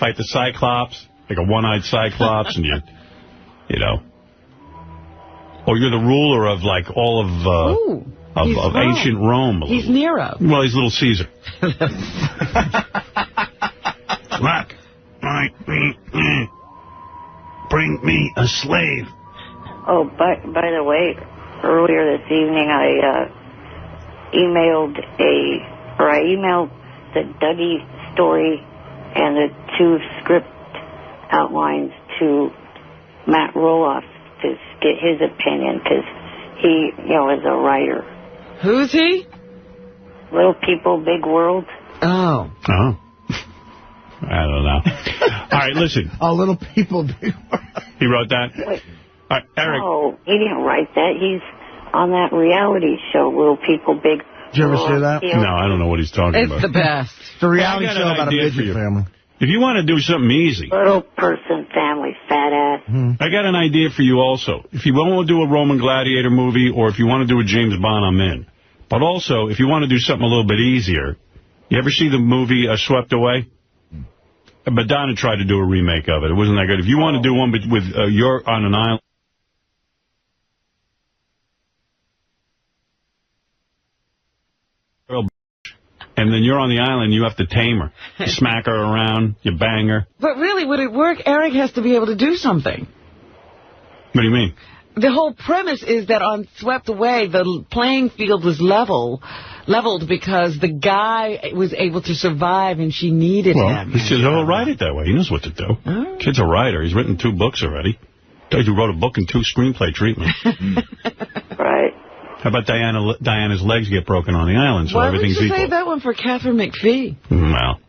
fight the Cyclops, like a one-eyed Cyclops, and you know. Or you're the ruler of, like, all of ancient Rome. He's Nero. Well, he's Little Caesar. Wack, bring me a slave. Oh, by the way, earlier this evening I emailed the Dougie story and the 2 script outlines to Matt Roloff to get his opinion, because he, is a writer. Who's he? Little People, Big World. Oh. Oh. I don't know. All right, listen. Little People, Big World. He wrote that? Wait. All right, Eric. No, he didn't write that. He's on that reality show, Little People, Big World. Did you ever see that? No, I don't know what he's talking about. It's the best. It's a reality show about a midget family. If you want to do something easy. Little person, family, fat ass. I got an idea for you also. If you want to do a Roman Gladiator movie, or if you want to do a James Bond, I'm in. But also, if you want to do something a little bit easier, you ever see the movie Swept Away? Madonna tried to do a remake of it. It wasn't that good. If you want to do one with you're on an island. And then you're on the island, you have to tame her. You smack her around, you bang her. But really, would it work? Eric has to be able to do something. What do you mean? The whole premise is that on Swept Away, the playing field was leveled because the guy was able to survive and she needed him. He says, write it that way. He knows what to do. Oh. Kid's a writer. He's written 2 books already. He wrote a book and 2 screenplay treatments. Right. How about Diana's legs get broken on the island, so everything's equal? Why would you save that one for Catherine McPhee? Well,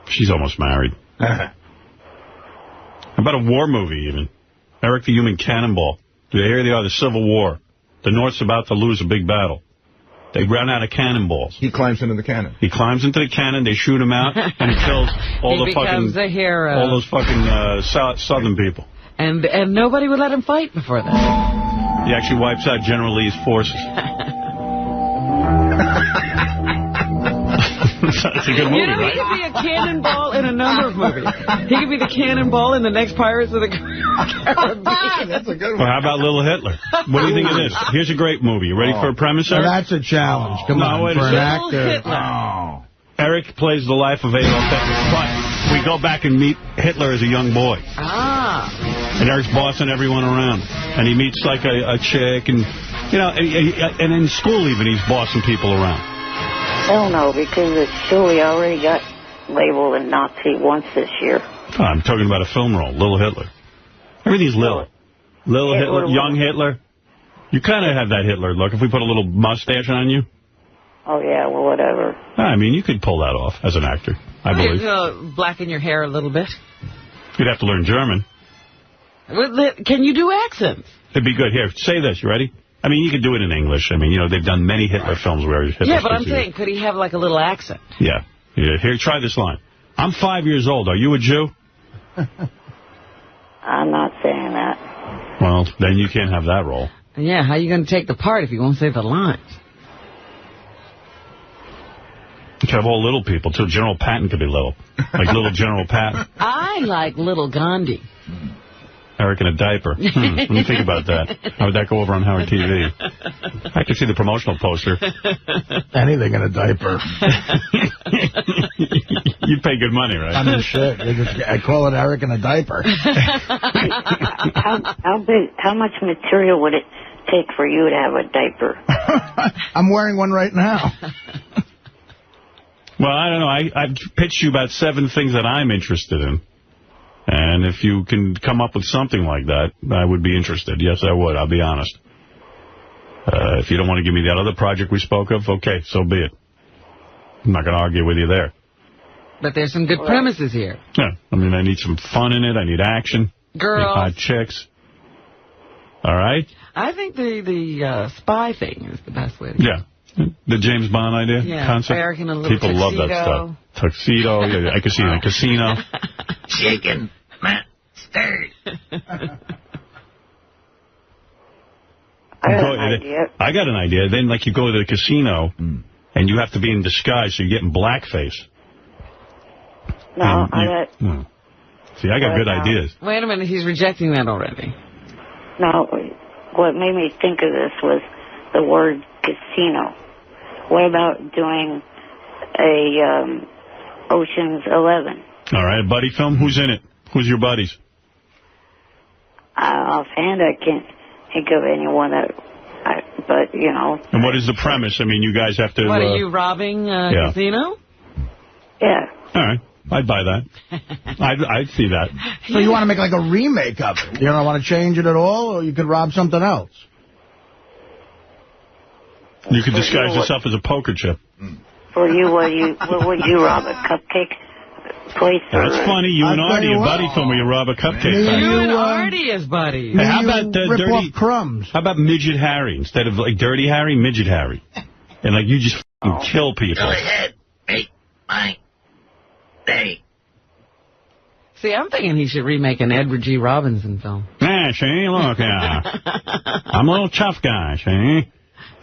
she's almost married. How about a war movie, even? Eric the Human Cannonball. Here they are, the Civil War. The North's about to lose a big battle. They run out of cannonballs. He climbs into the cannon. He climbs into the cannon, they shoot him out, and he kills all those fucking southern people. And nobody would let him fight before that. He actually wipes out General Lee's forces. It's a good movie, right? He could be a cannonball in a number of movies. He could be the cannonball in the next Pirates of the Caribbean. That's a good one. Well, how about Little Hitler? What do you think of this? Here's a great movie. You ready for a premise, Eric? That's a challenge. Come on, wait for an actor. Oh. Eric plays the life of Adolf Hitler, but we go back and meet Hitler as a young boy. And Eric's bossing everyone around. And he meets, like, a chick, and, and in school even, he's bossing people around. Hell no, because at school he already got labeled a Nazi once this year. Oh, I'm talking about a film role, Little Hitler. Everything's Lil. Little Hitler, young Hitler. You kind of have that Hitler look if we put a little mustache on you. Oh, yeah, well, whatever. I mean, you could pull that off as an actor, I believe. Blacken your hair a little bit. You'd have to learn German. Can you do accents? It'd be good. Here, say this. You ready? I mean, you could do it in English. I mean, they've done many Hitler films where Hitler. Yeah, but I'm saying, could he have, like, a little accent? Yeah. Here, try this line. I'm 5 years old. Are you a Jew? I'm not saying that. Well, then you can't have that role. Yeah, how are you going to take the part if you won't say the lines? You could have all little people, too. General Patton could be little. Like little General Patton. I like little Gandhi. Eric in a diaper. Let me think about that. How would that go over on Howard TV? I could see the promotional poster. Anything in a diaper. You'd pay good money, right? I mean, shit. I call it Eric in a diaper. How much material would it take for you to have a diaper? I'm wearing one right now. Well, I don't know. I've pitched you about 7 things that I'm interested in. And if you can come up with something like that, I would be interested. Yes, I would. I'll be honest. If you don't want to give me that other project we spoke of, okay, so be it. I'm not going to argue with you there. But there's some good premises here. Yeah. I mean, I need some fun in it. I need action. Girls. Hot chicks. All right? I think the spy thing is the best way to go. Yeah. The James Bond idea? Concept? Eric in a little People tuxedo. love that stuff. Tuxedo. Yeah, I could see it in a casino. Chicken. Mustard. I got an idea. Then, like, you go to the casino, and you have to be in disguise, so you get in blackface. No, See, I got good ideas. Wait a minute, he's rejecting that already. No, what made me think of this was the word casino. What about doing a Ocean's 11? All right, a buddy film. Who's in it? Who's your buddies? Offhand, I can't think of anyone but, you know. And what is the premise? I mean, you guys have to... What, are you robbing a casino? Yeah. All right. I'd buy that. I'd see that. So you want to make like a remake of it? You don't want to change it at all, or you could rob something else? You could disguise yourself as a poker chip. For you, what would you rob? A cupcake place? That's funny. You and Artie, a buddy film where you rob a cupcake place. You and Artie as buddies. Hey, how about Dirty Crumbs? How about Midget Harry instead of like Dirty Harry, Midget Harry, and like you just kill people. Go ahead, make my day. See, I'm thinking he should remake an Edward G. Robinson film. Yeah, see, look, I'm a little tough guy, see.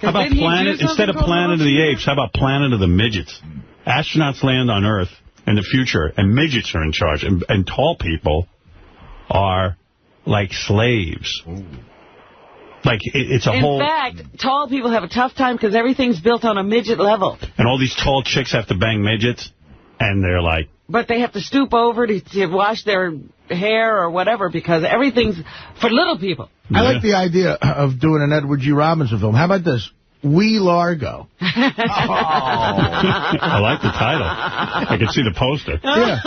How about instead of Planet of the Apes, how about Planet of the Midgets? Astronauts land on Earth in the future, and midgets are in charge, and tall people are like slaves. Ooh. Like, it's a whole... In fact, tall people have a tough time because everything's built on a midget level. And all these tall chicks have to bang midgets, and they're like... But they have to stoop over to wash their hair or whatever because everything's for little people. I like the idea of doing an Edward G. Robinson film. How about this? We Largo. I like the title. I can see the poster. Yeah.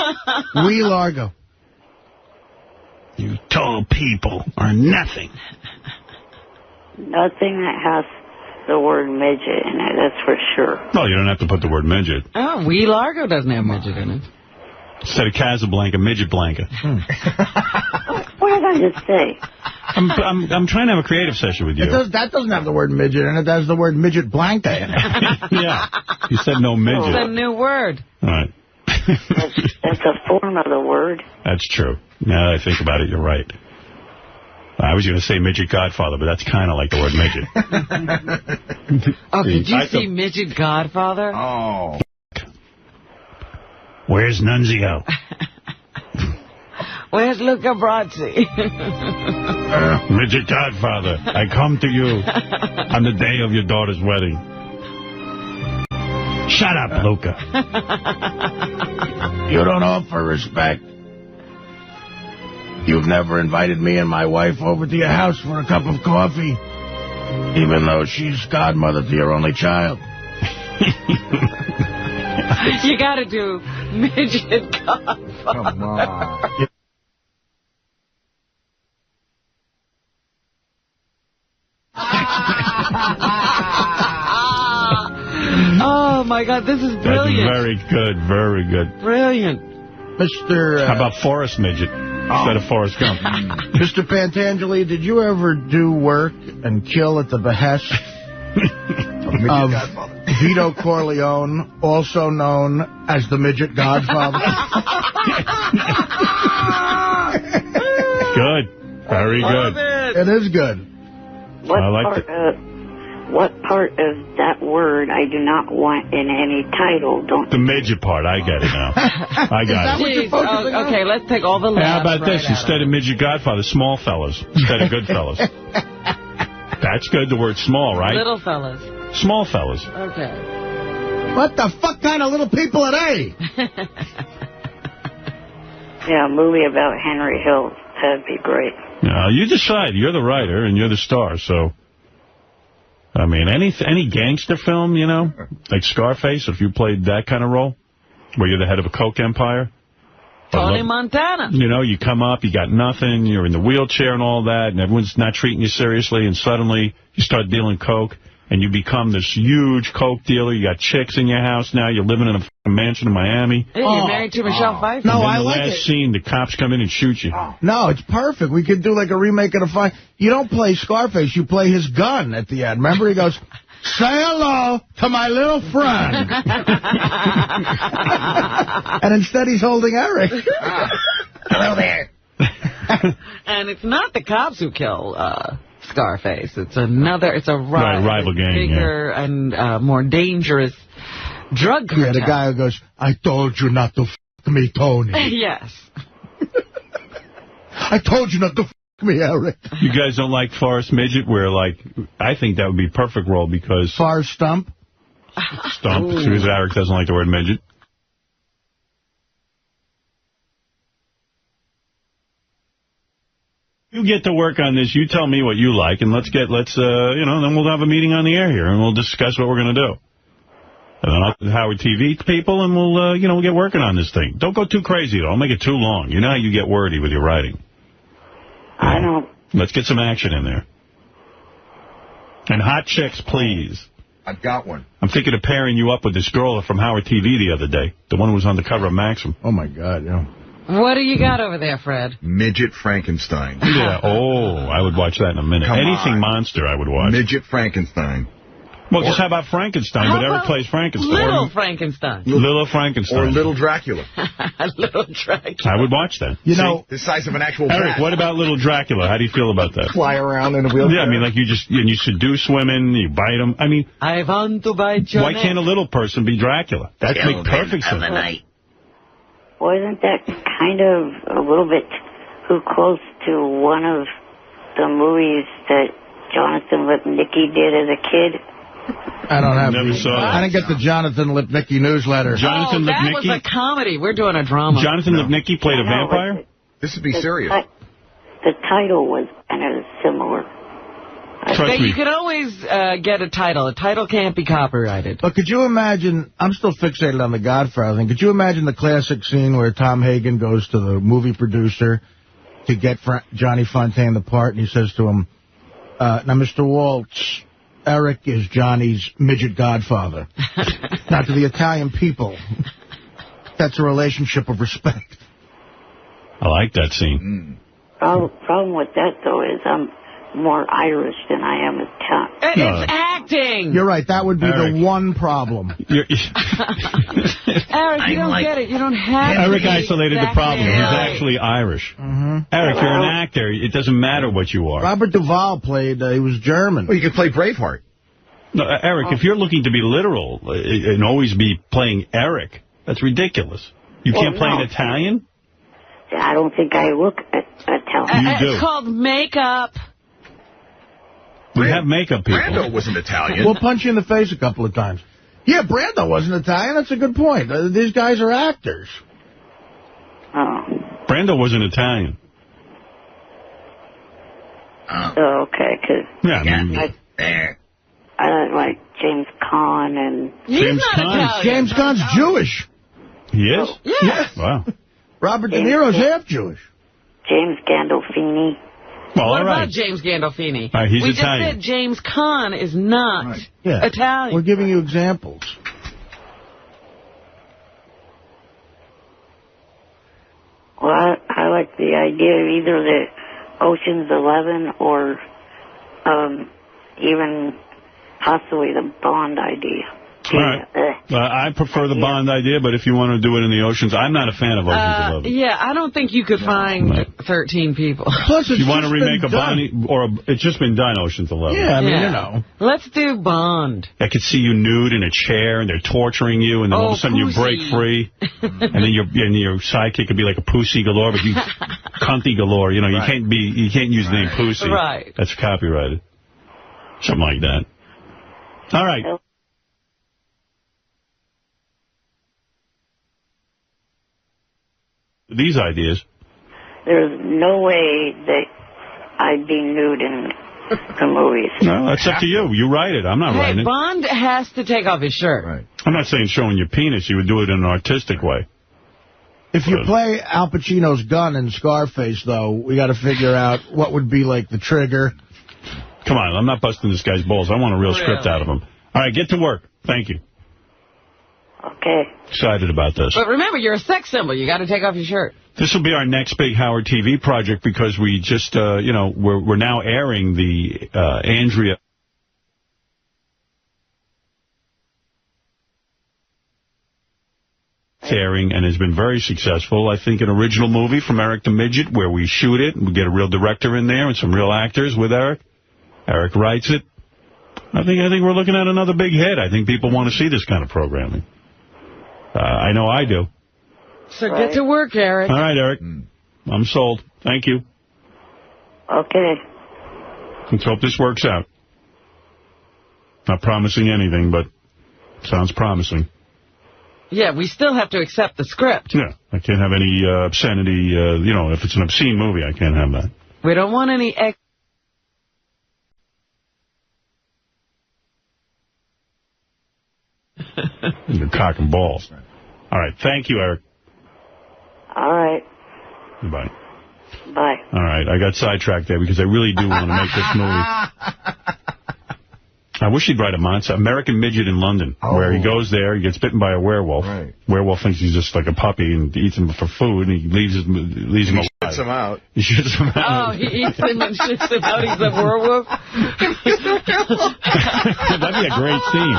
We Largo. You tall people are nothing. Nothing that has the word midget in it, that's for sure. Well, you don't have to put the word midget. Oh, We Largo doesn't have midget in it. Instead of Casablanca, Midget Blanca. What did I just say? I'm trying to have a creative session with you. That doesn't have the word midget in it. That has the word Midget Blanca in it. Yeah. You said no midget. It's a new word. All right. That's a form of the word. That's true. Now that I think about it, you're right. I was going to say Midget Godfather, but that's kind of like the word midget. Oh, did you see Midget Godfather? Oh. Where's Nunzio? Where's Luca Brasi? Midget Godfather, I come to you on the day of your daughter's wedding. Shut up, Luca. You don't offer respect. You've never invited me and my wife over to your house for a cup of coffee, even though she's godmother to your only child. You got to do Midget Godfather. Come on. Oh, my God, this is brilliant. That's very good, very good. Brilliant. Mr. How about Forrest Midget instead of Forrest Gump? Mr. Pantangeli, did you ever do work and kill at the behest of Vito Corleone, also known as the Midget Godfather? Good. Very good. It is good. What part of that word I do not want in any title? The midget part. I get it now. I got it. Okay, let's take all the laughs. How about this? Instead of Midget Godfather, small fellas. Instead of good fellas. That's good, the word small, right? Little fellas. Small fellas. Okay. What the fuck kind of little people are they? Yeah, a movie about Henry Hill. That'd be great. You decide. You're the writer and you're the star, so... I mean, any gangster film, you know, like Scarface, if you played that kind of role, where you're the head of a coke empire. Tony Montana. You know, you come up, you got nothing, you're in the wheelchair and all that, and everyone's not treating you seriously, and suddenly you start dealing coke, and you become this huge coke dealer. You got chicks in your house now. You're living in a mansion in Miami. Hey, you're married to Michelle Pfeiffer. No, I like it. The last scene, the cops come in and shoot you. No, it's perfect. We could do like a remake of the fight. You don't play Scarface. You play his gun at the end. Remember, he goes, "Say hello to my little friend." And instead, he's holding Eric. Hello there. And it's not the cops who kill Scarface. It's a rival gang, bigger and more dangerous drug cartel. Yeah, the guy who goes, "I told you not to f me, Tony. Yes. I told you not to me, Eric. You guys don't like Forrest Midget, where, like, I think that would be a perfect role because... Forrest Stump? Stump, because Eric doesn't like the word midget. You get to work on this. You tell me what you like, and then we'll have a meeting on the air here, and we'll discuss what we're going to do. And then I'll do Howard TV people, and we'll get working on this thing. Don't go too crazy, though. Don't make it too long. You know how you get wordy with your writing. I know. Let's get some action in there. And hot chicks, please. I've got one. I'm thinking of pairing you up with this girl from Howard TV the other day, the one who was on the cover of Maxim. Oh, my God, yeah. What do you got over there, Fred? Midget Frankenstein. Yeah. Oh, I would watch that in a minute. Anything monster I would watch. Midget Frankenstein. Well, just how about Frankenstein? But Eric plays Frankenstein. Little Frankenstein. Little Frankenstein. Or Little Dracula. Little Dracula. I would watch that. You know, the size of an actual Eric, bat. what about Little Dracula? How do you feel about that? Fly around in a wheelchair. Yeah, I mean, like you seduce women, you bite them. I mean, I want to bite your why neck. can't a little person be Dracula? That makes perfect sense. Wasn't that kind of a little bit too close to one of the movies that Jonathan Lipnicki did as a kid? I don't have Never saw that. I didn't get the Jonathan Lipnicki newsletter. Jonathan that Lipnicki? was a comedy. We're doing a drama. Jonathan Lipnicki played a vampire? This would be serious. The title was kind of similar. Trust me. You could always get a title. A title can't be copyrighted. But could you imagine, I'm still fixated on the Godfather thing, could you imagine the classic scene where Tom Hagen goes to the movie producer to get Johnny Fontaine the part, and he says to him, now, Mr. Waltz, Eric is Johnny's midget godfather. Now, to the Italian people, that's a relationship of respect. I like that scene. Problem with that, though, is I'm more Irish than I am Italian. It's acting. You're right. That would be Eric. the one problem. Eric, you don't get it. You don't have Eric to be isolated the that problem. way. He's actually Irish. Eric, you're an actor. It doesn't matter what you are. Robert Duvall played, he was German. Well, you could play Braveheart. No, Eric, if you're looking to be literal and always be playing Eric, that's ridiculous. You can't play an Italian? I don't think I look Italian. You do. It's called makeup. We have makeup people. Brando wasn't Italian. We'll punch you in the face a couple of times. Yeah, Brando wasn't Italian. That's a good point. These guys are actors. Oh. Brando wasn't Italian. Oh, okay, because Yeah, I mean, I don't like James Caan and... He's not Caan. Italian. James Caan's Jewish. he is? Yes. Wow. Robert De Niro's half Jewish. James Gandolfini. Well, What all right. about James Gandolfini? All right, he's we Italian. just said James Caan is not Italian. We're giving you examples. Well, I like the idea of either the Ocean's 11 or even possibly the Bond idea. All right. I prefer the Bond idea, but if you want to do it in the Oceans, I'm not a fan of Ocean's 11. Yeah, I don't think you could find 13 people. Plus, it's You want to just remake a been done. Bond, or it's just been done, Ocean's 11. Yeah, I mean, you know. Let's do Bond. I could see you nude in a chair, and they're torturing you, and then all of a sudden you break free, and then your sidekick could be like a Pussy galore, but you cunty galore. You know, you can't use the name Pussy. Right. That's copyrighted. Something like that. All right. These ideas. There's no way that I'd be nude in the movies. No, that's up to you. You write it. I'm not writing Hey, it. Bond has to take off his shirt. Right. I'm not saying showing your penis. You would do it in an artistic way. If you play Al Pacino's gun in Scarface, though, we got to figure out what would be like the trigger. Come on, I'm not busting this guy's balls. I want a real script out of him. All right, get to work. Thank you. Okay. Excited about this. But remember, you're a sex symbol. You got to take off your shirt. This will be our next big Howard TV project because we just, we're now airing the Andrea airing and has been very successful. I think an original movie from Eric the Midget where we shoot it and we get a real director in there and some real actors with Eric. Eric writes it. I think we're looking at another big hit. I think people want to see this kind of programming. I know I do. So get to work, Eric. All right, Eric. I'm sold. Thank you. Okay. Let's hope this works out. Not promising anything, but sounds promising. Yeah, we still have to accept the script. Yeah, I can't have any obscenity. You know, if it's an obscene movie, I can't have that. We don't want any Your cock and balls. All right. Thank you, Eric. All right. Goodbye. Bye. All right. I got sidetracked there because I really do want to make this movie. I wish he'd write a monster. American Midget in London, where he goes there, he gets bitten by a werewolf. Right. Werewolf thinks he's just like a puppy and eats him for food, and he leaves him alive. He shits him out. He shits him out. Oh, he eats him and shits him out. He's a werewolf. That'd be a great scene.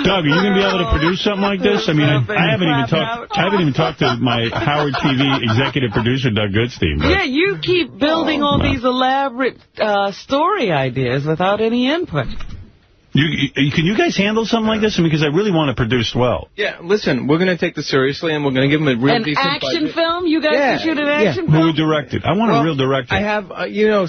Doug, are you going to be able to produce something like this? I mean, I haven't even talked to my Howard TV executive producer, Doug Goodstein. Yeah, you keep building all these elaborate story ideas without any input. Can you guys handle something like this? Because I really want it produced well. Yeah, listen, we're going to take this seriously, and we're going to give them a real decent budget. An action film? You guys can shoot an action film? Who would direct it? I want a real director. I have,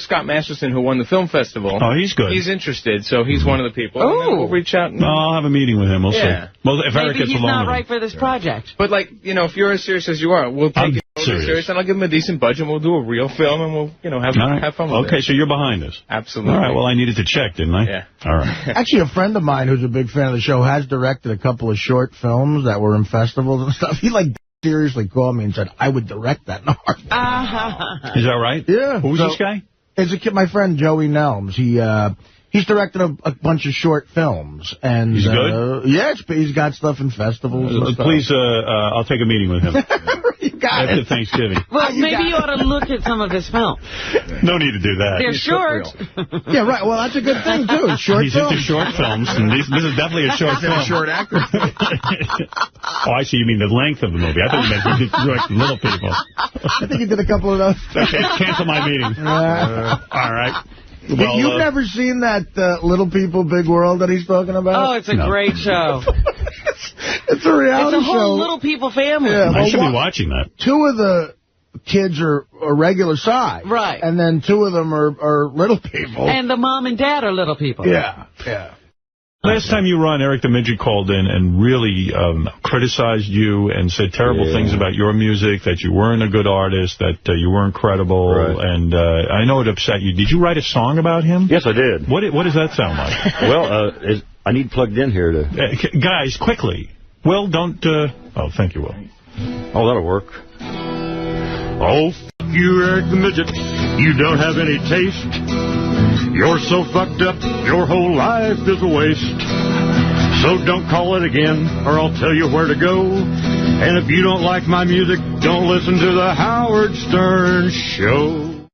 Scott Masterson, who won the film festival. Oh, he's good. He's interested, so he's one of the people. Oh. And then we'll reach out. I'll have a meeting with him. We'll see. Well, if Eric gets he's along not with right for this project. But, if you're as serious as you are, we'll take it serious, and I'll give him a decent budget, and we'll do a real film, and we'll, have fun with it. Okay, so you're behind us. Absolutely. All right, well, I needed to check, didn't I? Yeah. All right. Actually, a friend of mine who's a big fan of the show has directed a couple of short films that were in festivals and stuff. He, seriously called me and said, I would direct that in a heartbeat. Is that right? Yeah. Who's this guy? It's a kid, my friend Joey Nelms. He's directed a bunch of short films. And he's good? Yeah, he's got stuff in festivals. Please, I'll take a meeting with him. You got After Thanksgiving. Well, maybe you ought to look at some of his films. No need to do that. They're short. Yeah, right. Well, that's a good thing, too. Short He's films. into short films, and this is definitely a short film. Short actor. Oh, I see. You mean the length of the movie. I thought you meant he did direct Little People. I think he did a couple of those. Okay, cancel my meeting. All right. Well, you've never seen that Little People, Big World that he's talking about? Oh, it's a great show. It's a reality show. It's a whole Little People family. Yeah, I should be watching that. 2 of the kids are a regular size. Right. And then 2 of them are little people. And the mom and dad are little people. Yeah. Last time you were on, Eric the Midget called in and really criticized you and said terrible things about your music, that you weren't a good artist, that you weren't credible, and I know it upset you. Did you write a song about him? Yes, I did. What does that sound like? Well, I need plugged in here to... guys, quickly. Will, don't... Oh, thank you, Will. Oh, that'll work. Oh, you, Eric the Midget. You don't have any taste. You're so fucked up, your whole life is a waste. So don't call it again, or I'll tell you where to go. And if you don't like my music, don't listen to the Howard Stern Show.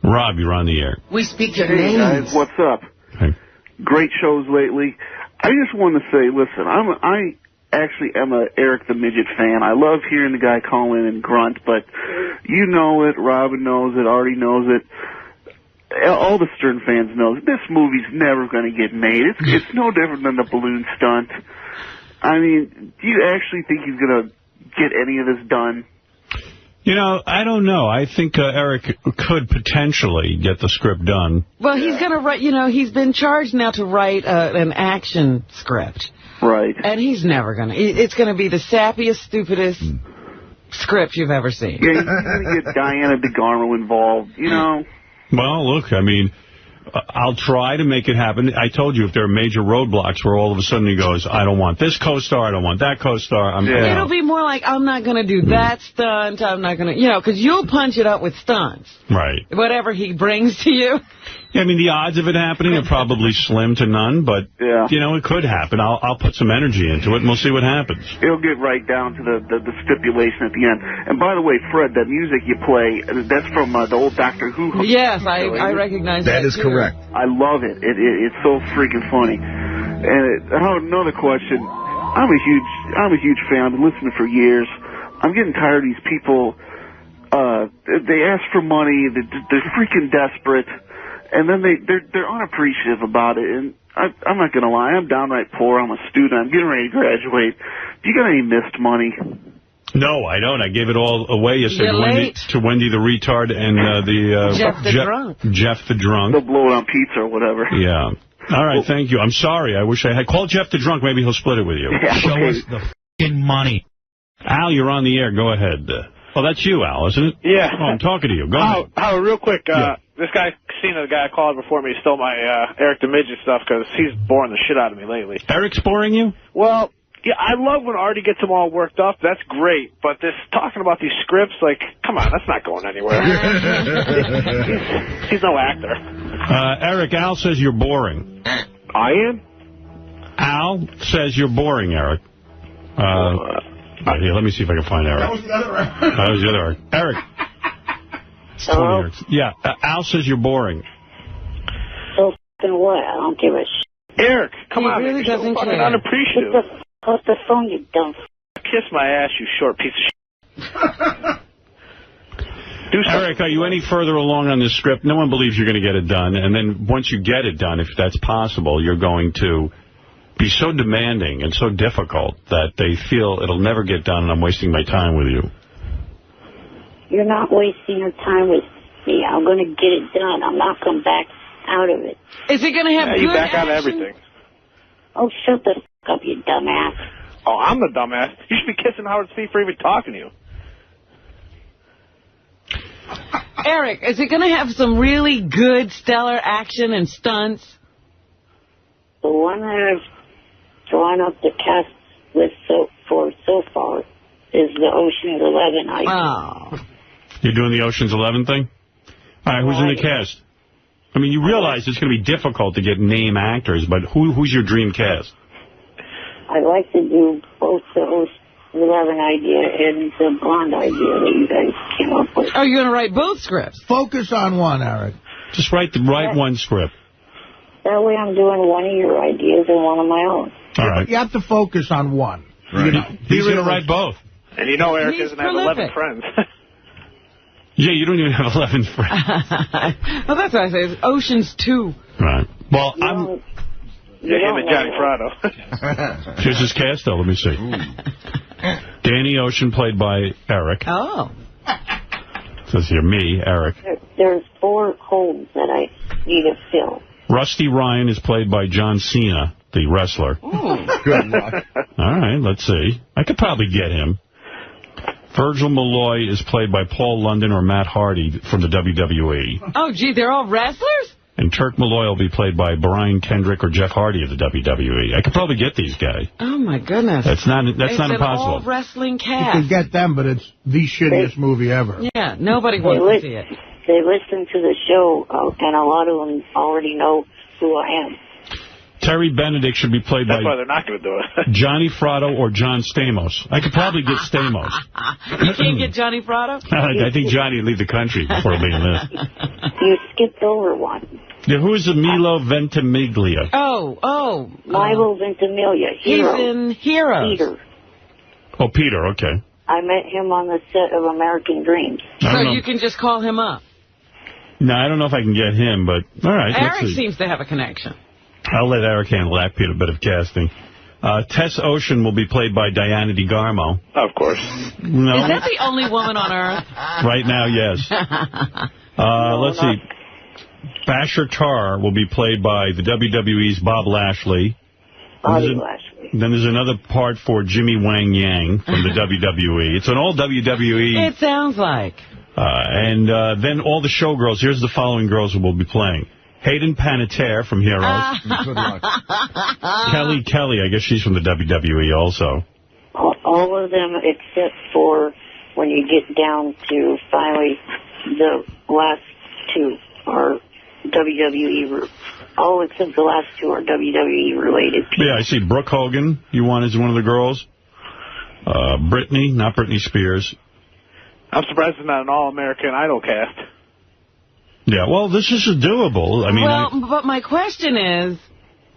Rob, you're on the air. We speak your names. Guys, what's up? Hey. Great shows lately. I just want to say, listen, I actually am a Eric the Midget fan. I love hearing the guy call in and grunt, but you know it, Robin knows it, Artie knows it. All the Stern fans know this movie's never going to get made. It's no different than the balloon stunt. I mean, do you actually think he's going to get any of this done? You know, I don't know. I think Eric could potentially get the script done. Well, he's going to write, he's been charged now to write an action script. Right. And he's never going to. It's going to be the sappiest, stupidest script you've ever seen. Yeah, he's going to get Diana DeGarmo involved, Well, look, I mean, I'll try to make it happen. I told you if there are major roadblocks where all of a sudden he goes, I don't want this co-star, I don't want that co-star. It'll be more like, I'm not going to do that stunt, I'm not going to, because you'll punch it up with stunts. Right. Whatever he brings to you. Yeah, I mean, the odds of it happening are probably slim to none, but, it could happen. I'll put some energy into it, and we'll see what happens. It'll get right down to the stipulation at the end. And by the way, Fred, that music you play, that's from the old Doctor Who. Yes, I recognize that. That is correct. I love it. It's so freaking funny. And another question. I'm a huge fan. I've been listening for years. I'm getting tired of these people. They ask for money. They're freaking desperate. And then they're unappreciative about it. And I'm not going to lie. I'm downright poor. I'm a student. I'm getting ready to graduate. Do you got any missed money? No, I don't. I gave it all away yesterday to Wendy the retard and Jeff the drunk. They'll blow it on pizza or whatever. Yeah. All right, thank you. I'm sorry. I wish I had. Call Jeff the drunk. Maybe he'll split it with you. Yeah, Show us the f***ing money. Al, you're on the air. Go ahead. Well, that's you, Al, isn't it? Yeah. Oh, I'm talking to you. Go ahead. Howard, real quick. This guy, Casino, the guy I called before me, stole my Eric the Midget stuff because he's boring the shit out of me lately. Eric's boring you? Well, yeah, I love when Artie gets them all worked up. That's great. But this talking about these scripts, like, come on, that's not going anywhere. he's no actor. Eric, Al says you're boring. I am? Al says you're boring, Eric. Here, let me see if I can find Eric. That was the other Eric. That was the other Eric. Eric. Hello? Yeah, Al says you're boring. So f***ing what? I don't give a shit. Eric, come on. He really doesn't care. Unappreciative. Cut the phone, you dumb Kiss my ass, you short piece of shit. Eric, are you any further along on this script? No one believes you're going to get it done. And then once you get it done, if that's possible, you're going to be so demanding and so difficult that they feel it'll never get done and I'm wasting my time with you. You're not wasting your time with me. I'm going to get it done. I'm not going back out of it. Is it going to have good you back out of action? everything. Oh, shut the f*** up, you dumbass. Oh, I'm the dumbass. You should be kissing Howard's feet for even talking to you. Eric, is it going to have some really good, stellar action and stunts? The one that I've drawn up the cast with so far is the Ocean's 11 idea. Oh. You're doing the Ocean's 11 thing? All right, who's in the cast? I mean, you realize it's going to be difficult to get name actors, but who's your dream cast? I'd like to do both the Ocean's 11 idea and the blonde idea that you guys came up with. Oh, you're going to write both scripts? Focus on one, Eric. Just write one script. That way I'm doing one of your ideas and one of my own. All right. You have to focus on one. Right. He's going to write both. And you know Eric doesn't have 11 friends. Yeah, you don't even have 11 friends. Well, that's what I say. It's Ocean's 2. Right. Well, him and Johnny Prado. Here's his cast, though. Let me see. Danny Ocean, played by Eric. Oh. Says here, me, Eric. There's 4 holes that I need to fill. Rusty Ryan is played by John Cena, the wrestler. Good luck. All right, let's see. I could probably get him. Virgil Malloy is played by Paul London or Matt Hardy from the WWE. Oh, gee, they're all wrestlers? And Turk Malloy will be played by Brian Kendrick or Jeff Hardy of the WWE. I could probably get these guys. Oh, my goodness. That's not it's impossible. It's an all-wrestling cast. You can get them, but it's the shittiest movie ever. Yeah, nobody wants to see it. They listen to the show, and a lot of them already know who I am. Terry Benedict should be played by... That's why they're not going to do it. Johnny Fratto or John Stamos. I could probably get Stamos. You can't get Johnny Fratto? I think Johnny would leave the country before being this. You skipped over one. Yeah, who is Milo Ventimiglia? Oh. Milo Ventimiglia. He's in Heroes. Peter. Oh, Peter, okay. I met him on the set of American Dreams. So you can just call him up? No, I don't know if I can get him, but all right. Eric seems to have a connection. I'll let Eric handle that bit of casting. Tess Ocean will be played by Diana DeGarmo. Of course. No. Is that the only woman on Earth? Right now, yes. Let's see. Basher Tarr will be played by the WWE's Bob Lashley. Then there's another part for Jimmy Wang Yang from the WWE. It's an all WWE. It sounds like. And then all the showgirls. Here's the following girls who will be playing. Hayden Panettiere from Heroes. Good luck. Kelly, I guess she's from the WWE also. All of them except for when you get down to finally the last 2 are WWE. All except the last 2 are WWE related people. Yeah, I see Brooke Hogan, you want as one of the girls. Britney, not Britney Spears. I'm surprised it's not an all-American Idol cast. Yeah, well, this is doable. I mean, but my question is,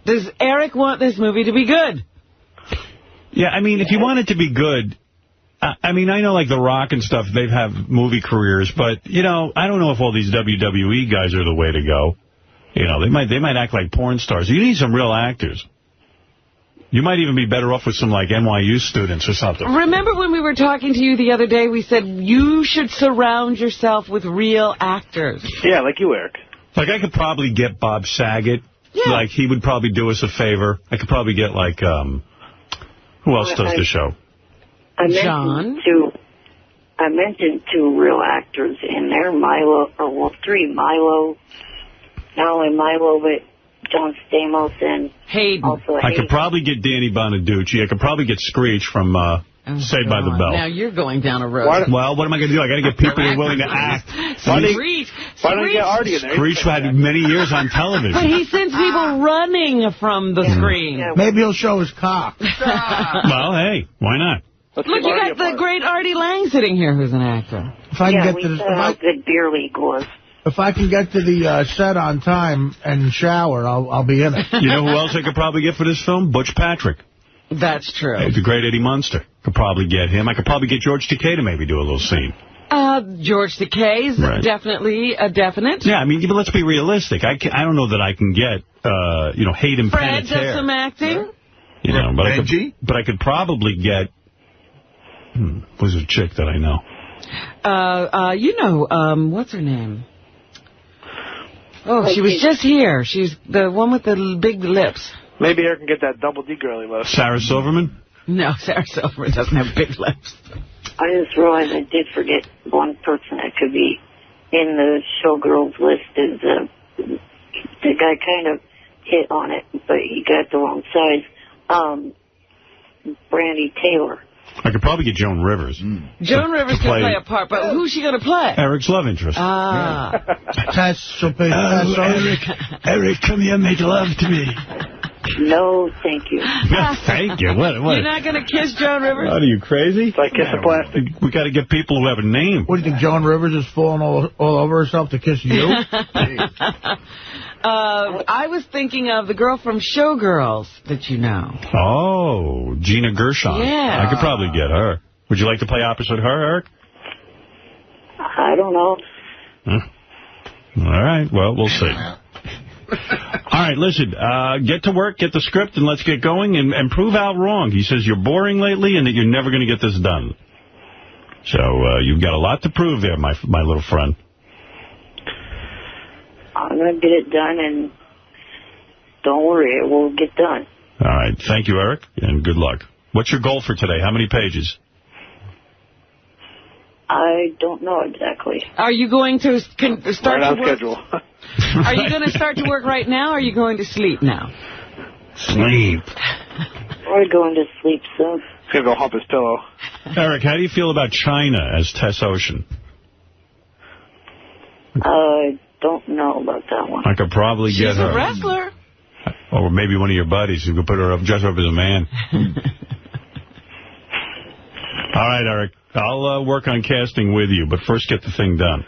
does Eric want this movie to be good? Yeah, I mean, if you want it to be good, I mean, I know like The Rock and stuff, they've had movie careers, but, you know, I don't know if all these WWE guys are the way to go. You know, they might act like porn stars. You need some real actors. You might even be better off with some, like, NYU students or something. Remember when we were talking to you the other day, we said you should surround yourself with real actors. Yeah, like you, Eric. Like, I could probably get Bob Saget. Yeah. Like, he would probably do us a favor. I could probably get, like, who else does the show? I mentioned two real actors in there, three. Milo, not only Milo, but John Stamos and Hayden. Also I could probably get Danny Bonaducci. I could probably get Screech from Saved by the Bell. Now you're going down a road. Well, what am I going to do? I got to get people who are willing to act. Why don't you get Artie in there? Screech had many years on television. But he sends people running from the screen. Yeah. Maybe he'll show his cock. Well, hey, why not? Look, you got the great Artie Lang sitting here, who's an actor. If I can get to how good beer league was. If I can get to the set on time and shower, I'll be in it. You know who else I could probably get for this film? Butch Patrick. That's true. The great Eddie Munster. Could probably get him. I could probably get George Takei to maybe do a little scene. George Takei's definitely a definite. Yeah, I mean, but let's be realistic. I don't know that I can get, Hayden Fred Panettiere. does some acting. You know, but I could probably get. Who's a chick that I know? What's her name? Oh, she was just here. She's the one with the big lips. Maybe Eric can get that double D girly list. Sarah Silverman? No, Sarah Silverman doesn't have big lips. I just realized I did forget one person that could be in the showgirls list. Is the guy kind of hit on it, but he got the wrong size. Brandy Taylor. I could probably get Joan Rivers. Joan Rivers can play a part, but who's she going to play? Eric's love interest. Tess, she'll play Tess. Eric, come here, make love to me. No, thank you. Thank you. What? You're not going to kiss Joan Rivers? What, are you crazy? It's like kissing plastic. We got to get people who have a name. What do you think, Joan Rivers is falling all over herself to kiss you? I was thinking of the girl from Showgirls that you know. Oh, Gina Gershon. Yeah. I could probably get her. Would you like to play opposite her, Eric? I don't know. All right. Well, we'll see. All right, listen, get to work, get the script, and let's get going and prove Al wrong. He says you're boring lately and that you're never going to get this done. So you've got a lot to prove there, my little friend. I'm going to get it done, and don't worry, it will get done. All right. Thank you, Eric, and good luck. What's your goal for today? How many pages? I don't know exactly. Are you going to start to work? Schedule. Are you going to start to work right now, or are you going to sleep now? Sleep. We're going to sleep soon. He's going to go hump his pillow. Eric, how do you feel about China as Tess Ocean? I don't know about that one. I could probably get her. She's a wrestler. Or maybe one of your buddies who could put her up, dress her up as a man. All right, Eric. I'll work on casting with you, but first get the thing done.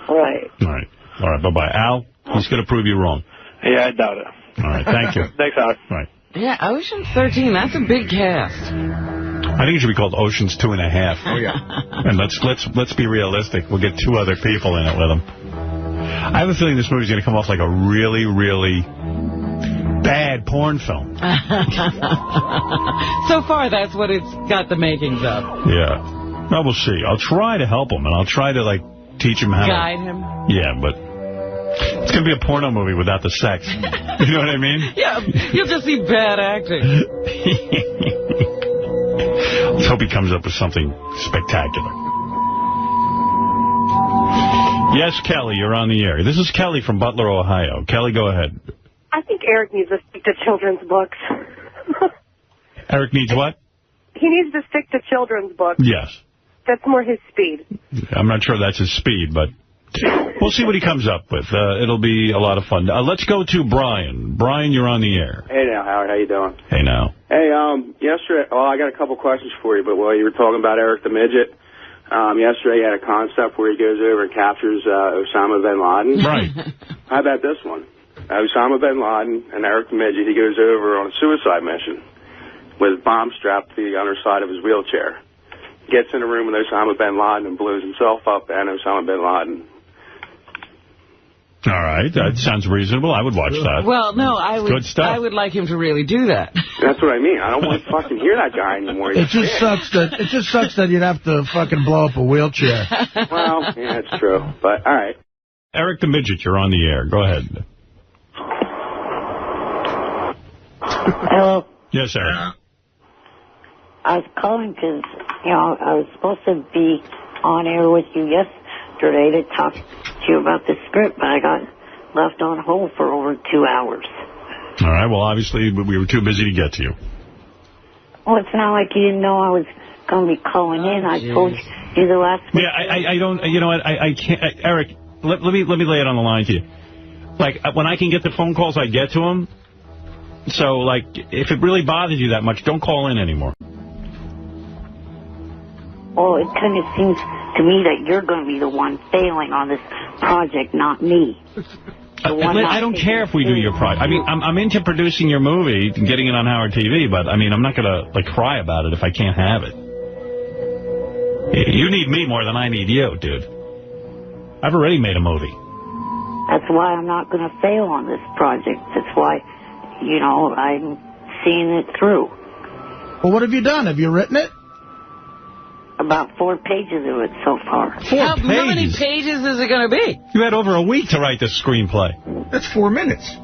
All right. All right. All right, bye-bye. Al, he's going to prove you wrong. Yeah, I doubt it. All right, thank you. Thanks, Howard. All right. Yeah, Ocean's 13, that's a big cast. I think it should be called Ocean's 2.5. Oh, yeah. And let's be realistic. We'll get 2 other people in it with him. I have a feeling this movie's going to come off like a really, really bad porn film. So far, that's what it's got the makings of. Yeah. Well, we'll see. I'll try to help him, and I'll try to, like, teach him how Guide him. Yeah, but it's going to be a porno movie without the sex. You know what I mean? Yeah, you'll just see bad acting. Let's hope he comes up with something spectacular. Yes, Kelly, you're on the air. This is Kelly from Butler, Ohio. Kelly, go ahead. I think Eric needs to stick to children's books. Eric needs what? He needs to stick to children's books. Yes. That's more his speed. I'm not sure that's his speed, but we'll see what he comes up with. It'll be a lot of fun. Let's go to Brian. Brian, you're on the air. Hey now, Howard. How you doing? Hey now. Hey, yesterday, I got a couple questions for you, but while you were talking about Eric the Midget, yesterday you had a concept where he goes over and captures Osama bin Laden. Right. How about this one? Osama bin Laden and Eric the Midget, he goes over on a suicide mission with a bomb strapped to the underside of his wheelchair. Gets in a room with Osama bin Laden and blows himself up and Osama bin Laden. All right, that sounds reasonable. I would watch that. Well, no, Good stuff. I would like him to really do that. That's what I mean. I don't want to fucking hear that guy anymore. It just sucks that you'd have to fucking blow up a wheelchair. Well, yeah, it's true. But, all right. Eric the Midget, you're on the air. Go ahead. Hello. Yes, Eric. I was calling because, I was supposed to be on air with you yesterday to talk to you about the script, but I got left on hold for over 2 hours. All right, well, obviously, we were too busy to get to you. Well, it's not like you didn't know I was going to be calling in. I told you the last week. Yeah, I don't, you know what, I can't, Eric, let me lay it on the line to you. Like, when I can get the phone calls, I get to them. So, like, if it really bothers you that much, don't call in anymore. Well, it kind of seems to me that you're going to be the one failing on this project, not me. I don't care if we do your project. I mean, I'm into producing your movie and getting it on Howard TV, but, I mean, I'm not going to, like, cry about it if I can't have it. You need me more than I need you, dude. I've already made a movie. That's why I'm not going to fail on this project. That's why, I'm seeing it through. Well, what have you done? Have you written it? About 4 pages of it so far. How many pages is it going to be? You had over a week to write this screenplay. That's 4 minutes.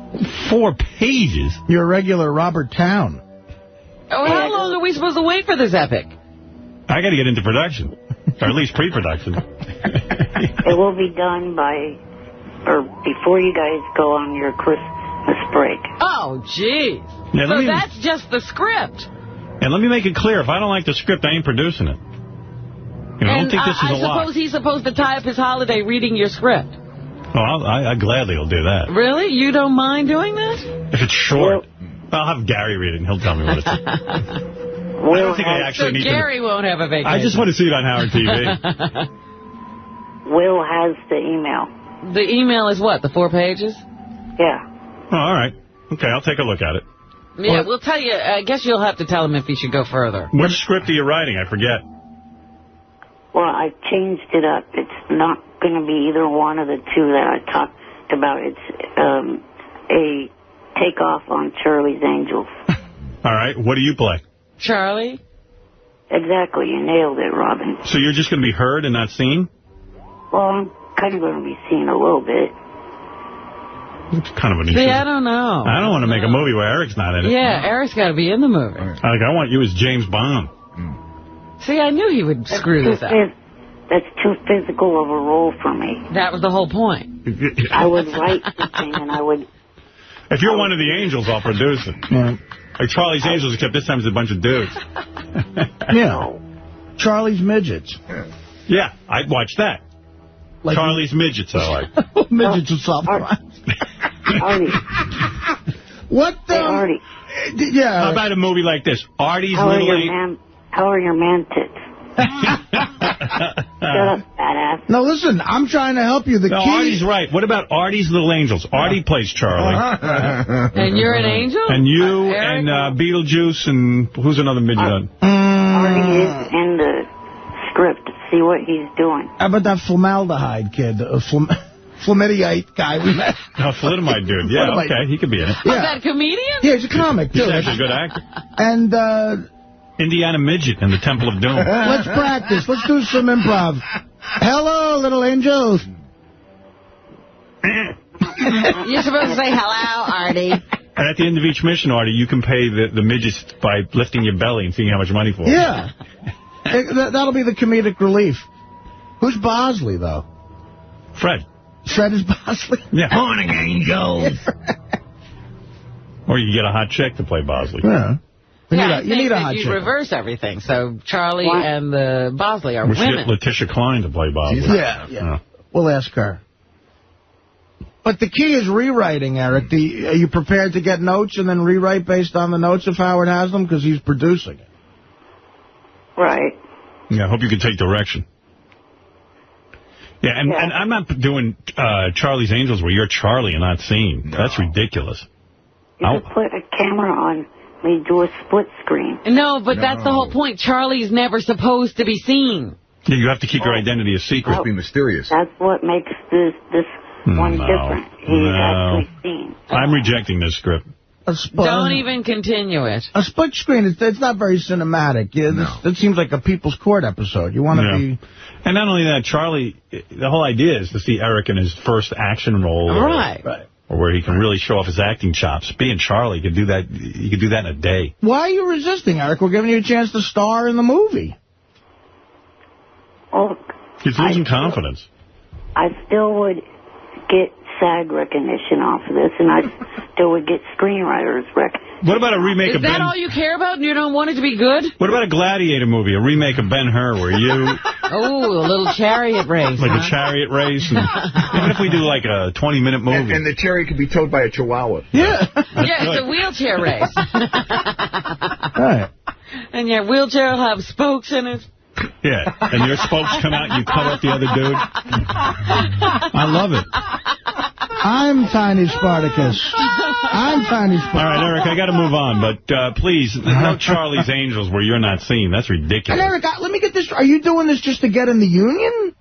4 pages? You're a regular Robert Town. Oh, how long are we supposed to wait for this epic? I got to get into production, or at least pre-production. It will be done before you guys go on your Christmas break. Oh, jeez. Yeah, so that's just the script. And let me make it clear, if I don't like the script, I ain't producing it. I don't think this is a lot. I suppose he's supposed to tie up his holiday reading your script. Well, I gladly will do that. Really? You don't mind doing that? If it's short, I'll have Gary read it, and he'll tell me what it's. I don't think I actually need Gary won't have a vacation. I just want to see it on Howard TV. Will has the email. The email is what, the 4 pages? Yeah. Oh, all right. Okay, I'll take a look at it. Yeah, we'll tell you. I guess you'll have to tell him if he should go further. What script are you writing? I forget. Well, I changed it up. It's not going to be either one of the 2 that I talked about. It's a takeoff on Charlie's Angels. All right. What do you play? Charlie? Exactly. You nailed it, Robin. So you're just going to be heard and not seen? Well, I'm kind of going to be seen a little bit. It's kind of an issue. See, I don't know. I don't want to make a movie where Eric's not in it. Yeah, Eric's got to be in the movie. I want you as James Bond. See, I knew he would screw this up. That's too physical of a role for me. That was the whole point. I would write something and I would... If you're one of the angels, I'll produce it. Yeah. Like Charlie's Angels, except this time it's a bunch of dudes. Yeah. Charlie's Midgets. Yeah, I'd watch that. Like Charlie's Midgets, I like. Midgets of soft Artie. What the... Hey, Artie. Yeah. How about a movie like this? Artie's How are your man tits? Shut up, badass. No, listen, I'm trying to help you. Artie's right. What about Artie's Little Angels? Artie plays Charlie. And you're an angel? And you and Beetlejuice and who's another midget on? Artie is in the script. See what he's doing. How about that formaldehyde kid? Flamitiite guy we met. Oh, Flitamide dude. Yeah, okay. He could be in it. Yeah. Is that a comedian? Yeah, he's a comic, too. He's actually a good actor. And, Indiana Midget in the Temple of Doom. Let's practice. Let's do some improv. Hello, little angels. You're supposed to say hello, Artie. And at the end of each mission, Artie, you can pay the midgets by lifting your belly and seeing how much money for it. Yeah. That'll be the comedic relief. Who's Bosley, though? Fred. Fred is Bosley? Yeah. Morning, angels. Or you can get a hot chick to play Bosley. Yeah. You need a hot chick. chick. Reverse everything. So Charlie and the Bosley are women. We should get Letitia Klein to play Bosley. Yeah. We'll ask her. But the key is rewriting, Eric. Are you prepared to get notes and then rewrite based on the notes if Howard has them? Because he's producing it. Right. Yeah, I hope you can take direction. Yeah, and I'm not doing Charlie's Angels where you're Charlie and not seen. No. That's ridiculous. You could put a camera on me, do a split screen. No, but that's the whole point. Charlie's never supposed to be seen. Yeah, you have to keep your identity a secret. Be mysterious. That's what makes this One different. He's actually seen. I'm rejecting this script. Don't even continue it. A split screen, it's not very cinematic. It seems like a People's Court episode. You want to be... And not only that, Charlie, the whole idea is to see Eric in his first action role. Right. Or where he can really show off his acting chops. Being Charlie, you could do that in a day. Why are you resisting, Eric? We're giving you a chance to star in the movie. Oh, he's losing confidence. I still would get SAG recognition off of this, and I still would get screenwriters recognition. What about a remake of Ben... Is that all you care about and you don't want it to be good? What about a Gladiator movie, a remake of Ben-Hur, where you... Oh, a little chariot race. Like a chariot race. And even if we do like a 20-minute movie. And the chariot could be towed by a chihuahua. Yeah. It's a wheelchair race. Right. And your wheelchair will have spokes in it. Yeah, and your spokes come out and you cut off the other dude. I love it. I'm Tiny Spartacus. I'm Tiny Spartacus. All right, Eric, I got to move on, but please, no Charlie's Angels where you're not seen. That's ridiculous. And Eric, let me get this. Are you doing this just to get in the union?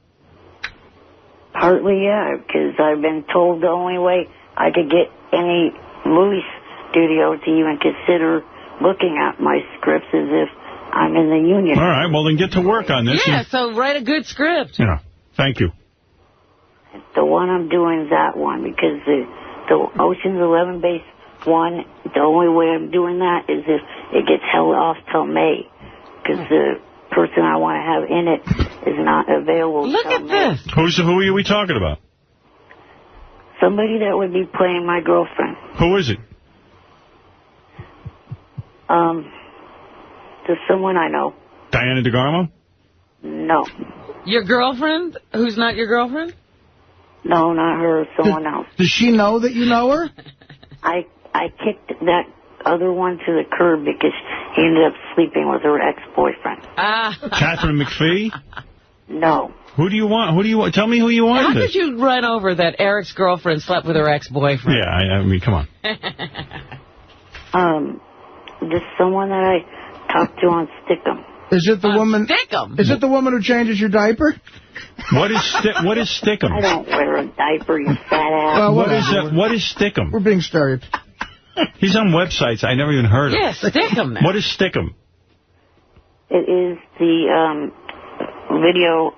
Partly, yeah, because I've been told the only way I could get any movie studio to even consider looking at my scripts is if I'm in the union. All right, well, then get to work on this. Yeah, so write a good script. Yeah, thank you. The one I'm doing is that one, because the Ocean's 11 base one, the only way I'm doing that is if it gets held off till May, because the person I want to have in it is not available. Look at this. Who are we talking about? Somebody that would be playing my girlfriend. Who is it? There's someone I know. Diana DeGarmo? No. Your girlfriend? Who's not your girlfriend? No, not her. Someone else. Does she know that you know her? I kicked that other one to the curb because he ended up sleeping with her ex-boyfriend. Catherine McPhee? No. Who do you want? Tell me who you want. How could you run over that Eric's girlfriend slept with her ex-boyfriend? Yeah, I mean, come on. Just someone that I talked to on Stickum. Is it the woman? Stickum. Is it the woman who changes your diaper? What is Stickum? I don't wear a diaper, you fat ass. Well, what is Stickum? We're being stereotyped. He's on websites I never even heard of. Yeah, Stickum. What is Stickum? It is the video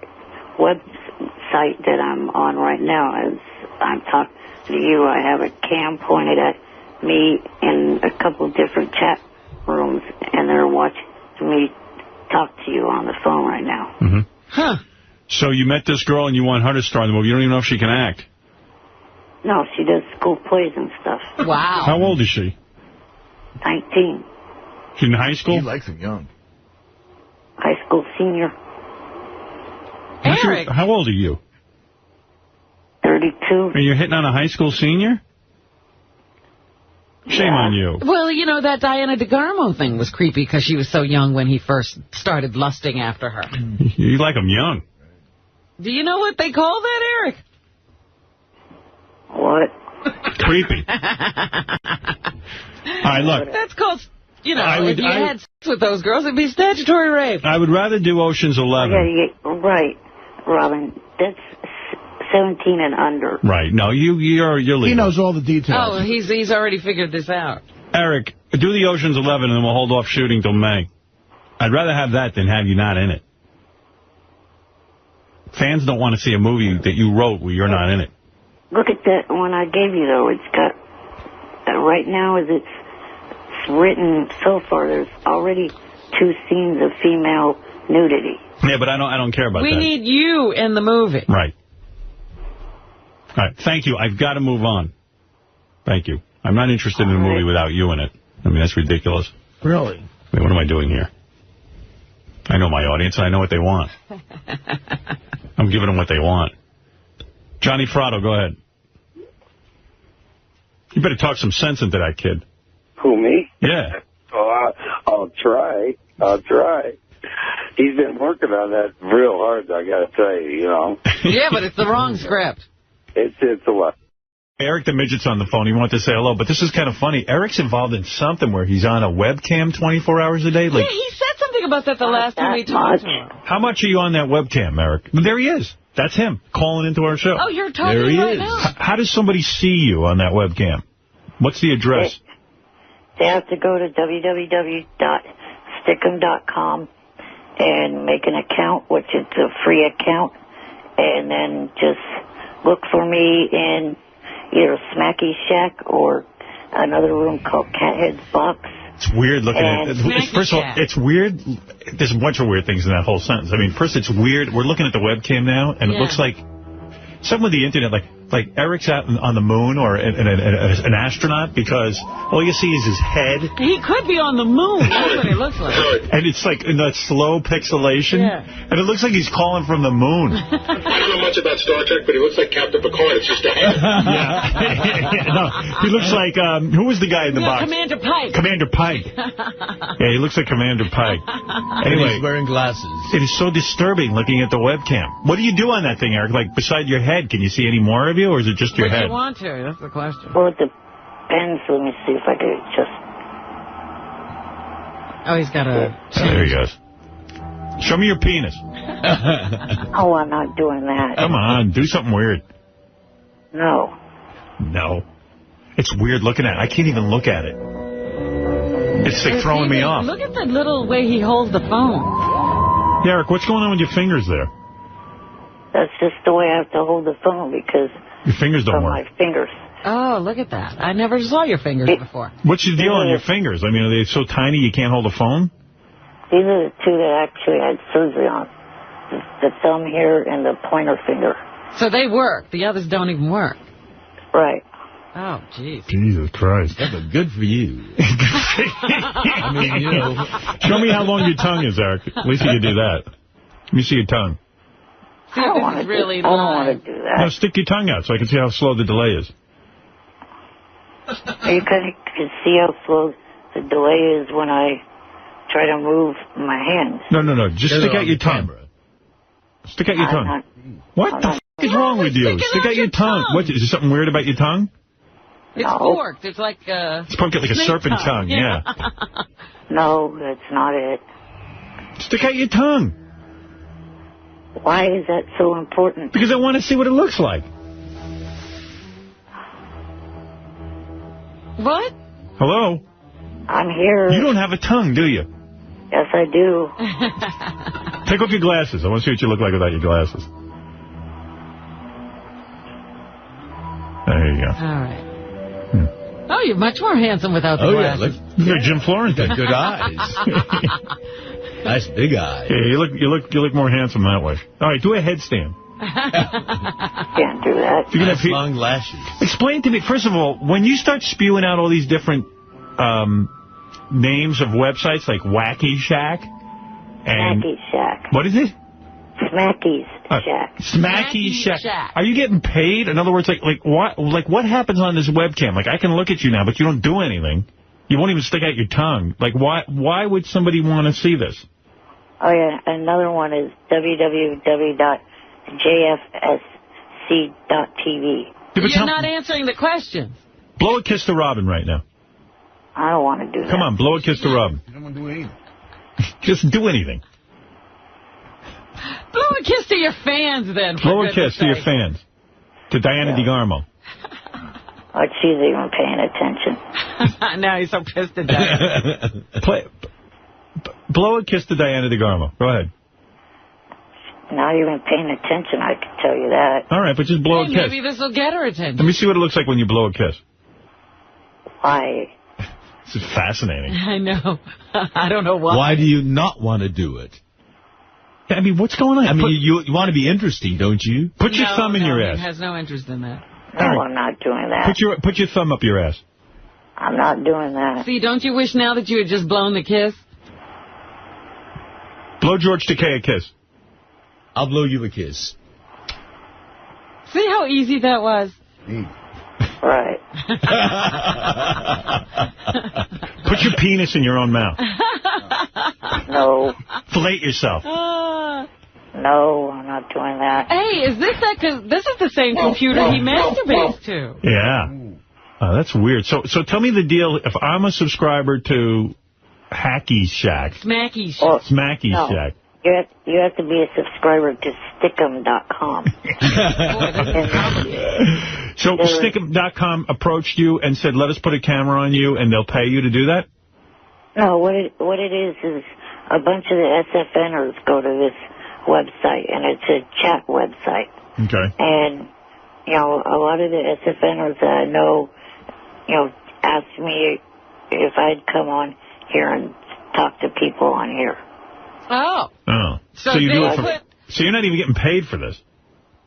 website that I'm on right now. As I'm talking to you, I have a cam pointed at me in a couple different chat rooms, and they're watching me talk to you on the phone right now. Mm-hmm. Huh. So you met this girl and you want her to star in the movie. You don't even know if she can act. No, she does school plays and stuff. Wow. How old is she? 19. She's in high school? He likes them young. High school senior. Eric. How old are you? 32. And you're hitting on a high school senior? Shame on you. Well, you know, that Diana DeGarmo thing was creepy because she was so young when he first started lusting after her. You like them young. Do you know what they call that, Eric? What? Creepy. All right, look. That's called, you know, if you had sex with those girls, it'd be statutory rape. I would rather do Ocean's 11. Yeah, right, Robin. That's 17 and under. Right. No, you're legal. He knows all the details. Oh, he's already figured this out. Eric, do the Ocean's 11 and then we'll hold off shooting till May. I'd rather have that than have you not in it. Fans don't want to see a movie that you wrote where you're not in it. Look at that one I gave you, though. It's got, right now as it's written so far, there's already 2 scenes of female nudity. Yeah, but I don't care about that. We need you in the movie. Right. All right, thank you. I've got to move on. Thank you. I'm not interested in a movie without you in it. I mean, that's ridiculous. Really? I mean, what am I doing here? I know my audience, and I know what they want. I'm giving them what they want. Johnny Fratto, go ahead. You better talk some sense into that kid. Who, me? Yeah. Oh, I'll try. He's been working on that real hard, I got to tell you, you know. Yeah, but it's the wrong script. It's a lot. Eric the Midget's on the phone. He wanted to say hello, but this is kind of funny. Eric's involved in something where he's on a webcam 24 hours a day. Like, yeah, he said something about that the last time we talked to him. How much are you on that webcam, Eric? There he is. That's him calling into our show. Oh, you're talking there he right is. Now. How does somebody see you on that webcam? What's the address? They have to go to www.stickem.com and make an account, which is a free account, and then just look for me in either Smacky Shack or another room called Cathead's Box. It's weird looking at it. First of all, it's weird. There's a bunch of weird things in that whole sentence. I mean, first, it's weird. We're looking at the webcam now, and it looks like something with the internet, like Eric's out on the moon or an astronaut, because all you see is his head. He could be on the moon. That's what it looks like. And it's like in that slow pixelation. Yeah. And it looks like he's calling from the moon. I don't know much about Star Trek, but he looks like Captain Picard. It's just a head. No, he looks like, who was the guy in the box? Commander Pike. Commander Pike. Yeah, he looks like Commander Pike. Anyway, he's wearing glasses. It is so disturbing looking at the webcam. What do you do on that thing, Eric? Like, beside your head, can you see any more of you, or is it just your head? What do you want to? That's the question. Well, it depends. Let me see if I could just... Oh, he's got a... There he goes. Show me your penis. Oh, I'm not doing that. Come on, do something weird. No. No. It's weird looking at it. I can't even look at it. It's like throwing me off. Look at the little way he holds the phone. Eric, what's going on with your fingers there? That's just the way I have to hold the phone because... Your fingers don't work. My fingers. Oh, look at that. I never saw your fingers before. What's your deal on your fingers? I mean, are they so tiny you can't hold a phone? These are the two that actually had surgery on. The thumb here and the pointer finger. So they work. The others don't even work. Right. Oh, jeez. Jesus Christ. Yeah, but good for you. I mean, you know. Show me how long your tongue is, Eric. At least you can do that. Let me see your tongue. See if this is really live. I don't want to do that. No, stick your tongue out so I can see how slow the delay is. You can see how slow the delay is when I try to move my hands. No. Just stick out your tongue. Stick out your tongue. What the f*** is wrong with you? Stick out your tongue. What, is there something weird about your tongue? It's forked. It's like a... It's probably like a serpent tongue, yeah. No, that's not it. Stick out your tongue. Why is that so important? Because I want to see what it looks like. What? Hello? I'm here. You don't have a tongue, do you? Yes, I do. Take off your glasses. I want to see what you look like without your glasses. There you go. All right. Oh, you're much more handsome without the glasses. You're Jim Florentine. Good eyes. Nice big eyes. Yeah, you look more handsome that way. All right, do a headstand. Can't do that. You're gonna have long lashes. Explain to me, first of all, when you start spewing out all these different names of websites like Wacky Shack and... Smacky Shack. What is it? Smacky's Shack. Smacky Shack. Are you getting paid? In other words, like what happens on this webcam? Like, I can look at you now, but you don't do anything. You won't even stick out your tongue. Like, why would somebody want to see this? Oh, yeah. Another one is www.jfsc.tv. You're not answering the question. Blow a kiss to Robin right now. I don't want to do that. Come on, blow a kiss to Robin. You don't want to do anything. Just do anything. Blow a kiss to your fans, then. Blow a kiss to your fans. To Diana DeGarmo. Oh, she's even paying attention. Now he's so pissed at Diana. Blow a kiss to Diana DeGarmo. Go ahead. Not even paying attention, I can tell you that. All right, but just blow a kiss. Maybe this will get her attention. Let me see what it looks like when you blow a kiss. Why? This is fascinating. I know. I don't know why. Why do you not want to do it? I mean, what's going on? I mean, you want to be interesting, don't you? Put your thumb in your ass. He has no interest in that. No, I'm not doing that. Put your thumb up your ass. I'm not doing that. See, don't you wish now that you had just blown the kiss? Blow George Takei a kiss. I'll blow you a kiss. See how easy that was? Right. Put your penis in your own mouth. No. Fillet yourself. No, I'm not doing that. Hey, is this that? Because this is the same computer he masturbates to. Yeah. That's weird. So tell me the deal. If I'm a subscriber to Hacky Shack. Smacky Shack. Smacky Shack. You have to be a subscriber to Stickem.com. So Stickem.com approached you and said, let us put a camera on you, and they'll pay you to do that? No, what it is a bunch of the SFNers go to this website, and it's a chat website. Okay. And, you know, a lot of the SFNers that I know, you know, asked me if I'd come on here and talk to people on here. Oh. So you do it for, so you're not even getting paid for this?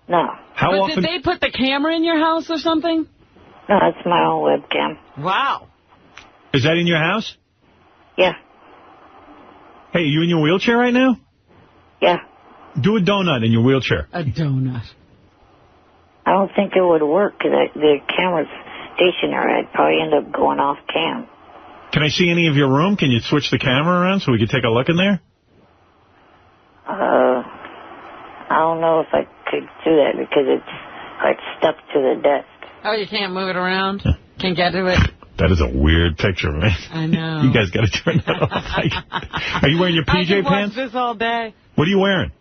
No. How often? Did they put the camera in your house or something? No, it's my own webcam. Wow. Is that in your house? Yeah. Hey, are you in your wheelchair right now? Yeah. Do a donut in your wheelchair. A donut. I don't think it would work because the camera's stationary. I'd probably end up going off cam. Can I see any of your room? Can you switch the camera around so we could take a look in there? I don't know if I could do that because it's like stuck to the desk. Oh, you can't move it around? Can't get to it? That is a weird picture, man. I know. You guys got to turn that off. Are you wearing your PJ I could pants? watch this all day. What are you wearing?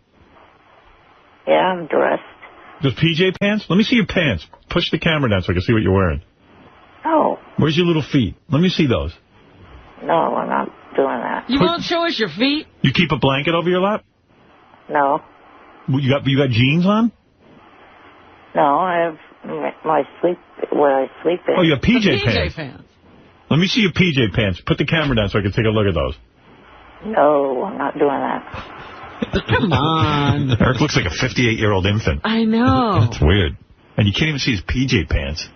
Yeah, I'm dressed. Those PJ pants? Let me see your pants. Push the camera down so I can see what you're wearing. Oh. Where's your little feet? Let me see those. No, I'm not doing that. You won't show us your feet? You keep a blanket over your lap? No. You got jeans on? No, I have my sleep, where I sleep in. Oh, you have PJ pants. Let me see your PJ pants. Put the camera down so I can take a look at those. No, I'm not doing that. Come on. Eric looks like a 58-year-old infant. I know. That's weird. And you can't even see his PJ pants.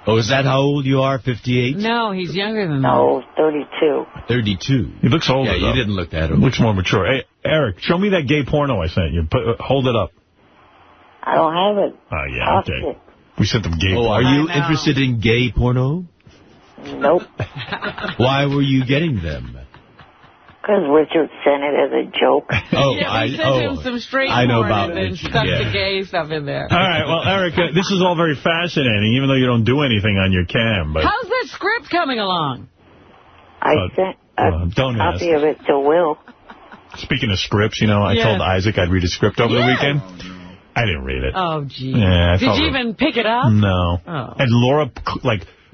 Oh, is that how old you are, 58? No, he's younger than that. No, 32. 32. He looks older, Yeah, you didn't look that old. Looks more mature. Hey, Eric, show me that gay porno I sent you. Hold it up. I don't have it. Oh, yeah, okay. We sent them gay porno. Are you interested in gay porno? Nope. Why were you getting them? Because Richard sent it as a joke. Oh, yeah, we sent him some straight I know porn about and then stuck the gay stuff in there. All right, well, Eric, this is all very fascinating, even though you don't do anything on your cam. But how's that script coming along? I sent a copy of it to Will. Speaking of scripts, you know, I told Isaac I'd read a script over the weekend. I didn't read it. Oh, gee. Yeah, did you even pick it up? No. Oh. And Laura,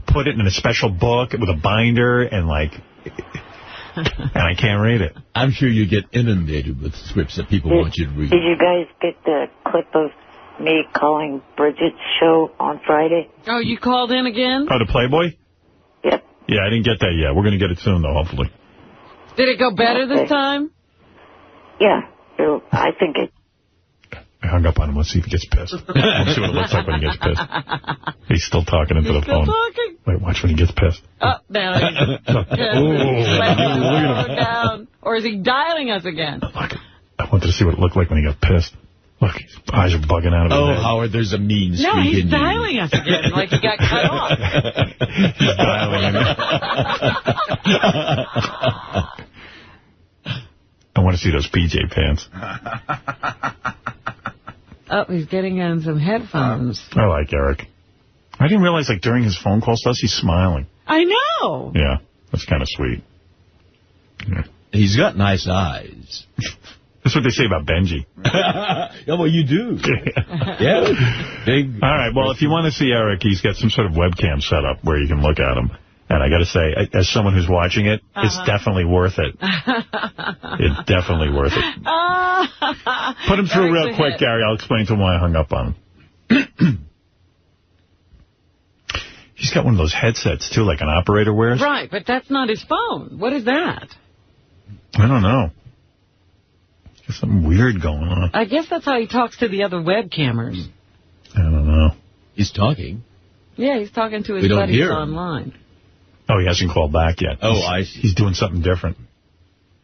put it in a special book with a binder and, and I can't read it. I'm sure you get inundated with scripts that people want you to read. Did you guys get the clip of me calling Bridget's show on Friday? Oh, you called in again? Oh, the Playboy? Yep. Yeah, I didn't get that yet. We're going to get it soon, though, hopefully. Did it go better this time? Yeah. I think it... I hung up on him. Let's see if he gets pissed. Let's see what it looks like when he gets pissed. He's still talking into the phone. Talking? Wait, watch when he gets pissed. Oh, down. Down. Or is he dialing us again? Look, I wanted to see what it looked like when he got pissed. Look, his eyes are bugging out of his head. Howard, there's a mean streak in you. No, he's dialing us again, like he got cut off. He's dialing I want to see those PJ pants. Oh, he's getting on some headphones. I like Eric. I didn't realize, during his phone calls to us, he's smiling. I know. Yeah, that's kind of sweet. Yeah. He's got nice eyes. That's what they say about Benji. Yeah, well, you do. Yeah. Big. All right, well, if you want to see Eric, he's got some sort of webcam set up where you can look at him. And I got to say, as someone who's watching it, it's definitely worth it. It's definitely worth it. Put him through real quick, Gary. I'll explain to him why I hung up on him. He's got one of those headsets, too, like an operator wears. Right, but that's not his phone. What is that? I don't know. There's something weird going on. I guess that's how he talks to the other webcammers. I don't know. He's talking. Yeah, he's talking to his buddies online. Oh, he hasn't called back yet. Oh, I see. He's doing something different.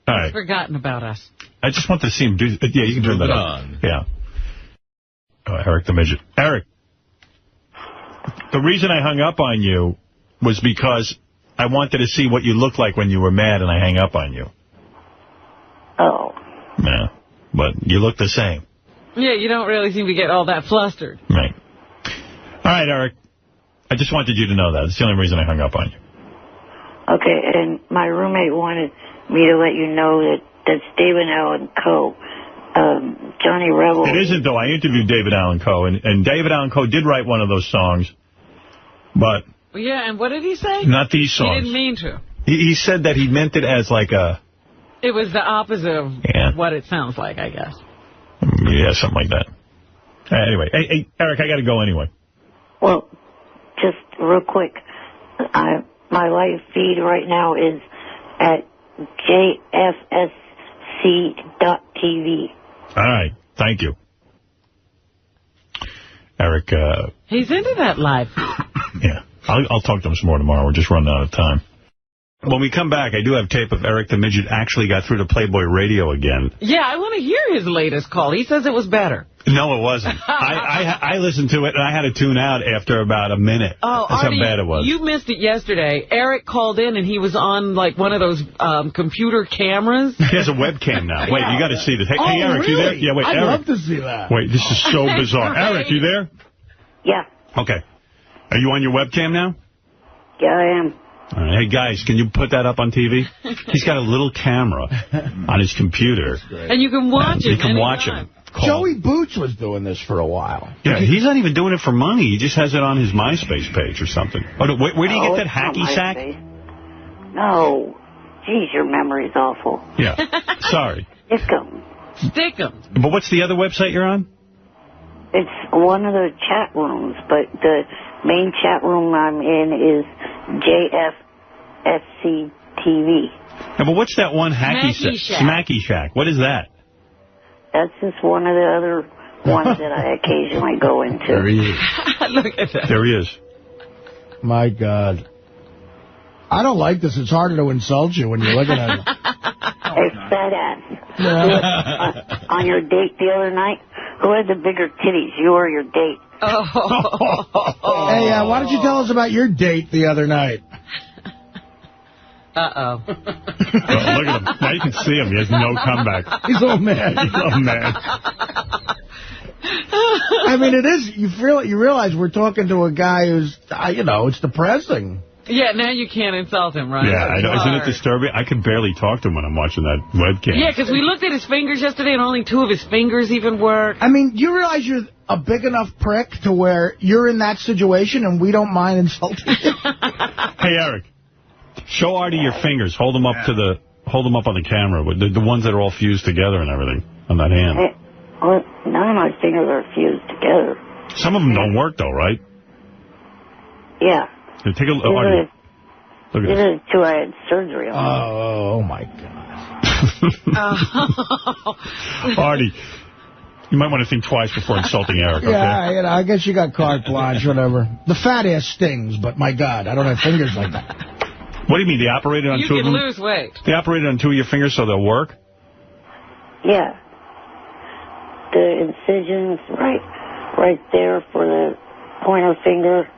All right. He's forgotten about us. I just wanted to see him do... Yeah, you can turn that on. Yeah. Oh, Eric the Midget. Eric, the reason I hung up on you was because I wanted to see what you looked like when you were mad and I hang up on you. Oh. Yeah, but you look the same. Yeah, you don't really seem to get all that flustered. Right. All right, Eric. I just wanted you to know that. It's the only reason I hung up on you. Okay, and my roommate wanted me to let you know that Stephen Allen Co. Johnny Rebel. It isn't, though. I interviewed David Allan Coe, and David Allan Coe did write one of those songs, but... Yeah, and what did he say? Not these songs. He didn't mean to. He said that he meant it as like a... It was the opposite of what it sounds like, I guess. Yeah, something like that. Anyway, hey, Eric, I got to go anyway. Well, just real quick, my live feed right now is at jfsc.tv. All right, thank you. Eric... He's into that live. Yeah, I'll talk to him some more tomorrow. We're just running out of time. When we come back, I do have tape of Eric the Midget actually got through to Playboy Radio again. Yeah, I want to hear his latest call. He says it was better. No, it wasn't. I listened to it, and I had to tune out after about a minute. Oh, That's Artie, how bad it was. You missed it yesterday. Eric called in, and he was on, like, one of those computer cameras. He has a webcam now. Wait, you got to see this. Hey, hey Eric, really? you there? Yeah, wait, I'd Eric. love to see that. Wait, this is so bizarre. Eric, you there? Yeah. Okay. Are you on your webcam now? Yeah, I am. All right. Hey, guys, can you put that up on TV? He's got a little camera on his computer. And you can watch him. You can watch him. Joey Boots was doing this for a while. Yeah, he's not even doing it for money. He just has it on his MySpace page or something. Oh, no, where do you get that hacky sack? No. Jeez, your memory's awful. Yeah. Sorry. Stick 'em. But what's the other website you're on? It's one of the chat rooms, but the main chat room I'm in is JFSC TV. Yeah, but what's that one hacky sack? Smacky Shack. What is that? That's just one of the other ones that I occasionally go into. There he is. Look at that. There he is. My God. I don't like this. It's harder to insult you when you're looking at it. Hey, fat ass. On your date the other night, who had the bigger titties, you or your date? Oh. Hey, why don't you tell us about your date the other night? Uh-oh. Look at him. Now you can see him. He has no comeback. He's all mad. He's all mad. I mean, it is. You realize we're talking to a guy who's, it's depressing. Yeah, now you can't insult him, right? Yeah, I know. Isn't it disturbing? I can barely talk to him when I'm watching that webcam. Yeah, because we looked at his fingers yesterday, and only 2 of his fingers even work. I mean, you realize you're a big enough prick to where you're in that situation, and we don't mind insulting you? Hey, Eric, show Artie your fingers. Hold them up on the camera. The ones that are all fused together and everything on that hand. Well, none of my fingers are fused together. Some of them don't work, though, right? Yeah. Here, take a look. Artie. Look at These this. are the 2 I had surgery on. Oh, my God. Artie, you might want to think twice before insulting Eric, okay? Yeah, I guess you got carte blanche, whatever. The fat ass stings, but my God, I don't have fingers like that. What do you mean, they operated on 2 of them? You can lose weight. They operated on 2 of your fingers so they'll work? Yeah. The incisions right there for the pointer finger,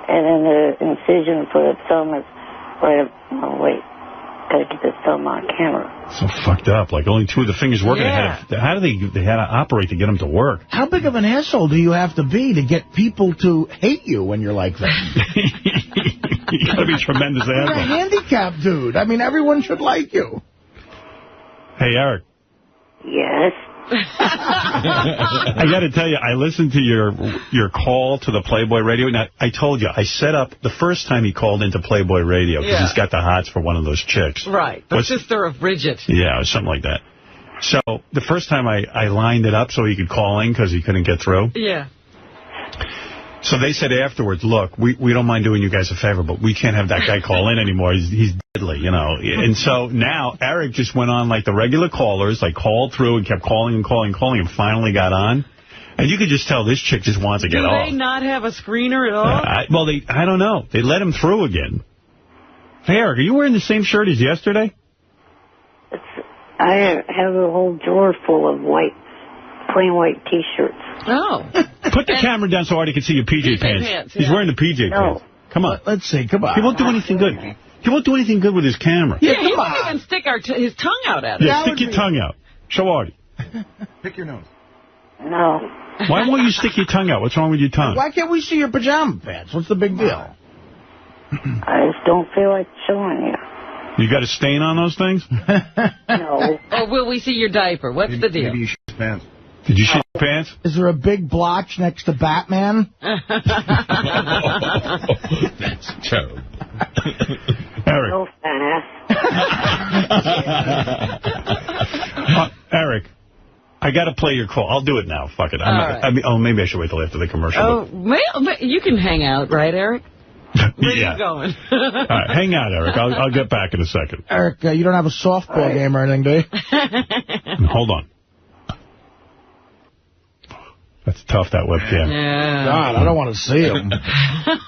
and then the incision for the thumb is right up. Oh, wait. Gotta get the thumb on camera. So fucked up. Like, only 2 of the fingers working. Yeah. How do they had to operate to get them to work? How big of an asshole do you have to be to get people to hate you when you're like that? You got to be a tremendous You're a asshole. handicapped dude. I mean, everyone should like you. Hey, Eric. Yes. I got to tell you, I listened to your call to the Playboy Radio. Now, I told you, I set up the first time he called into Playboy Radio because he's got the hots for one of those chicks. Right. The sister of Bridget. Yeah, something like that. So the first time I lined it up so he could call in because he couldn't get through. Yeah. So they said afterwards, look, we don't mind doing you guys a favor, but we can't have that guy call in anymore. He's deadly, And so now Eric just went on like the regular callers, like called through and kept calling and finally got on. And you could just tell this chick just wants to get off. Do they not have a screener at all? I don't know. They let him through again. Hey, Eric, are you wearing the same shirt as yesterday? I have a whole drawer full of plain white T-shirts. Oh. Put the camera down so Artie can see your PJ pants. Yeah. He's wearing the PJ pants. Come on. Let's see. Come on. He won't do anything good. He won't do anything good with his camera. Yeah, he won't even stick his tongue out at it. Yeah, stick your tongue out. Show Artie. Pick your nose. No. Why won't you stick your tongue out? What's wrong with your tongue? Why can't we see your pajama pants? What's the big deal? I just don't feel like showing you. You got a stain on those things? No. Or will we see your diaper? What's the deal? Maybe you shit his pants. Did you shit your pants? Is there a big blotch next to Batman? That's terrible. Eric. No fat ass. Eric, I got to play your call. I'll do it now. Fuck it. Right. Maybe I should wait till after the commercial. Oh, you can hang out, right, Eric? Where yeah. are you going? All right, hang out, Eric. I'll get back in a second. Eric, you don't have a softball game or anything, do you? Hold on. That's tough, that webcam. Yeah. God, I don't want to see him.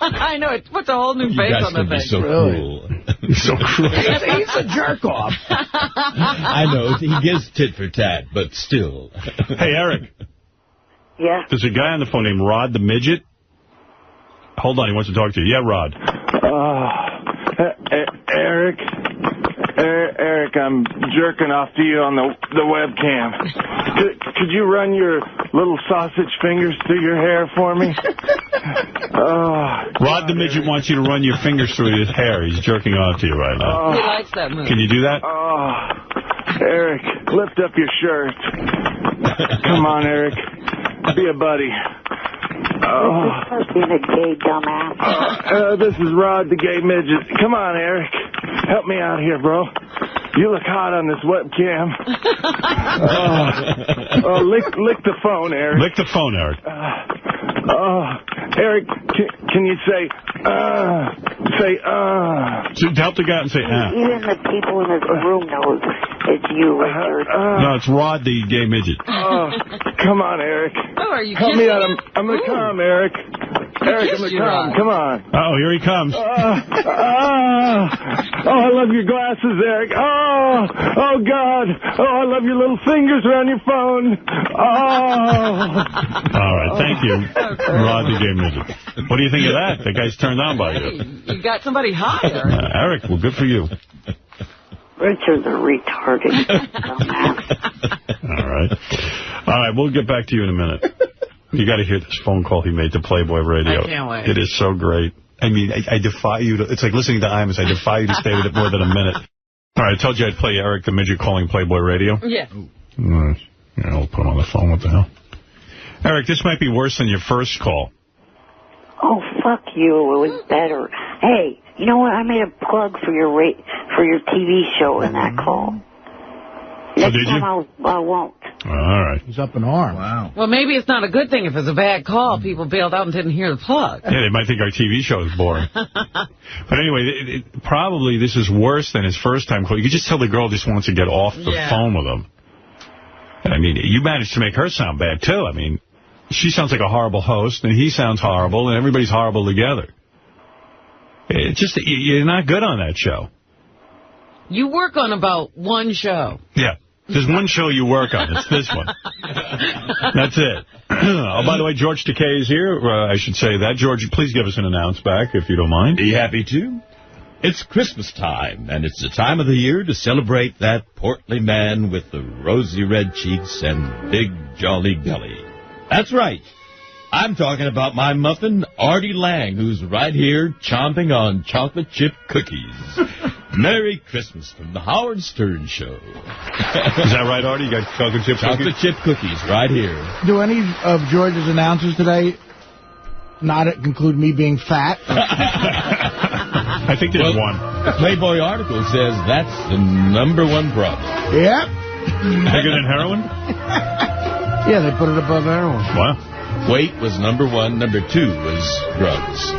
I know. It puts a whole new face on the thing. So cruel. He's so cruel. He's a jerk-off. I know. He gives tit for tat, but still. Hey, Eric. Yeah? There's a guy on the phone named Rod the Midget. Hold on, he wants to talk to you. Yeah, Rod. Eric, I'm jerking off to you on the webcam. Could you run your little sausage fingers through your hair for me? Rod the Midget wants you to run your fingers through his hair. He's jerking off to you right now. He likes that move. Can you do that? Eric, lift up your shirt. Come on, Eric. Be a buddy. Being a gay dumbass. This is Rod the Gay Midget. Come on, Eric. Help me out here, bro. You look hot on this webcam. Lick the phone, Eric. Lick the phone, Eric. Eric, can you say, So help the guy and say, Even the people in this room know it's you, Richard. No, it's Rod the Gay Midget. Come on, Eric. Oh, are you Help kidding me out. I'm going to come, Eric. Eric, I'm going to come. Come on. Oh, here he comes. I love your glasses, Eric. Oh, God. Oh, I love your little fingers around your phone. All right, thank you, Rod the Gay Midget. What do you think of that? The guy's turned on by you. You got somebody hot, Eric. Eric, well, good for you. Richard's a retarded dumbass. All right, we'll get back to you in a minute. You got to hear this phone call he made to Playboy Radio. I can't wait. It is so great. I mean, I defy you to... It's like listening to Imus. I defy you to stay with it more than a minute. All right, I told you I'd play Eric the Midget calling Playboy Radio. Yeah. Yeah, I'll put him on the phone. What the hell? Eric, this might be worse than your first call. Oh, fuck you. It was better. Hey, you know what? I made a plug for your TV show in that call. Next time I won't. All right. He's up in arms. Wow. Well, maybe it's not a good thing if it's a bad call. People bailed out and didn't hear the plug. Yeah, they might think our TV show is boring. But anyway, probably this is worse than his first time call. You could just tell the girl just wants to get off the phone with him. I mean, you managed to make her sound bad, too. I mean, she sounds like a horrible host, and he sounds horrible, and everybody's horrible together. It's just, you're not good on that show. You work on about one show. Yeah. There's one show you work on. It's this one. That's it. Oh, by the way, George Takei is here. I should say that. George, please give us an announce back, if you don't mind. Be happy to. It's Christmas time, and it's the time of the year to celebrate that portly man with the rosy red cheeks and big jolly belly. That's right. I'm talking about my muffin, Artie Lang, who's right here chomping on chocolate chip cookies. Merry Christmas from the Howard Stern Show. Is that right, Artie? You got chocolate chip cookies? Chocolate chip cookies right here. Do any of George's announcers today not include me being fat? I think there's one. The Playboy article says that's the #1 problem. Yep. Bigger than heroin? Yeah, they put it above heroin. Wow. Weight was #1. #2 was drugs.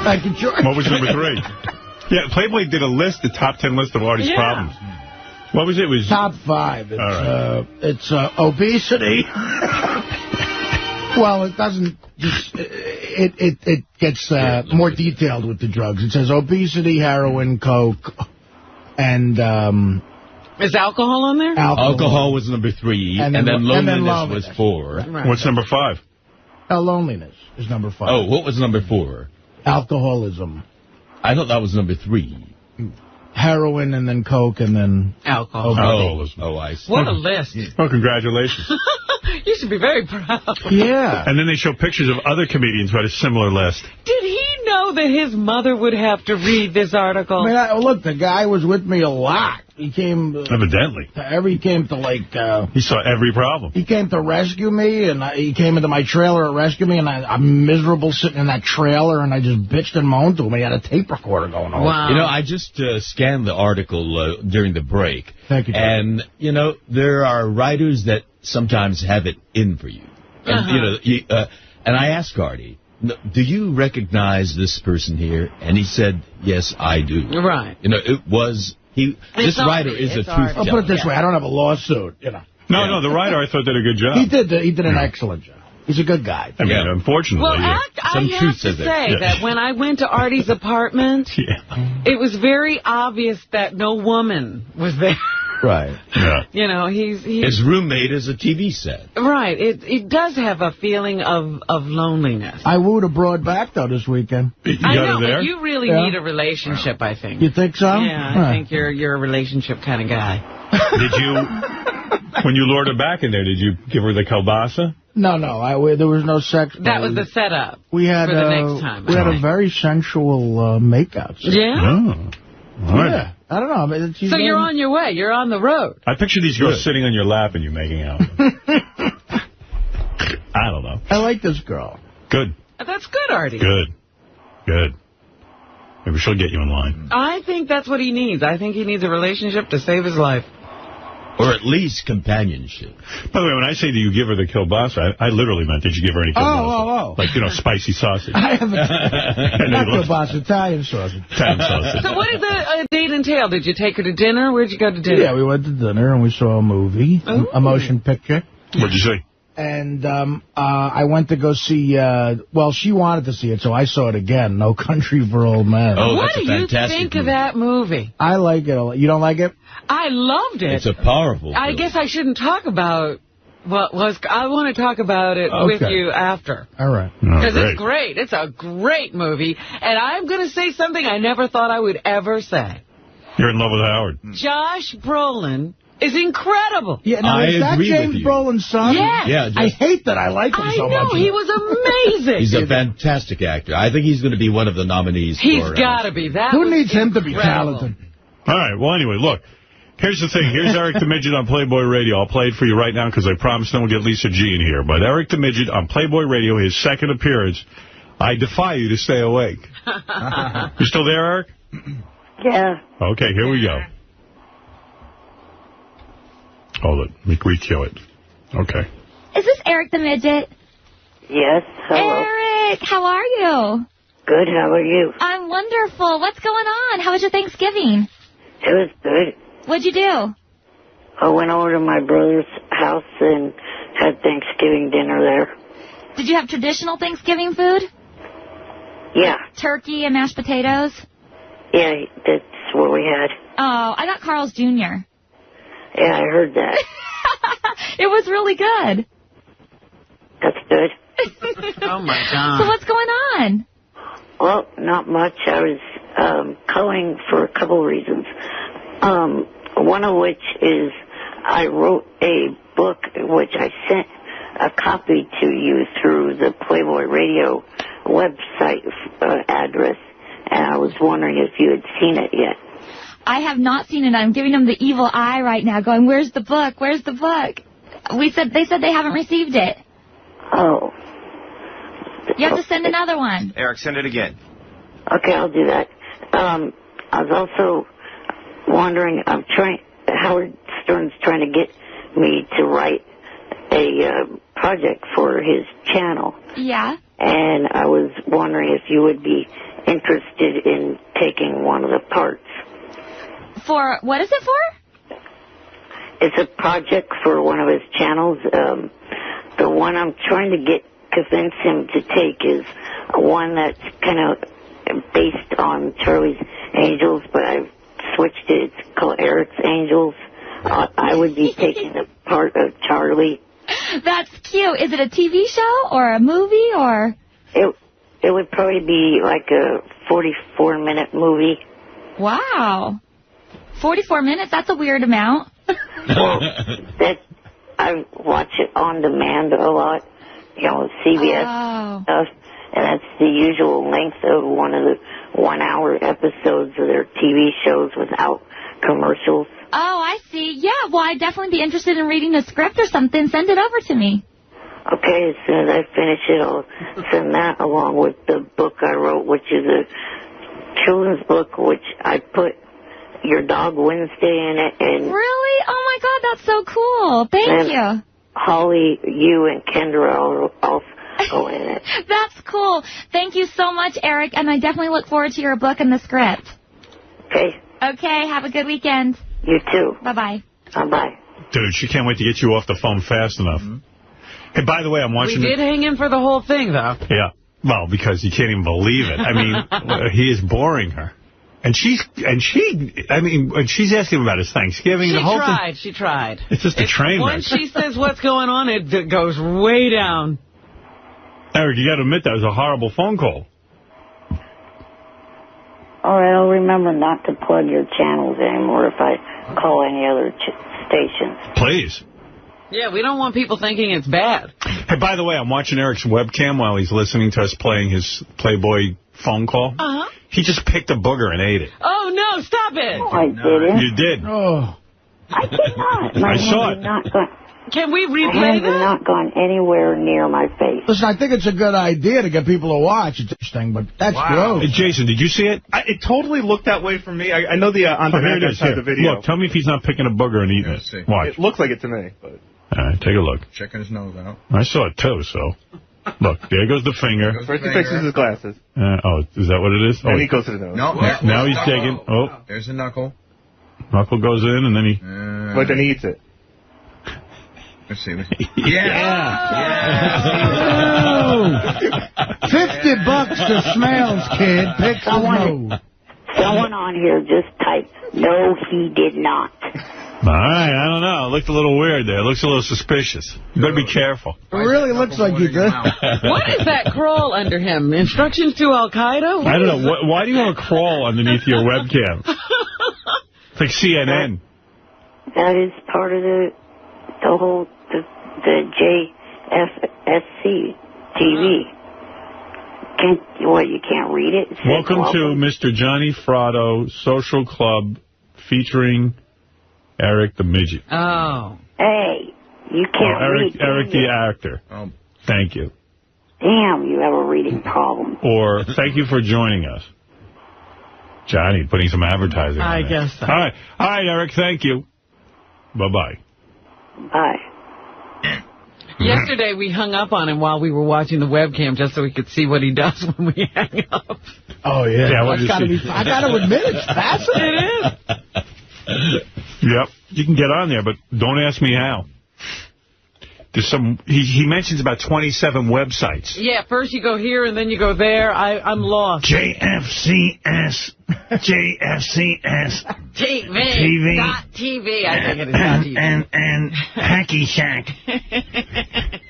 Thank you, George. What was #3? Yeah, Playboy did a list, the top 10 list of Artie's problems. What was it? It was top 5. It's, right. It's obesity. Well, it doesn't just... It gets more detailed with the drugs. It says obesity, heroin, coke, and... Is alcohol on there? Alcohol was #3, and then loneliness was 4. Right. What's #5? Loneliness is #5. Oh, what was #4? Alcoholism. I thought that was #3. Heroin, and then coke, and then... Alcoholism. Oh, I see. What a list. Oh, congratulations. You should be very proud. Yeah. And then they show pictures of other comedians who had a similar list. Did he know that his mother would have to read this article? I mean, look, the guy was with me a lot. He came... Evidently. He came to, like... he saw every problem. He came to rescue me, and he came into my trailer to rescue me, and I'm miserable sitting in that trailer, and I just bitched and moaned to him. He had a tape recorder going on. Wow. You know, I just scanned the article during the break. Thank you, John. And, you know, there are writers that sometimes have it in for you. And, you know, and I asked Artie, do you recognize this person here? And he said, yes, I do. Right. You know, it was... This writer is a truth teller. I'll put it this way. I don't have a lawsuit, you know. No, the writer I thought did a good job. He did an excellent job. He's a good guy. I mean, unfortunately. Well, I have to say that when I went to Artie's apartment, it was very obvious that no woman was there. Right. Yeah. You know, his roommate is a TV set. Right. It does have a feeling of loneliness. I wooed a broad back, though, this weekend. I know, but you really need a relationship, I think. You think so? Yeah, I think you're a relationship kind of guy. Did you, when you lured her back in there, did you give her the kielbasa? No, there was no sex. That was the setup for the next time. We had a very sensual makeout. Yeah? Oh. Yeah. I don't know. But so you're on your way. You're on the road. I picture these girls sitting on your lap and you making out. I don't know. I like this girl. Good. That's good, Artie. Good. Maybe she'll get you in line. I think that's what he needs. I think he needs a relationship to save his life. Or at least companionship. By the way, when I say do you give her the kielbasa, I literally meant did you give her any kielbasa? Oh. Like, you know, spicy sausage. I haven't. Not kielbasa, Italian sausage. Italian sausage. So what did the date entail? Did you take her to dinner? Where'd you go to dinner? Yeah, we went to dinner and we saw a movie, a motion picture. What'd you see? And I went to go see, well, she wanted to see it, so I saw it again, No Country for Old Men. Oh, what do you think of that movie? I like it a lot. You don't like it? I loved it. It's a powerful film. I guess I shouldn't talk about what was... I want to talk about it with you after. All right. Because it's great. It's a great movie. And I'm going to say something I never thought I would ever say. You're in love with Howard. Josh Brolin is incredible. Yeah, now, is that James Brolin's son? Yes. Yeah. I hate that I like him so much. I know, he was amazing. He's a fantastic actor. I think he's going to be one of the nominees. He's got to be. Who needs him to be talented? All right, well, anyway, look. Here's the thing. Here's Eric the Midget on Playboy Radio. I'll play it for you right now because I promised then we'll get Lisa G in here. But Eric the Midget on Playboy Radio, his second appearance. I defy you to stay awake. You still there, Eric? Yeah. Okay, here we go. Hold it. Let me re-cue it. Okay. Is this Eric the Midget? Yes. Hello. Eric, how are you? Good. How are you? I'm wonderful. What's going on? How was your Thanksgiving? It was good. What'd you do? I went over to my brother's house and had Thanksgiving dinner there. Did you have traditional Thanksgiving food? Yeah. Turkey and mashed potatoes? Yeah, that's what we had. Oh, I got Carl's Jr. Yeah, I heard that. It was really good. That's good. Oh, my God. So what's going on? Well, not much. I was calling for a couple reasons. One of which is I wrote a book which I sent a copy to you through the Playboy Radio website address, and I was wondering if you had seen it yet. I have not seen it. I'm giving them the evil eye right now, going, where's the book? Where's the book? They said they haven't received it. Oh. You have to send another one. Eric, send it again. Okay, I'll do that. I was also wondering, Howard Stern's trying to get me to write a project for his channel. Yeah. And I was wondering if you would be interested in taking one of the parts. For, what is it for? It's a project for one of his channels. The one I'm trying to convince him to take is one that's kind of based on Charlie's Angels, but I've switched it. It's called Eric's Angels. I would be taking the part of Charlie. That's cute. Is it a TV show or a movie or? It would probably be like a 44-minute movie. Wow. 44 minutes? That's a weird amount. Well, I watch it on demand a lot, CBS stuff, and that's the usual length of one of the 1-hour episodes of their TV shows without commercials. Oh, I see. Yeah, well, I'd definitely be interested in reading the script or something. Send it over to me. Okay, as soon as I finish it, I'll send that along with the book I wrote, which is a children's book, which I put Your Dog Wednesday in it. And really? Oh, my God, that's so cool. Thank you. Holly, you, and Kendra are also in it. That's cool. Thank you so much, Eric, and I definitely look forward to your book and the script. Okay. Okay, have a good weekend. You too. Bye-bye. Bye-bye. Dude, she can't wait to get you off the phone fast enough. Hey, by the way, I'm watching... We did hang in for the whole thing, though. Yeah. Well, because you can't even believe it. I mean, he is boring her. And she's asking about his Thanksgiving. She tried. It's just a train wreck. Once she says what's going on, it goes way down. Eric, you got to admit that was a horrible phone call. All right, I'll remember not to plug your channels anymore if I call any other stations. Please. Yeah, we don't want people thinking it's bad. Hey, by the way, I'm watching Eric's webcam while he's listening to us playing his Playboy phone call. Uh-huh. He just picked a booger and ate it. Oh, no, stop it. No, I didn't. You did. Oh. I did not. I saw it. Can we replay my hands that? have not gone anywhere near my face. Listen, I think it's a good idea to get people to watch. It's interesting, but that's gross. Hey, Jason, did you see it? It totally looked that way for me. I know the on the side of the video. Look, tell me if he's not picking a booger and eating it. Watch. It looks like it to me. But... All right, take a look. Checking his nose out. I saw it, too, so... Look, there goes the finger. First he fixes his glasses. Oh, is that what it is? And he goes to the nose. No, now he's digging. Oh. There's a knuckle. Knuckle goes in, and then he... But then he eats it. Let's see. $50 to Smells, kid. Pick Someone on here just typed, no, he did not. All right, I don't know. It looked a little weird there. It looks a little suspicious. You better be careful. It really looks like you did. What is that crawl under him? Instructions to Al-Qaeda? I don't know. Why do you want to crawl underneath your webcam? It's like CNN. That is part of the whole, the JFSC TV. You can't read it? Welcome to Mr. Johnny Fratto Social Club featuring Eric the Midget. Oh. Hey, you can't read. Eric the actor. Thank you. Damn, you have a reading problem. Or thank you for joining us. Johnny, putting some advertising on I there. guess so. All right, Eric, thank you. Bye-bye. Bye. Yesterday, we hung up on him while we were watching the webcam just so we could see what he does when we hang up. Oh, yeah. I got to admit, it's fascinating. It is. Yep. You can get on there, but don't ask me how. There's some. He mentions about 27 websites. Yeah, first you go here and then you go there. I'm lost. JFCS. JFCS. TV. I think it is .tv. And Hacky Shack.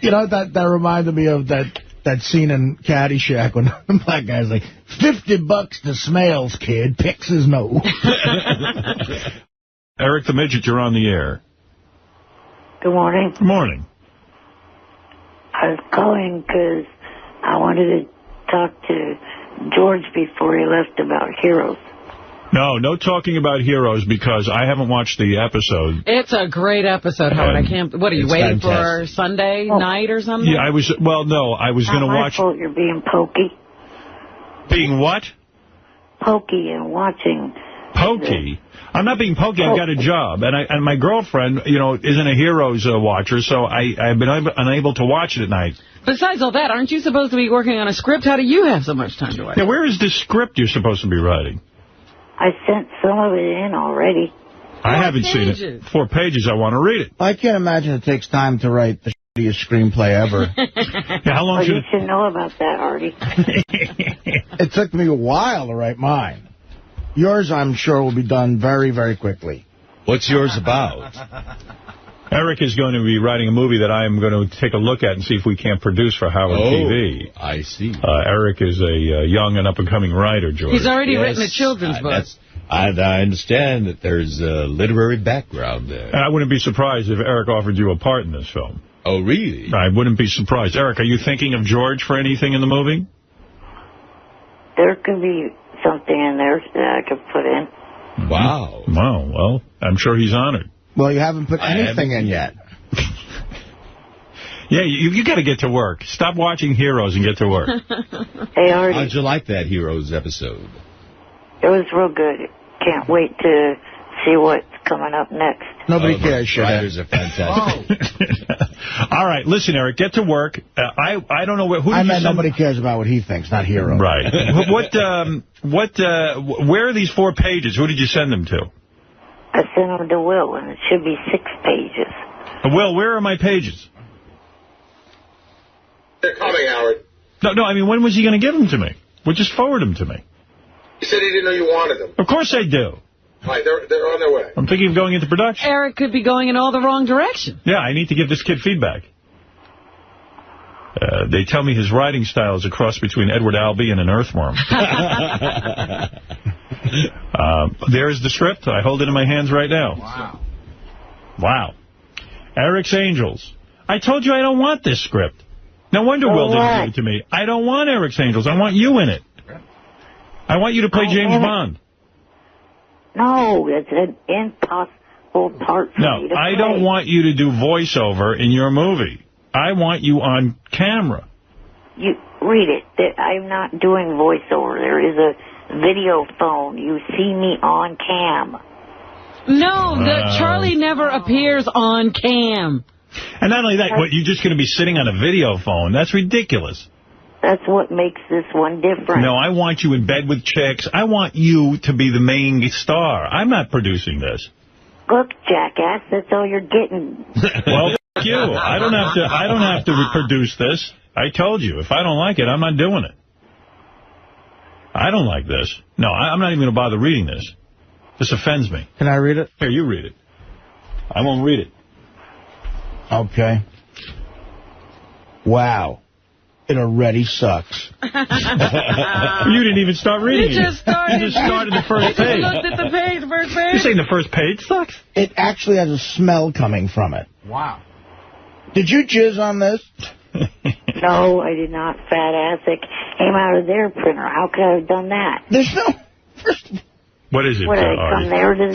You know, that reminded me of that scene in Caddyshack when the black guy's like, $50 to Smells, kid. Picks his nose. Eric the Midget, you're on the air. Good morning. Good morning. I was calling because I wanted to talk to George before he left about Heroes. No talking about Heroes because I haven't watched the episode. It's a great episode, Howard. I can't. What are you waiting for Sunday night or something? Yeah, I was going to watch. Fault you're being pokey. Being what? Pokey and watching. Pokey? I'm not being pokey. I've got a job. And my girlfriend, isn't a Heroes watcher, so I've been unable to watch it at night. Besides all that, aren't you supposed to be working on a script? How do you have so much time to watch? Yeah, where is the script you're supposed to be writing? I sent some of it in already. I haven't seen it. 4 pages. I want to read it. I can't imagine it takes time to write the shittiest screenplay ever. Yeah, how long you should know about that, Artie. It took me a while to write mine. Yours, I'm sure, will be done very, very quickly. What's yours about? Eric is going to be writing a movie that I am going to take a look at and see if we can't produce for Howard TV. I see. Eric is a young and up-and-coming writer, George. He's already written a children's book. I understand that there's a literary background there. And I wouldn't be surprised if Eric offered you a part in this film. Oh, really? I wouldn't be surprised. Eric, are you thinking of George for anything in the movie? there could be something in there that I could put in. Wow. Wow. Well, I'm sure he's honored. Well, you haven't put anything in yet. Yeah, you got to get to work. Stop watching Heroes and get to work. Hey, Artie. How'd you like that Heroes episode? It was real good. Can't wait to see what's coming up next. Nobody cares, the writers are fantastic. All right, listen, Eric, get to work. I don't know who. I meant nobody cares about what he thinks, not Hero. Right. Where are these 4 pages? Who did you send them to? I sent them to Will, and it should be 6 pages. Will, where are my pages? They're coming, Howard. No, I mean, when was he going to give them to me? Well, just forward them to me. He said he didn't know you wanted them. Of course I do. All right, they're on their way. I'm thinking of going into production. Eric could be going in all the wrong direction. Yeah, I need to give this kid feedback. They tell me his writing style is a cross between Edward Albee and an earthworm. There's the script. I hold it in my hands right now. Wow. Eric's Angels. I told you I don't want this script. No wonder Will didn't give it to me. I don't want Eric's Angels. I want you in it. I want you to play James Bond. No, it's an impossible part for me to play. I don't want you to do voiceover in your movie. I want you on camera. You read it. I'm not doing voiceover. There is a video phone. You see me on cam. No, Charlie never appears on cam. And not only that, you're just going to be sitting on a video phone. That's ridiculous. That's what makes this one different. No, I want you in bed with chicks. I want you to be the main star. I'm not producing this. Look, jackass, that's all you're getting. Well, f*** you. I don't have to reproduce this. I told you. If I don't like it, I'm not doing it. I don't like this. No, I'm not even going to bother reading this. This offends me. Can I read it? Here, you read it. I won't read it. Okay. Wow. It already sucks. You didn't even start reading it. You just started the first page. You looked at the page, first page. You're saying the first page sucks? It actually has a smell coming from it. Wow. Did you jizz on this? No, I did not, fat ass. It came out of their printer. How could I have done that? There's no... What is it? What, I come there to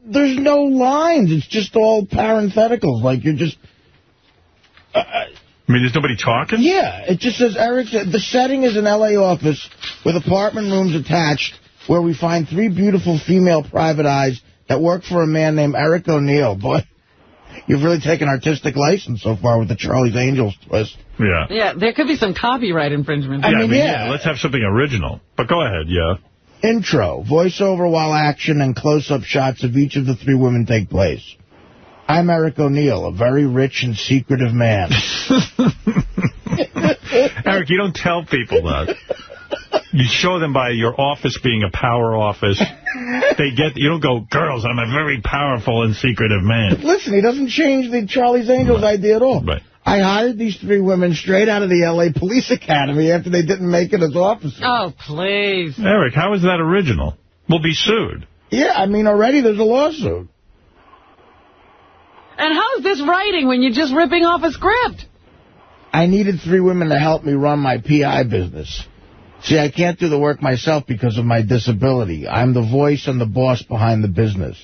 there's no lines. It's just all parentheticals. Like you're just... I mean, there's nobody talking? Yeah, it just says, Eric, the setting is an L.A. office with apartment rooms attached where we find 3 beautiful female private eyes that work for a man named Eric O'Neill. Boy, you've really taken artistic license so far with the Charlie's Angels twist. Yeah. Yeah, there could be some copyright infringement. I mean, let's have something original. But go ahead, yeah. Intro, voiceover while action and close-up shots of each of the 3 women take place. I'm Eric O'Neill, a very rich and secretive man. Eric, you don't tell people that. You show them by your office being a power office. You don't go, girls, I'm a very powerful and secretive man. Listen, he doesn't change the Charlie's Angels idea at all. Right. I hired these 3 women straight out of the L.A. Police Academy after they didn't make it as officers. Oh, please. Eric, how is that original? We'll be sued. Yeah, I mean, already there's a lawsuit. And how is this writing when you're just ripping off a script? I needed 3 women to help me run my PI business. See, I can't do the work myself because of my disability. I'm the voice and the boss behind the business.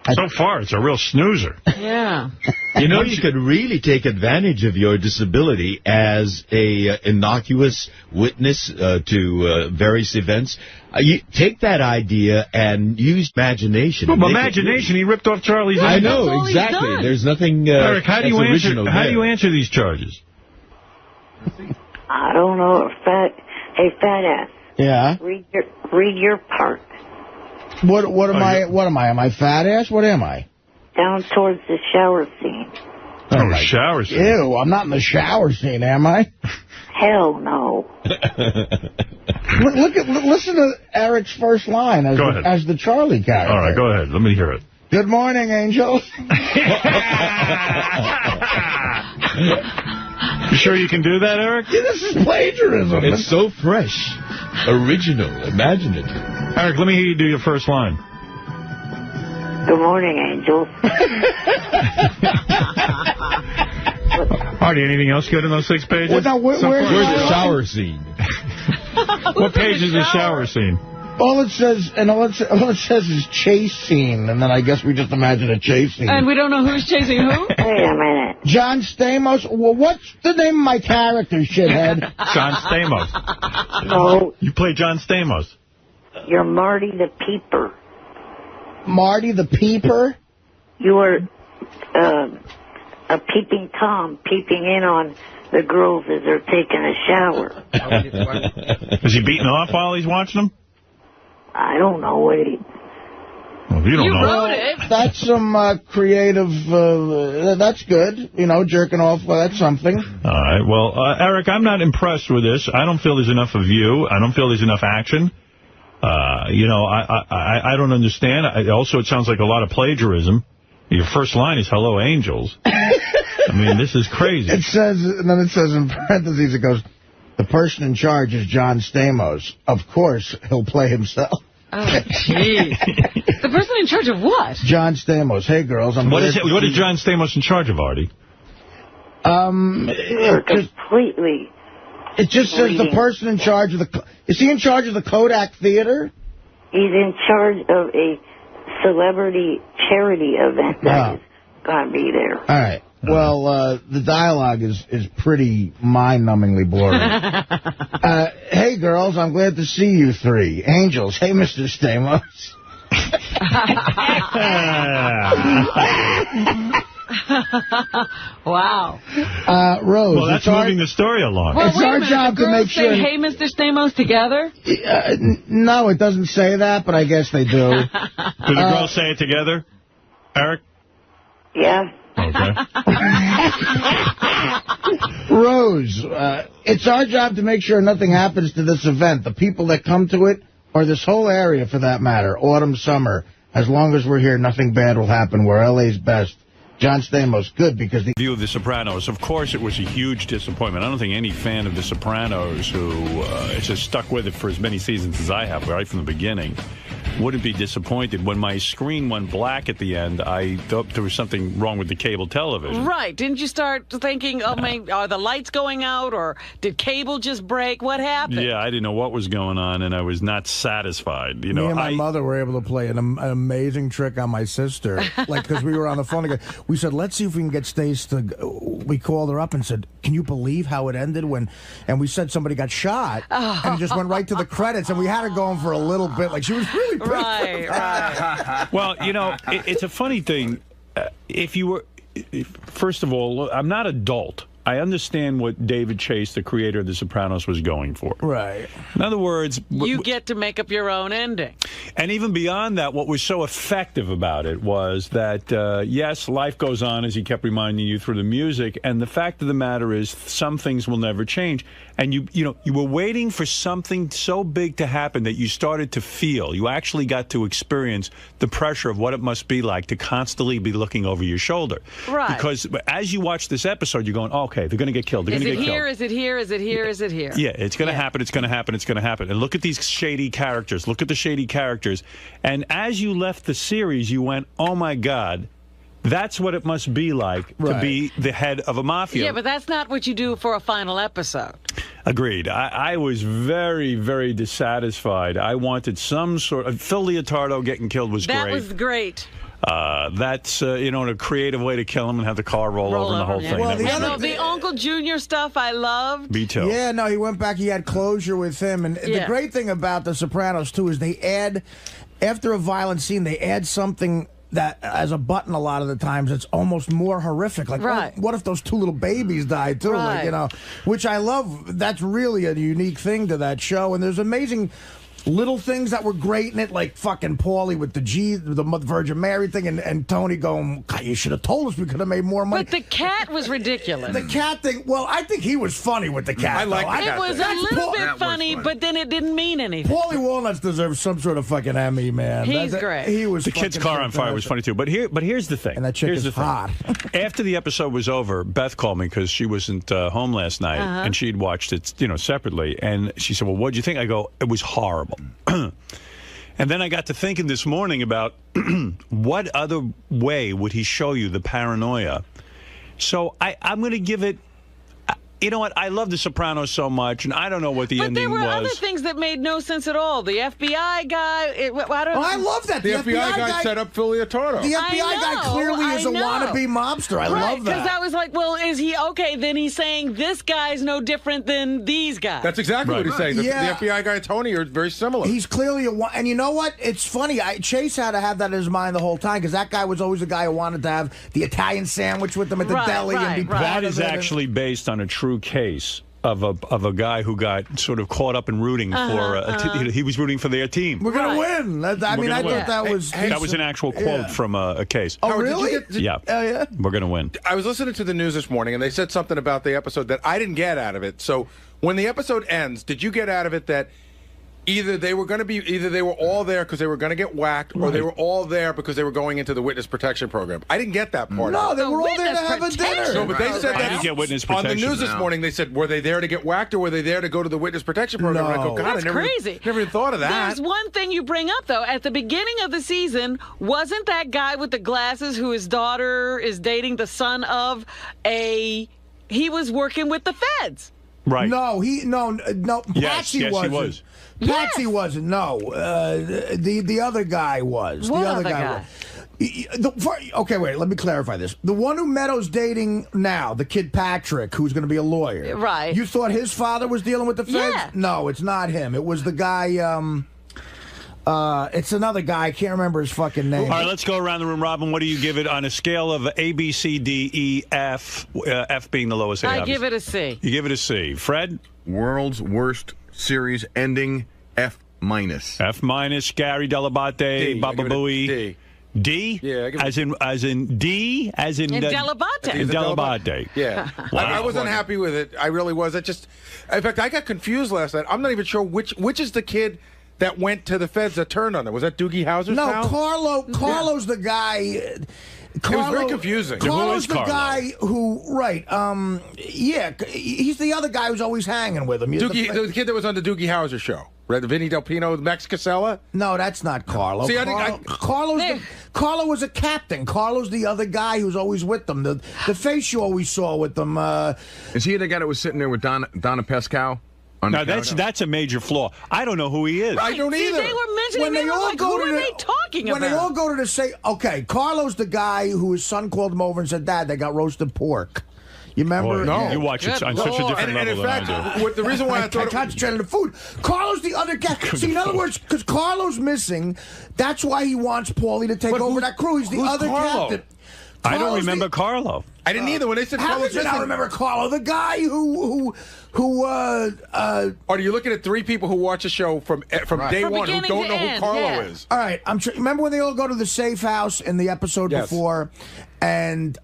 So far, it's a real snoozer. Yeah. You know, you could really take advantage of your disability as a innocuous witness to various events. You take that idea and use imagination. Well, imagination, he ripped off Charlie's. I know, exactly. There's nothing Eric, how do you answer these charges? I don't know. Hey, fat ass. Yeah? Read your part. What am I? Am I fat ass? What am I? Down towards the shower scene. Oh, shower scene. Ew, I'm not in the shower scene, am I? Hell no. Listen to Eric's first line as the Charlie character. All right, go ahead. Let me hear it. Good morning, angels. You sure you can do that, Eric? Yeah, this is plagiarism. It's so fresh, original, imaginative. Eric, let me hear you do your first line. Good morning, angels. Artie, anything else good in those 6 pages? Well, now, where's the shower scene? What page is the shower scene? All it says is chase scene, and then I guess we just imagine a chase scene. And we don't know who's chasing who? Wait a minute. John Stamos. Well, what's the name of my character, shithead? John Stamos. No. You play John Stamos. You're Marty the Peeper. Marty the Peeper? You are a peeping Tom peeping in on the girls as they're taking a shower. Is he beating off while he's watching them? I don't know what he... Well, you don't know. wrote it. That's some creative... that's good. You know, jerking off. That's something. All right. Well, Eric, I'm not impressed with this. I don't feel there's enough of you. I don't feel there's enough action. You know, I don't understand. Also, it sounds like a lot of plagiarism. Your first line is, hello, angels. I mean, this is crazy. It says, and then it says in parentheses, it goes, the person in charge is John Stamos. Of course, he'll play himself. Oh, jeez. The person in charge of what? John Stamos. Hey, girls. What is John Stamos in charge of, Artie? Completely. It just says the person in charge of the... Is he in charge of the Kodak Theater? He's in charge of a celebrity charity event that is going to be there. All right. Well, the dialogue is pretty mind-numbingly boring. Hey, girls, I'm glad to see you three. Angels. Hey, Mr. Stamos. Wow. Rose. Well, that's moving the story along. Well, it's our job to make sure... say, hey, Mr. Stamos, together? No, it doesn't say that, but I guess they do. Do the girls say it together, Eric? Yeah. Okay. Rose, it's our job to make sure nothing happens to this event. The people that come to it, or this whole area for that matter, autumn, summer, as long as we're here, nothing bad will happen. We're LA's best. John Stamos, good, because the view of The Sopranos, of course, it was a huge disappointment. I don't think any fan of The Sopranos who has stuck with it for as many seasons as I have, right from the beginning, wouldn't be disappointed. When my screen went black at the end, I thought there was something wrong with the cable television. Right. Didn't you start thinking, oh, man, are the lights going out, or did cable just break? What happened? Yeah, I didn't know what was going on, and I was not satisfied. You know, me and my mother were able to play an amazing trick on my sister. Like, because we were on the phone together. We said, let's see if we can get Stace to... We called her up and said, can you believe how it ended when... And we said somebody got shot, and it just went right to the credits, and we had her going for a little bit. Like, she was really... Right. Well, you know, it's a funny thing. First of all, I'm not adult. I understand what David Chase, the creator of The Sopranos, was going for. Right. In other words... You get to make up your own ending. And even beyond that, what was so effective about it was that, yes, life goes on, as he kept reminding you through the music, and the fact of the matter is some things will never change. And you were waiting for something so big to happen that you started to feel. You actually got to experience the pressure of what it must be like to constantly be looking over your shoulder. Right. Because as you watch this episode, you're going, oh, okay, they're going to get killed. They're going to get killed. Is it here? Is it here? Is it here? Yeah, it's going to happen. It's going to happen. It's going to happen. And look at these shady characters. Look at the shady characters. And as you left the series, you went, oh, my God. That's what it must be like to be the head of a mafia. Yeah, but that's not what you do for a final episode. Agreed. I was very, very dissatisfied. I wanted some sort of... Phil Leotardo getting killed was great. That was great. That's, a creative way to kill him and have the car roll over and the whole thing. Well, the Uncle Junior stuff I loved. Me too. Yeah, no, he went back. He had closure with him. And the great thing about The Sopranos, too, is they add, after a violent scene, they add something that as a button a lot of the times it's almost more horrific. Like, what if those two little babies died too? Right. Like, which I love. That's really a unique thing to that show. And there's amazing little things that were great in it, like fucking Paulie with the Virgin Mary thing, and Tony going, God, you should have told us, we could have made more money. But the cat was ridiculous. The cat thing, well, I think he was funny with the cat. I like the cat. It was a little bit funny, but then it didn't mean anything. Paulie Walnuts deserves some sort of fucking Emmy, man. He's great. He was. The kid's car on fire was funny too. But here's the thing. And that chick is hot. After the episode was over, Beth called me because she wasn't home last night, and she'd watched it, separately. And she said, "Well, what'd you think?" I go, "It was horrible." And then I got to thinking this morning about what other way would he show you the paranoia. So I'm going to give it, you know what? I love The Sopranos so much, and I don't know what the ending was. But there were other things that made no sense at all. The FBI guy, I love that. The FBI guy set up Phil Leotardo. The FBI guy clearly is a wannabe mobster. I love that. Because I was like, well, is he okay? Then he's saying this guy's no different than these guys. That's exactly what he's saying. The FBI guy, Tony, are very similar. He's clearly and you know what? It's funny. Chase had to have that in his mind the whole time, because that guy was always the guy who wanted to have the Italian sandwich with them at the deli and be That is actually based on a true case of a guy who got sort of caught up in rooting for he was rooting for their team. We're gonna win. I thought that was that was an actual quote from a case. Oh, really? Yeah. We're gonna win. I was listening to the news this morning, and they said something about the episode that I didn't get out of it. So when the episode ends, did you get out of it that either they were all there because they were going to get whacked, or they were all there because they were going into the witness protection program? I didn't get that part. No, they were all there to have a dinner. No, but they said I didn't get witness protection. On the news this morning, they said, were they there to get whacked, or were they there to go to the witness protection program? And I go, God, that's crazy. Never even thought of that. There's one thing you bring up, though. At the beginning of the season, wasn't that guy with the glasses who his daughter is dating the son of he was working with the feds? Right. No, Patsy wasn't. He was. Patsy wasn't. No, the other guy was. What the other guy? Okay, wait. Let me clarify this. The one who Meadows dating now, the kid Patrick, who's going to be a lawyer. Right. You thought his father was dealing with the feds? Yeah. No, it's not him. It was the guy. It's another guy. I can't remember his fucking name. All right, let's go around the room. Robin, what do you give it on a scale of A, B, C, D, E, F, F being the lowest? I give it a C. You give it a C. Fred? World's worst series ending, F-. F-, Gary Delabate, Baba Booey. D. D? Yeah. As in D? As in Delabate. In Delabate. Yeah. Wow. I was unhappy with it. I really was. In fact, I got confused last night. I'm not even sure which is the kid that went to the feds that turned on them. Was that Doogie Howser's pal? Carlo's the guy. It was very confusing. Carlo's the guy who, he's the other guy who's always hanging with him. The kid that was on the Doogie Howser show. Right, the Vinny Del Pino, Max Casella? No, that's not Carlo. See, Carlo was a captain. Carlo's the other guy who's always with them. The face you always saw with them. Is he the guy that was sitting there with Donna Pascal? Now, that's a major flaw. I don't know who he is. I don't either. They were mentioning him. Who are they talking about? When they all go to Carlo's the guy who his son called him over and said, Dad, they got roasted pork. You remember? No. You watch it on such a different level in fact, than I do. The reason why I thought concentrated on the food. Carlo's the other guy. See, in other words, because Carlo's missing, that's why he wants Paulie to take over that crew. He's the other captain. I don't remember Carlo. I didn't either. When they said Carlo's missing, I remember Carlo, the guy who are you looking at three people who watch a show from day one who don't know who Carlo is? All right, remember when they all go to the safe house in the episode before, and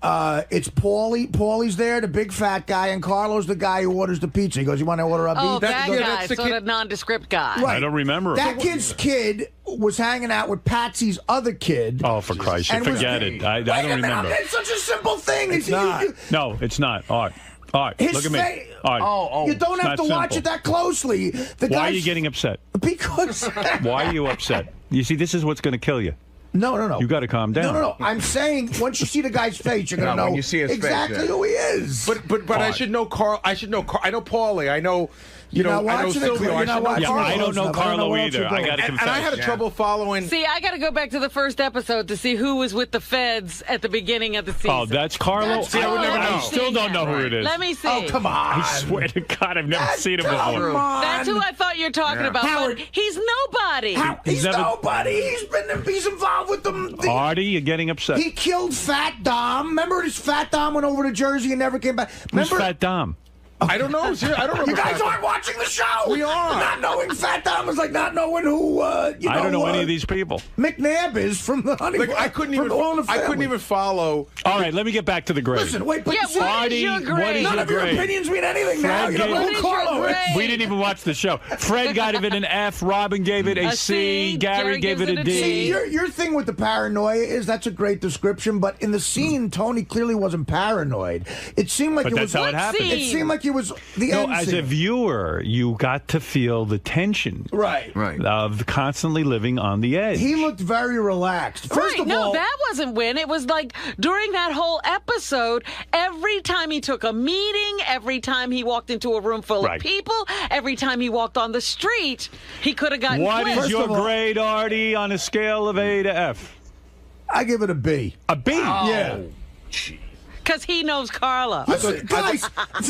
it's Paulie. Paulie's there, the big fat guy, and Carlo's the guy who orders the pizza. He goes, "You want to order a pizza?" Oh, that guy, sort of nondescript guy. Right. I don't remember. That kid's kid was hanging out with Patsy's other kid. Oh, for Christ's sake, forget it. I don't remember. It's such a simple thing. It's not. No, it's not. All right, look at me. All right. You don't have to watch it that closely. Why are you getting upset? Because. Why are you upset? You see, this is what's going to kill you. No. You got to calm down. No. I'm saying once you see the guy's face, you're going to know exactly who he is. But I should know Carl. I know Paulie. I know. I know Silvio. I don't know Carlo either. I got to confess. And I had trouble following. See, I got to go back to the first episode to see who was with the feds at the beginning of the season. Oh, that's Carlo? See, I would never know. I still don't know who it is. Let me see. Oh, come on. I swear to God, I've never seen him before. That's who I thought you were talking about. Howard. But he's nobody. He's nobody. He's involved with them. Artie, you're getting upset. He killed Fat Dom. Remember his Fat Dom went over to Jersey and never came back? Who's Fat Dom? I don't know. I don't remember. You guys aren't watching the show. We are. Not knowing Fat Dom is like not knowing who. I don't know any of these people. McNabb is from the honeymoon. I couldn't even follow. All right, let me get back to the grade. Listen, wait, but what is your grade? None of your opinions mean anything now. You don't know who Carlo is. We didn't even watch the show. Fred got it an F. Robin gave it a C. Gary gave it a D. See, your thing with the paranoia is that's a great description, but in the scene, Tony clearly wasn't paranoid. It seemed like that's how it happened. It seemed like it was the end as scene. a viewer, you got to feel the tension Right. of constantly living on the edge. He looked very relaxed. First of all, that wasn't when. It was like during that whole episode, every time he took a meeting, every time he walked into a room full of people, every time he walked on the street, he could have gotten What quizzed. is your grade, Artie, on a scale of A to F? I give it a B. A B? Yeah. Because he knows Carla. Listen, guys,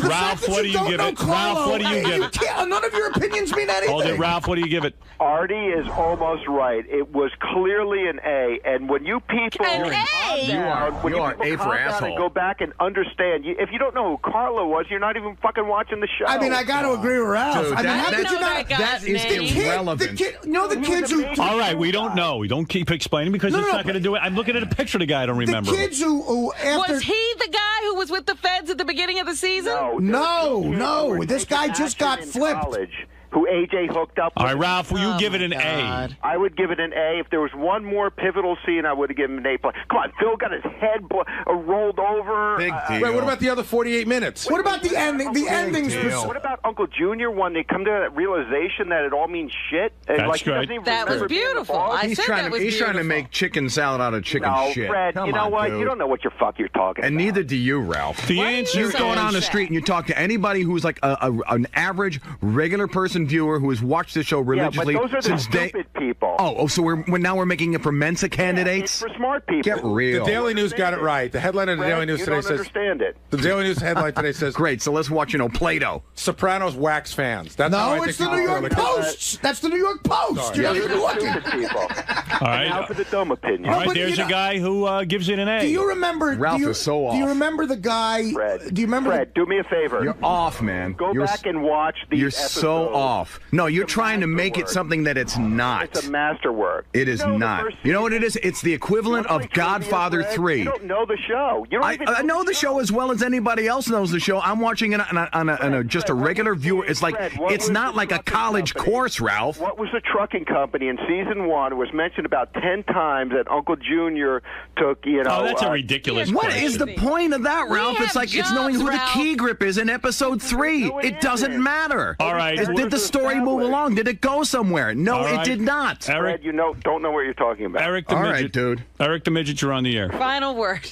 Ralph, what do you give it? Ralph, what do you give it? None of your opinions mean anything. Hold it, Ralph, what do you give it? Artie is almost right. It was clearly an A, and when you people An A? you are A for asshole. and go back and understand, if you don't know who Carla was, you're not even fucking watching the show. I mean, I got to agree with Ralph. Dude, I mean, how could you not? that is irrelevant. The kids who... All right, we don't know. We don't keep explaining because it's not going to do it. I'm looking at a picture of the guy I don't remember. The kids who after... Was he the guy who was with the feds at the beginning of the season? No. This guy just got flipped. Who AJ hooked up with. All right, Ralph, will you give it an A? I would give it an A. If there was one more pivotal scene, I would have given him an A+. Come on, Phil got his head rolled over. Big deal. Wait, what about the other 48 minutes? What about the ending? The endings. What about Uncle Junior when they come to that realization that it all means shit? That's like, he doesn't great. even That was remember being beautiful. involved? I said that was He's trying to beautiful. make chicken salad out of chicken No, shit. Fred, Come you know on, what? dude. You don't know what you're talking And about. neither do you, Ralph. The answer You're going on the street and you talk to anybody who's like an average, regular person viewer who has watched the show religiously yeah, but those are the since day. stupid people. So we're now we're making it for Mensa candidates. It's for smart people. Get real. The Daily News got it right. The headline of the Daily News you today don't says. understand it. The Daily News headline today says. Great. So let's watch, Plato. Sopranos wax fans. That's how I No, think it's the people New feel. York Post. That's the New York Post. Yeah, You're for the looking. stupid people. All right. Now for the dumb opinion. All right, there's a guy who gives it an A. Do you remember? Ralph is so off. Do you remember the guy? Fred, Do you remember? Fred, do me a favor. You're off, man. Go You're back and watch these You're episodes. so off. No, you're trying to make it something that it's not. It's a masterwork. It is not. You know what it is? It's the equivalent of Godfather 3. You don't know the show. You don't even I know the show as well as anybody else knows the show. I'm watching it on just a regular viewer. It's like it's not like a college course, Ralph. What was the trucking company in season 1? It was mentioned about 10 times that Uncle Junior took, Oh, that's a ridiculous What question. is the point of that, Ralph? It's like it's knowing who the key grip is in episode 3. It doesn't matter. All right. Did the story move along? Did it go somewhere? No, All it right. did not. Fred, you don't know what you're talking about. Eric the All Midget. right, dude. Eric the Midget, you're on the air. Final word.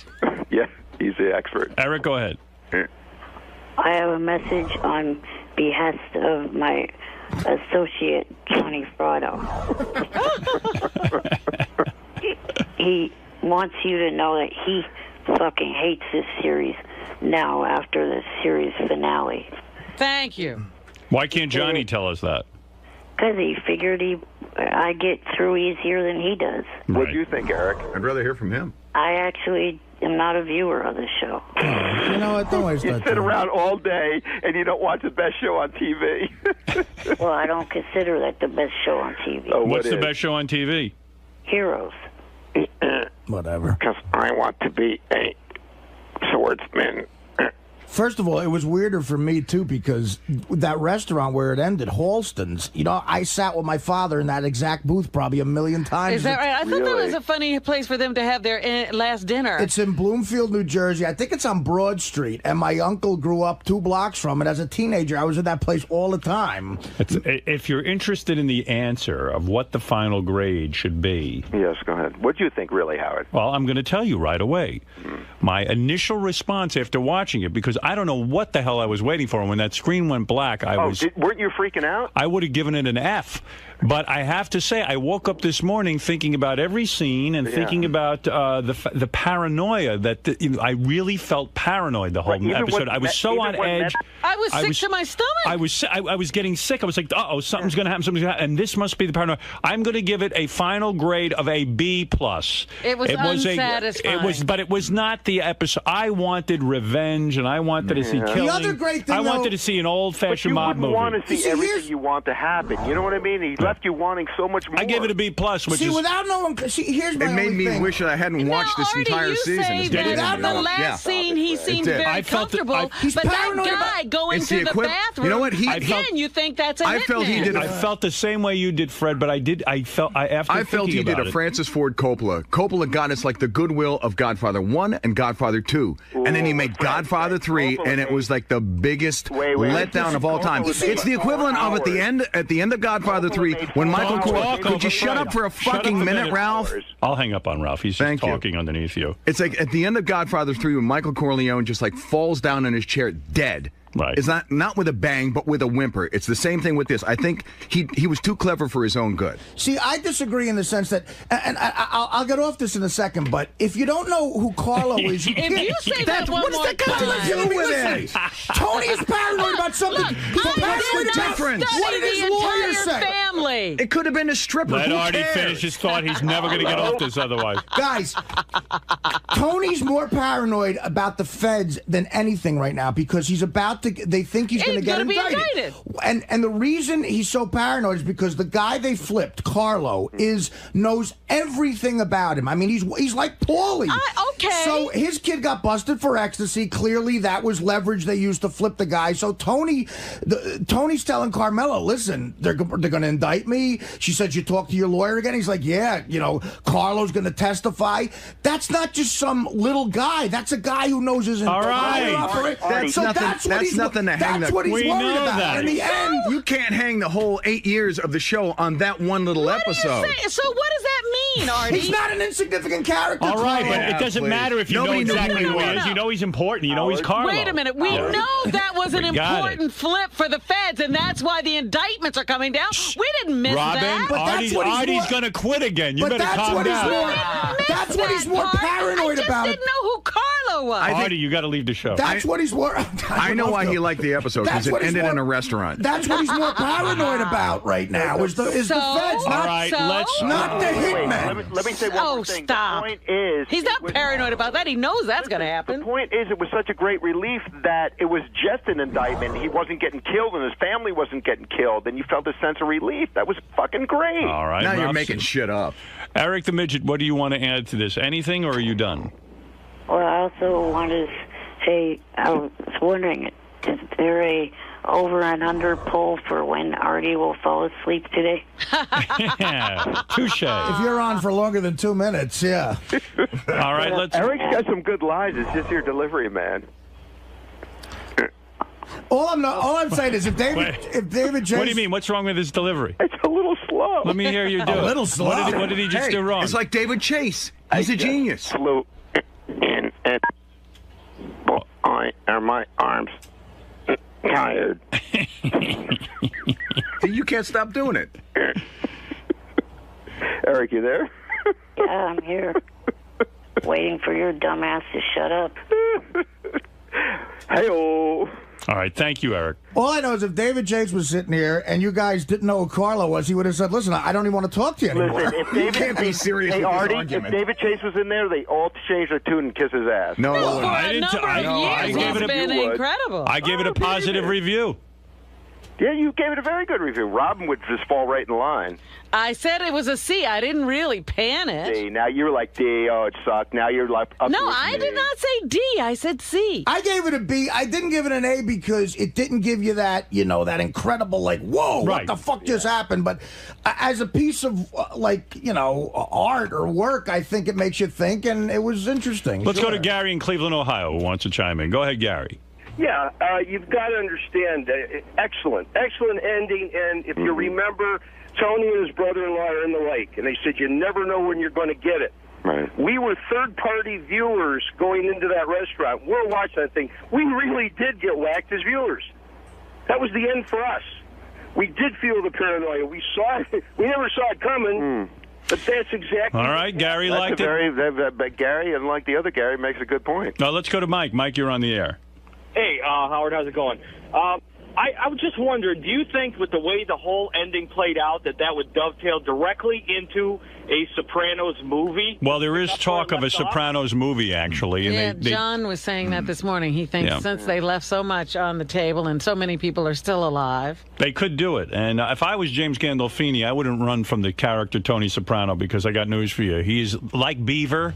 Yeah, he's the expert. Eric, go ahead. I have a message on behest of my associate, Johnny Fraudo. He wants you to know that he fucking hates this series now after the series finale. Thank you. Why can't Johnny tell us that? Because he figured I get through easier than he does. What do you think, Eric? I'd rather hear from him. I actually am not a viewer of the show. You know what? Don't waste You that sit time. around all day and you don't watch the best show on TV. Well, I don't consider that the best show on TV. Oh, What's the best show on TV? Heroes. Whatever. Because I want to be a swordsman. First of all, it was weirder for me, too, because that restaurant where it ended, Halston's, I sat with my father in that exact booth probably 1,000,000 times. Is that right? I thought that was a funny place for them to have their last dinner. It's in Bloomfield, New Jersey. I think it's on Broad Street, and my uncle grew up 2 blocks from it. As a teenager, I was at that place all the time. If you're interested in the answer of what the final grade should be... Yes, go ahead. What do you think, really, Howard? Well, I'm going to tell you right away. My initial response after watching it, because I don't know what the hell I was waiting for. When that screen went black, weren't you freaking out? I would have given it an F. But I have to say, I woke up this morning thinking about every scene and thinking about the paranoia that I really felt paranoid the whole episode. I was so on edge. I was sick to my stomach. I was getting sick. I was like, uh-oh, something's going to happen. Something's going to happen. And this must be the paranoia. I'm going to give it a final grade of a B+. It was unsatisfying. But it was not the episode. I wanted revenge, and I wanted to see killing. The other great thing, I wanted to see an old-fashioned mob movie. You want to see everything you want to happen. You know what I mean? He left you wanting so much more. I gave it a B+, which is... without knowing... here's my It made only me thing. wish that I hadn't watched this entire season. Without the last scene, he seemed very comfortable. But that guy going to the bathroom, you know what? again, you think that's a hitman. I felt the same way you did, Fred, but I felt he did a Francis Ford Coppola. Coppola got us like the goodwill of Godfather 1 and Godfather 2. And then he made Godfather 3, and it was like the biggest letdown of all time. It's the equivalent of at the end of Godfather 3, when Michael Corleone... Could you shut up for a fucking minute, Ralph? I'll hang up on Ralph. He's just talking underneath you. It's like at the end of Godfather 3, when Michael Corleone just like falls down in his chair dead. Right. It's not with a bang, but with a whimper. It's the same thing with this. I think he was too clever for his own good. See, I disagree in the sense that, and I'll get off this in a second, but if you don't know who Carlo is, you if you say that one more time, Tony is paranoid about something. What did his lawyer say? Family. It could have been a stripper. Let Artie finish his thought. He's never going to get off this otherwise. Guys, Tony's more paranoid about the feds than anything right now because he's about to. They think he's going to get indicted. And the reason he's so paranoid is because the guy they flipped, Carlo, knows everything about him. I mean, he's like Paulie. Okay. So his kid got busted for ecstasy. Clearly, that was leverage they used to flip the guy. So Tony's telling Carmela, listen, they're going to indict me. She said, you talk to your lawyer again? He's like, yeah, Carlo's going to testify. That's not just some little guy. That's a guy who knows his entire operation. That's nothing to hang That's what he's worried about. In the end, you can't hang the whole 8 years of the show on that one little episode. So what does that mean, Artie? He's not an insignificant character. All right, but it doesn't matter if you know exactly who he is. You know he's important. You know he's Carlo. Wait a minute. We know that was an important flip for the feds, and that's why the indictments are coming down. We didn't miss that. Artie's going to quit again. You better calm down. That's what he's more paranoid about. I just didn't know who Carlo was. Artie, you got to leave the show. That's what he's more... I know why he liked the episode, because it ended in a restaurant. That's what he's more paranoid about right now, is the feds, not the hitmen. Let me say one more thing. Stop. The point is... He's not paranoid about that. He knows that's going to happen. The point is, it was such a great relief that it was just an indictment. He wasn't getting killed, and his family wasn't getting killed, and you felt a sense of relief. That was fucking great. All right. Now you're making shit up. Eric the Midget, what do you want to add to this? Anything, or are you done? Well, I also wanted to say, I was wondering, is there a over and under poll for when Artie will fall asleep today? Yeah, touche. If you're on for longer than 2 minutes, yeah. All right, let's... Eric's got some good lines. It's just your delivery, man. All I'm saying is if David James... What do you mean? What's wrong with his delivery? It's a little slow. Let me hear you do it. A little slow. What did he just do wrong? It's like David Chase. He's a genius. Slow. Are my arms tired? You can't stop doing it. Eric, you there? Yeah, I'm here. Waiting for your dumbass to shut up. Hey-oh. All right, thank you, Eric. All I know is if David Chase was sitting here and you guys didn't know who Carlo was, he would have said, listen, I don't even want to talk to you anymore. Listen, if David, you can't be serious with Artie, this argument. If David Chase was in there, they all change their tune and kiss his ass. No, I didn't. I gave it incredible. I gave it a positive review. Yeah, you gave it a very good review. Robin would just fall right in line. I said it was a C. I didn't really pan it. C. Now you're like D. Oh, it sucked. Now you're like up No, I did not say D. I said C. I gave it a B. I didn't give it an A because it didn't give you that, that incredible, like, whoa, what the fuck just happened? But as a piece of, art or work, I think it makes you think, and it was interesting. Let's go to Gary in Cleveland, Ohio, who wants to chime in. Go ahead, Gary. Yeah, you've got to understand, excellent ending, and if you remember, Tony and his brother-in-law are in the lake, and they said you never know when you're going to get it. Right. We were third-party viewers going into that restaurant. We're watching that thing. We really did get whacked as viewers. That was the end for us. We did feel the paranoia. We saw it. We never saw it coming. But that's exactly... All right, Gary liked it. Gary, unlike the other Gary, makes a good point. Now, let's go to Mike. Mike, you're on the air. Hey, Howard, how's it going? I was just wondering, do you think with the way the whole ending played out that would dovetail directly into a Sopranos movie? Well, there is talk of a Sopranos movie, actually. And John was saying that this morning. He thinks since they left so much on the table and so many people are still alive. They could do it. And if I was James Gandolfini, I wouldn't run from the character Tony Soprano, because I got news for you. He's like Beaver,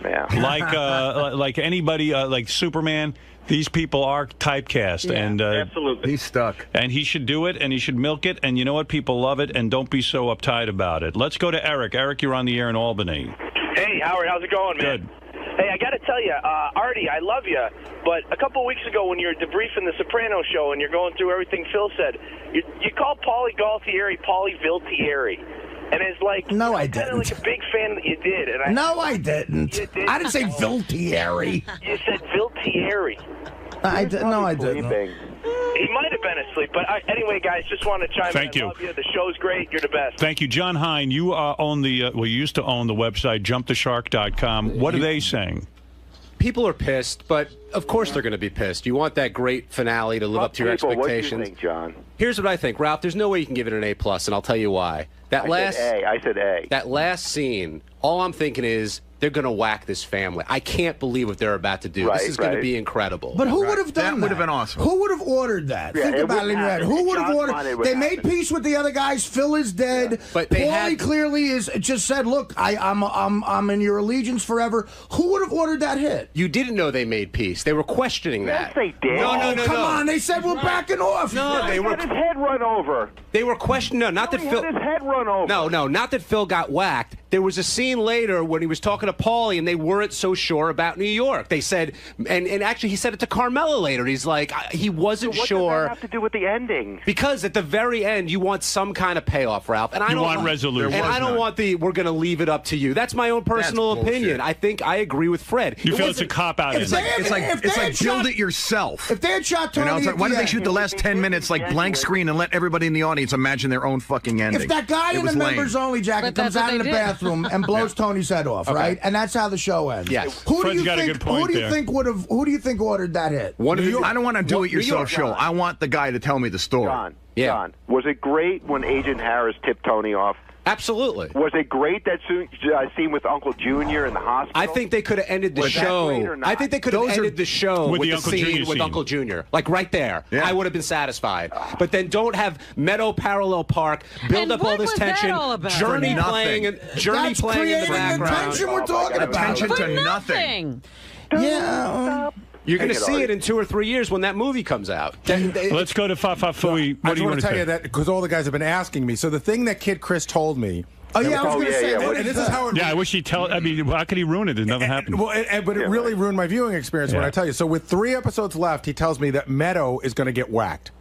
like anybody, like Superman. These people are typecast, and absolutely, he's stuck. And he should do it, and he should milk it, and you know what? People love it, and don't be so uptight about it. Let's go to Eric. Eric, you're on the air in Albany. Hey, Howard, how's it going, man? Good. Hey, I got to tell you, Artie, I love you, but a couple weeks ago when you were debriefing the Soprano show and you're going through everything Phil said, you called Paulie Galtieri Paulie Viltieri. And it's like, no, I didn't. Kind of like a big fan that you did. And no, I didn't. I didn't say Viltieri. You said Viltieri. No, I didn't. He might have been asleep. But anyway, guys, just want to chime in. Thank you. I love you. The show's great. You're the best. Thank you. John Hine, you own the, you used to own the website jumptheshark.com. What are they saying? People are pissed, but of course they're going to be pissed. You want that great finale to live up to your expectations. What do you think, John? Here's what I think, Ralph. There's no way you can give it an A+, and I'll tell you why. I said A. That last scene, all I'm thinking is they're going to whack this family. I can't believe what they're about to do. This is going to be incredible. But who would have done that? That would have been awesome. Who would have ordered that? Yeah, Think about it in your head. Who would have ordered? They made peace with the other guys. Phil is dead. Yeah. But they Paulie clearly is just said, "Look, I'm in your allegiance forever." Who would have ordered that hit? You didn't know they made peace. They were questioning that. Yes, they did. No. Come on. They said we're backing off. No, they were. His head run over. They were questioning. No, not that Phil. His head run over. No, not that Phil got whacked. There was a scene later when he was talking to Paulie, and they weren't so sure about New York. They said, and actually he said it to Carmela later. He's like, he wasn't sure. What does that have to do with the ending? Because at the very end, you want some kind of payoff, Ralph. And I don't want resolution. And I don't want we're going to leave it up to you. That's my own personal opinion. I think I agree with Fred. You feel it's a cop-out. It's like build it yourself. If they had shot Tony, why did they shoot the last 10 minutes like blank screen and let everybody in the audience imagine their own fucking ending? If that guy in the members-only jacket comes out in the bathroom and blows Tony's head off, right, and that's how the show ends. Yes. Who do you think ordered that hit? I don't want to do it yourself show. I want the guy to tell me the story. John, was it great when Agent Harris tipped Tony off? Absolutely. Was it great that scene with Uncle Junior in the hospital? I think they could have ended the show. I think they could have ended the show with the scene with Uncle Junior. Like right there. Yeah. I would have been satisfied. But then don't have Meadow Parallel Park, build up all this tension, Journey playing in the background. The tension we're talking about. Attention to nothing. Yeah. You're going to see it in 2 or 3 years when that movie comes out. Let's go to Fafa Fui. I just want to tell you that because all the guys have been asking me. So the thing that Kid Chris told me. Oh, yeah, I was going to say. And this is how it I wish he'd tell. I mean, how could he ruin it? There's nothing happened. But it really ruined my viewing experience when I tell you. So with 3 episodes left, he tells me that Meadow is going to get whacked.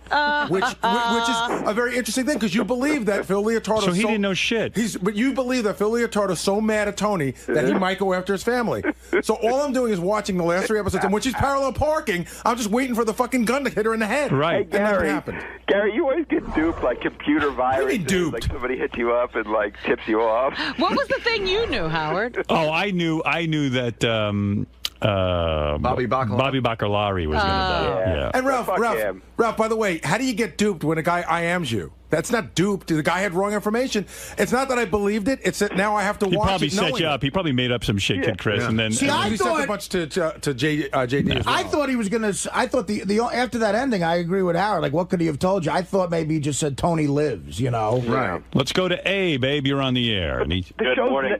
Which is a very interesting thing because you believe that Phil Leotardo. So he didn't know shit. But you believe that Phil Leotardo's so mad at Tony that he might go after his family. So all I'm doing is watching the last 3 episodes, and when she's parallel parking, I'm just waiting for the fucking gun to hit her in the head. Right. Hey, Gary, Gary, you always get duped like computer viruses. Duped? Like somebody hits you up and like tips you off. What was the thing you knew, Howard? Oh, I knew that. Bobby Bacalari was going to die. Yeah. And Ralph, by the way, how do you get duped when a guy IMs you? That's not duped. The guy had wrong information. It's not that I believed it. It's that now I have to watch it. He probably set you up. He probably made up some shit, Kid Chris, and then he sent a bunch to JD as well. I thought he was going to. I thought the after that ending, I agree with Howard. Like, what could he have told you? I thought maybe he just said Tony lives. You know. Right. Let's go to A, babe. You're on the air. Good morning.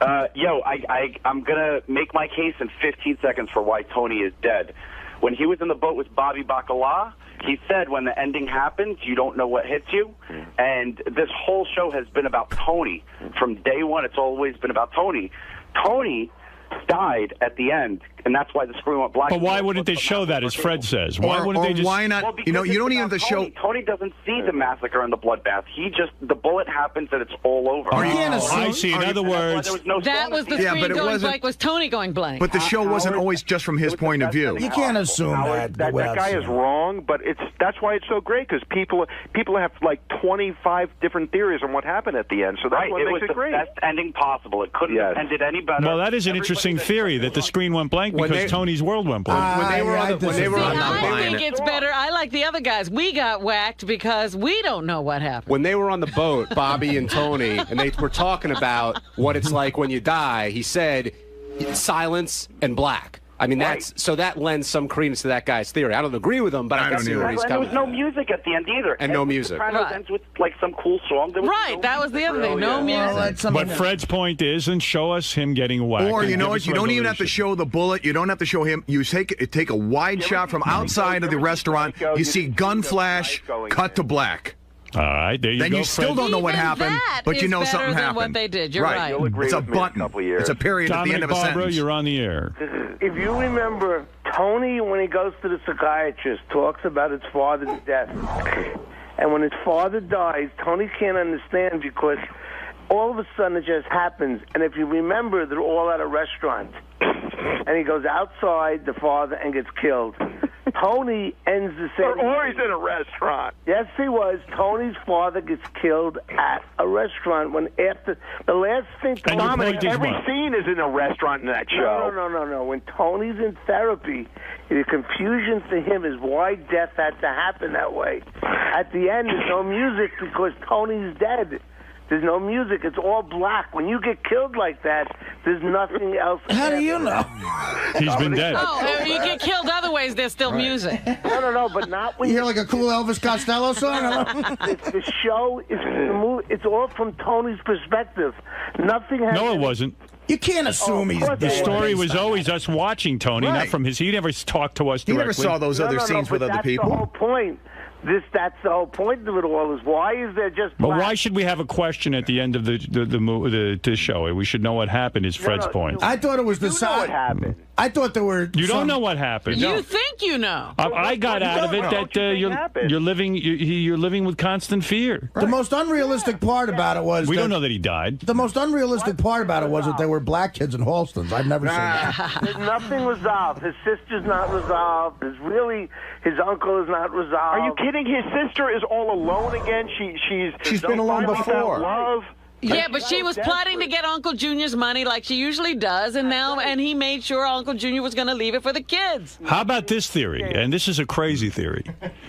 I'm going to make my case in 15 seconds for why Tony is dead. When he was in the boat with Bobby Bacala, he said when the ending happens, you don't know what hits you. And this whole show has been about Tony. From day one, it's always been about Tony. Tony died at the end, and that's why the screen went black. But why wouldn't they show that, as Fred says? Why wouldn't they just... Why not? Well, you don't even have to show... Tony doesn't see the massacre and the bloodbath. The bullet happens and it's all over. I see. In other words... That was the screen going blank, was Tony going blank. But the show wasn't always just from his point of view. You can't assume that guy is wrong, but that's why it's so great, because people have like 25 different theories on what happened at the end, so that's what makes it great. It was the best ending possible. It couldn't have ended any better. Well, that is an interesting theory, that the screen went blank because Tony's world went blank. I think it's better. I like the other guys. We got whacked because we don't know what happened. When they were on the boat, Bobby and Tony, and they were talking about what it's like when you die, he said silence and black. I mean, so that lends some credence to that guy's theory. I don't agree with him, but I can see where he's coming from. There was no music at the end either. And no music. Sopranos ends with like some cool song. That was the other thing. No music. But Fred's point is, and show us him getting whacked. Or, you know what, you don't even have to show the bullet. You don't have to show him. You take a wide shot from outside of the restaurant. You see gun flash, cut to black. All right, there you go. Then you still don't know what happened, but you know something happened. What they did. You're right. You'll agree It's a with me in button. a couple of years. It's a period at the end of a Barbara, sentence. you're on the air. If you remember, Tony, when he goes to the psychiatrist, talks about his father's death. And when his father dies, Tony can't understand because all of a sudden it just happens. And if you remember, they're all at a restaurant. And he goes outside, the father, and gets killed. Tony ends the same. Or he's in a restaurant. Yes, he was. Tony's father gets killed at a restaurant when after the last thing. Dominic, every scene is in a restaurant in that show. No. When Tony's in therapy, the confusion for him is why death had to happen that way. At the end, there's no music because Tony's dead. There's no music. It's all black. When you get killed like that, there's nothing else. How do you know? He's been dead. Oh, you get killed other ways, there's still music. No, but not when you hear like a cool Elvis Costello song. The show is it's all from Tony's perspective. Nothing has. No, it wasn't. You can't assume he's dead. The story was always us watching Tony, not from his. He never talked to us directly. He never saw those other scenes with other people. That's the whole point. That's the whole point of it all. Is why is there just? But why should we have a question at the end of the show? We should know what happened. Is Fred's point? I thought it was the You know what happened. I thought there were. You don't know what happened. You think you know? I got out of it that you're living with constant fear. The most unrealistic part about it was we don't know that he died. The most unrealistic part about it was that they were black kids in Halston's. I've never seen that. There's nothing resolved. His sister's not resolved. His uncle is not resolved. Are you kidding? His sister is all alone again. She's been alone before. Love. Yeah, but she was plotting to get Uncle Junior's money like she usually does, and he made sure Uncle Junior was going to leave it for the kids. How about this theory? And this is a crazy theory.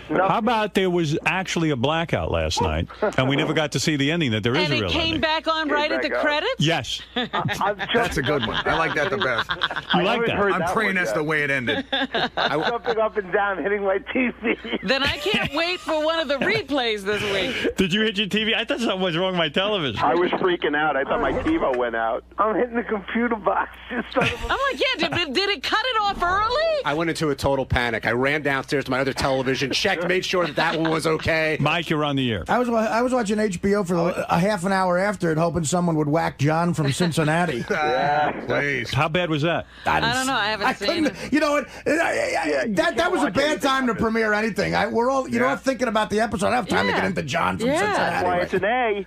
How about there was actually a blackout last night, and we never got to see the ending, that there is a real ending? And it came back on right at the credits? Yes. That's a good one. I like that the best. You like that? I'm praying that's the way it ended. I'm jumping up and down, hitting my TV. Then I can't wait for one of the replays this week. Did you hit your TV? I thought something was wrong with my television. I was freaking out. I thought my TiVo went out. I'm hitting the computer box. I'm like, yeah, did it cut it off early? I went into a total panic. I ran downstairs to my other television, checked, made sure that one was okay. Mike, you're on the air. I was watching HBO for a half an hour after it, hoping someone would whack John from Cincinnati. Please. How bad was that? I don't know. I haven't seen it. You know what? That was a bad time to premiere anything. We're all all thinking about the episode. I don't have time to get into John from Cincinnati. That's why it's an A.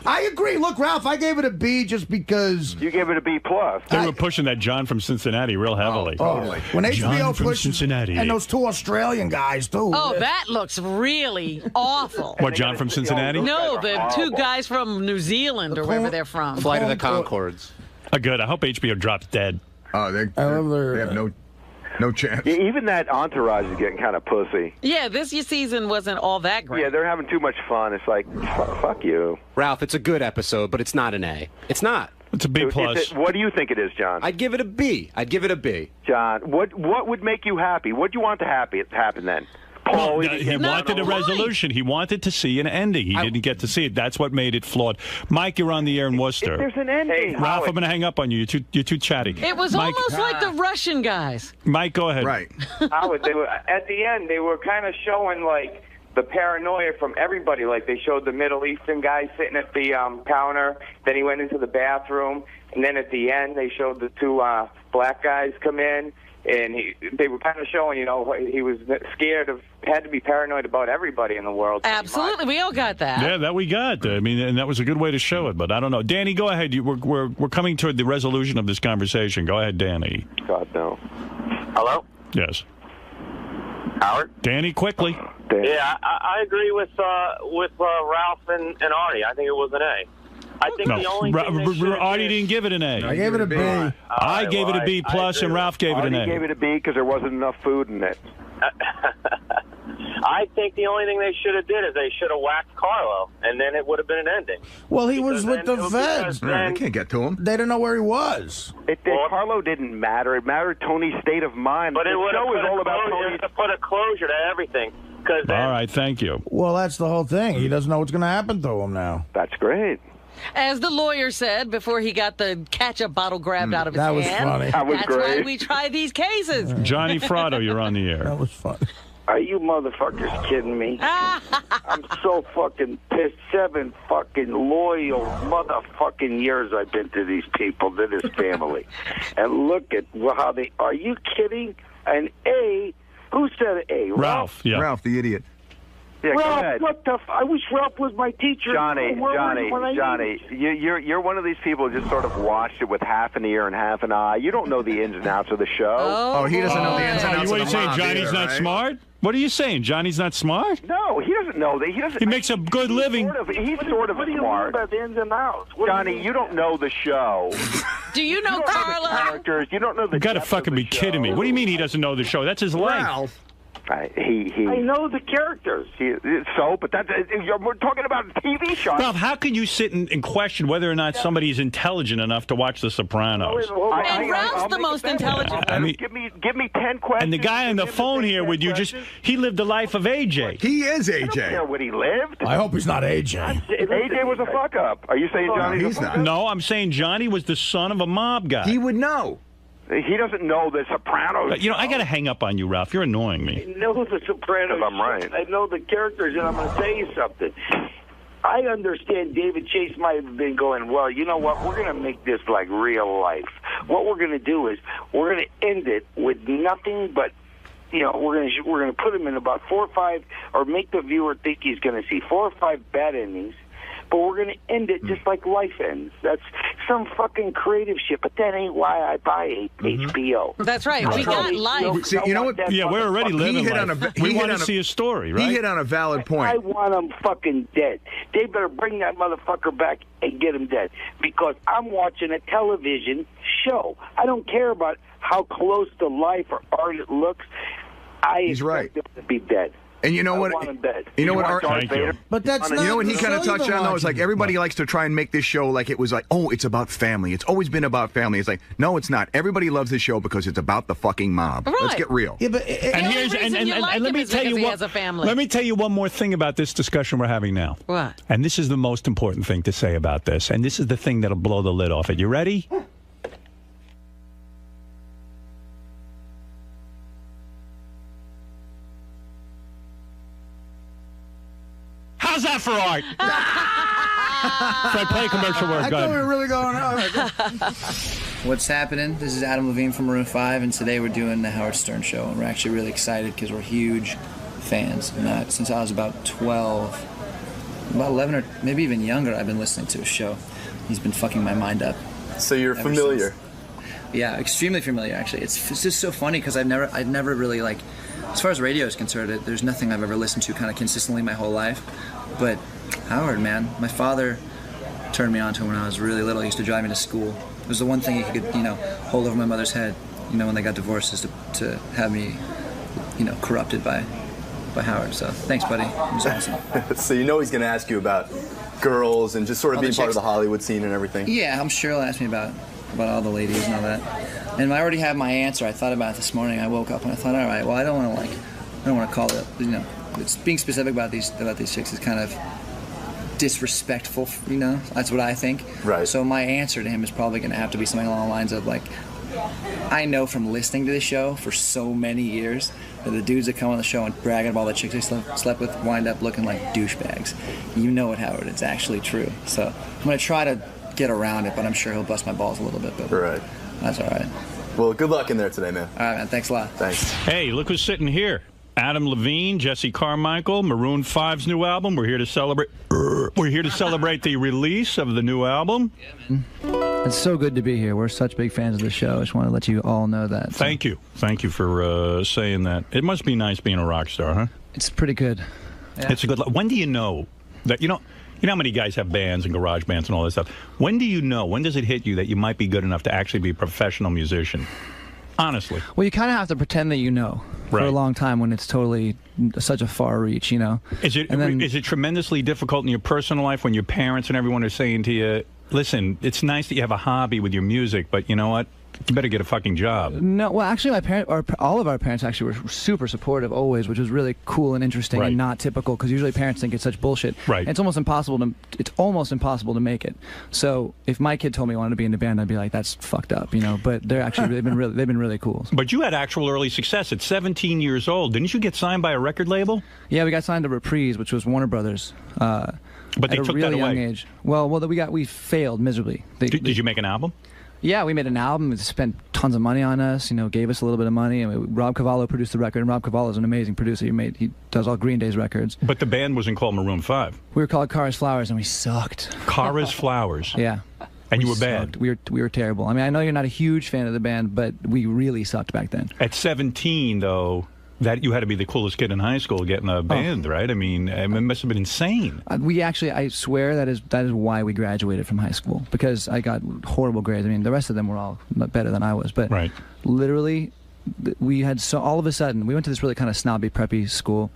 I agree. Look, Ralph, I gave it a B just because... You gave it a B+. They were pushing that John from Cincinnati real heavily. When HBO John from pushed Cincinnati. And those two Australian guys, too. Oh, that looks really awful. What, John from Cincinnati? No, the two guys from New Zealand or wherever they're from. Flight of the Conchords. Good. I hope HBO drops dead. Oh, they have no chance. Yeah, even that Entourage is getting kind of pussy. Yeah, this season wasn't all that great. Yeah, they're having too much fun. It's like, fuck you. Ralph, it's a good episode, but it's not an A. It's not. It's a B+. What do you think it is, John? I'd give it a B. John, what would make you happy? What do you want to happen then? Well, he wanted a resolution. He wanted to see an ending. He didn't get to see it. That's what made it flawed. Mike, you're on the air in Worcester. There's an ending. Ralph, I'm going to hang up on you. You're too chatty. It was Mike, almost like the Russian guys. Mike, go ahead. Right. Howard, at the end, they were kind of showing, like, the paranoia from everybody. Like, they showed the Middle Eastern guy sitting at the counter. Then he went into the bathroom. And then at the end, they showed the two black guys come in. And they were kind of showing, he was had to be paranoid about everybody in the world. Absolutely, we all got that. Yeah, that we got. I mean, and that was a good way to show it. But I don't know, Danny, go ahead. We're coming toward the resolution of this conversation. Go ahead, Danny. God no. Hello. Yes. Howard. Danny, quickly. Yeah, I agree with Ralph and Artie. I think it was an A. I think the only thing Artie didn't give it an A. I gave it a B. I gave it a B+, and Ralph gave it an A. Artie gave it a B because there wasn't enough food in it. I think the only thing they should have did is they should have whacked Carlo, and then it would have been an ending. Well, he was with the feds. They can't get to him. They didn't know where he was. Carlo didn't matter. It mattered Tony's state of mind. But it would have all about Tony. to put a closure to everything. All right, thank you. Well, that's the whole thing. He doesn't know what's going to happen to him now. That's great. As the lawyer said before he got the ketchup bottle grabbed out of his hand. That was funny. That was That's great. why we try these cases. Johnny Fratto, you're on the air. That was fun. Are you motherfuckers kidding me? I'm so fucking pissed. 7 fucking loyal motherfucking years I've been to these people, to this family. And look at how they... Are you kidding? And A... Who said A? Ralph, yeah. Ralph, the idiot. Yeah, go Ralph, ahead. what the... I wish Ralph was my teacher. Johnny, you're one of these people who just sort of watched it with half an ear and half an eye. You don't know the ins and outs of the show. Oh, he doesn't know the ins and outs of the What are you saying, mob Johnny's either, not right? smart? What are you saying? Johnny's not smart? No, he doesn't know that. He doesn't. He makes a good living. He's sort of What do you mean smart. by the ins and outs? Johnny, you don't know the show. Do you know You don't know the Carla? characters. You don't know the You got to depth of fucking the be kidding me. What do you mean he doesn't know the show? That's his life. Ralph. I know the characters. But we're talking about a TV show. Ralph, how can you sit and question whether or not somebody's intelligent enough to watch The Sopranos? And Ralph's the most intelligent. I mean, give me 10 questions. and the guy on the phone here with you he lived the life of AJ. He is I don't care AJ. what he lived. I hope he's not AJ. AJ was a fuck up. Are you saying Johnny's he's a fuck not. up? No, I'm saying Johnny was the son of a mob guy. He would know. He doesn't know the Sopranos. I got to hang up on you, Ralph. You're annoying me. I know the Sopranos. If I'm right. I know the characters, and I'm going to tell you something. I understand David Chase might have been going, well, you know what? We're going to make this like real life. What we're going to do is we're going to end it with nothing but, we're going to put him in about 4 or 5, or make the viewer think he's going to see 4 or 5 bad endings. But we're going to end it just like life ends. That's some fucking creative shit. But that ain't why I buy HBO. That's right. We got life. See, you know what? Yeah, we're already living life. We want to see a story, right? He hit on a valid I point. want him fucking dead. They better bring that motherfucker back and get him dead. Because I'm watching a television show. I don't care about how close to life or art it looks. He's right. Him to be dead. And you know what? I want him dead. You know what? Thank you. But that's You not know what he the kind of show touched you've on, been though? Is like watching. everybody likes to try and make this show like it was like, oh, it's about family. It's always been about family. It's like, no, it's not. Everybody loves this show because it's about the fucking mob. Right. Let's get real. Yeah, but let me tell you he has a family. Let me tell you one more thing about this discussion we're having now. What? And this is the most important thing to say about this. And this is the thing that'll blow the lid off it. You ready? How's that for art? Fred, play a commercial word. I Go thought we ahead. were really going on. What's happening? This is Adam Levine from Maroon 5, and today we're doing the Howard Stern Show. And we're actually really excited because we're huge fans. And since I was about 12, about 11 or maybe even younger, I've been listening to his show. He's been fucking my mind up. So you're familiar? Yeah, extremely familiar, actually. It's just so funny because I've never really, like, as far as radio is concerned, there's nothing I've ever listened to kind of consistently my whole life. But Howard, man, my father turned me on to him when I was really little. He used to drive me to school. It was the one thing he could, hold over my mother's head, when they got divorced, is to have me, corrupted by Howard. So thanks, buddy. It was awesome. So you know he's going to ask you about girls and just sort of All being the part of chicks. the Hollywood scene and everything. Yeah, I'm sure he'll ask me about all the ladies and all that. And I already have my answer. I thought about it this morning. I woke up and I thought, all right, well, I don't want to call it, it's being specific about these chicks is kind of disrespectful, That's what I think. Right. So my answer to him is probably going to have to be something along the lines of, like, I know from listening to the show for so many years that the dudes that come on the show and brag about all the chicks they slept with wind up looking like douchebags. You know it, Howard. It's actually true. So I'm going to try to get around it, but I'm sure he'll bust my balls a little bit. But right. That's all right. Well, good luck in there today, man. All right, man. Thanks a lot. Thanks. Hey, look who's sitting here. Adam Levine, Jesse Carmichael, Maroon 5's new album. We're here to celebrate. We're here to celebrate the release of the new album. Yeah, man. It's so good to be here. We're such big fans of the show. I just want to let you all know that. So. Thank you for saying that. It must be nice being a rock star, huh? It's pretty good. Yeah. It's a good. When do you know that you know how many guys have bands and garage bands and all this stuff? When do you know? When does it hit you that you might be good enough to actually be a professional musician? Honestly. Well, you kind of have to pretend that you know for a long time when it's totally such a far reach, Is it tremendously difficult in your personal life when your parents and everyone are saying to you, listen, it's nice that you have a hobby with your music, but you know what? You better get a fucking job. No, well, actually, all of our parents actually were super supportive always, which was really cool and interesting and not typical, because usually parents think it's such bullshit. Right. And it's almost impossible to make it. So if my kid told me he wanted to be in the band, I'd be like, that's fucked up, you know. But they've been really cool. But you had actual early success at 17 years old. Didn't you get signed by a record label? Yeah, we got signed to Reprise, which was Warner Brothers. But they took really that away. Young age. Well, we failed miserably. Did you make an album? Yeah, we made an album. They spent tons of money on us. You know, gave us a little bit of money. And Rob Cavallo produced the record. And Rob Cavallo is an amazing producer. He does all Green Day's records. But the band wasn't called Maroon 5. We were called Cars Flowers, and we sucked. Cars Flowers. Yeah. And you were bad. We were terrible. I mean, I know you're not a huge fan of the band, but we really sucked back then. At 17, though, that you had to be the coolest kid in high school getting a band, right? I mean, it must have been insane. I swear that is why we graduated from high school, because I got horrible grades. I mean, the rest of them were all better than I was, but literally, we had all of a sudden, we went to this really kind of snobby, preppy school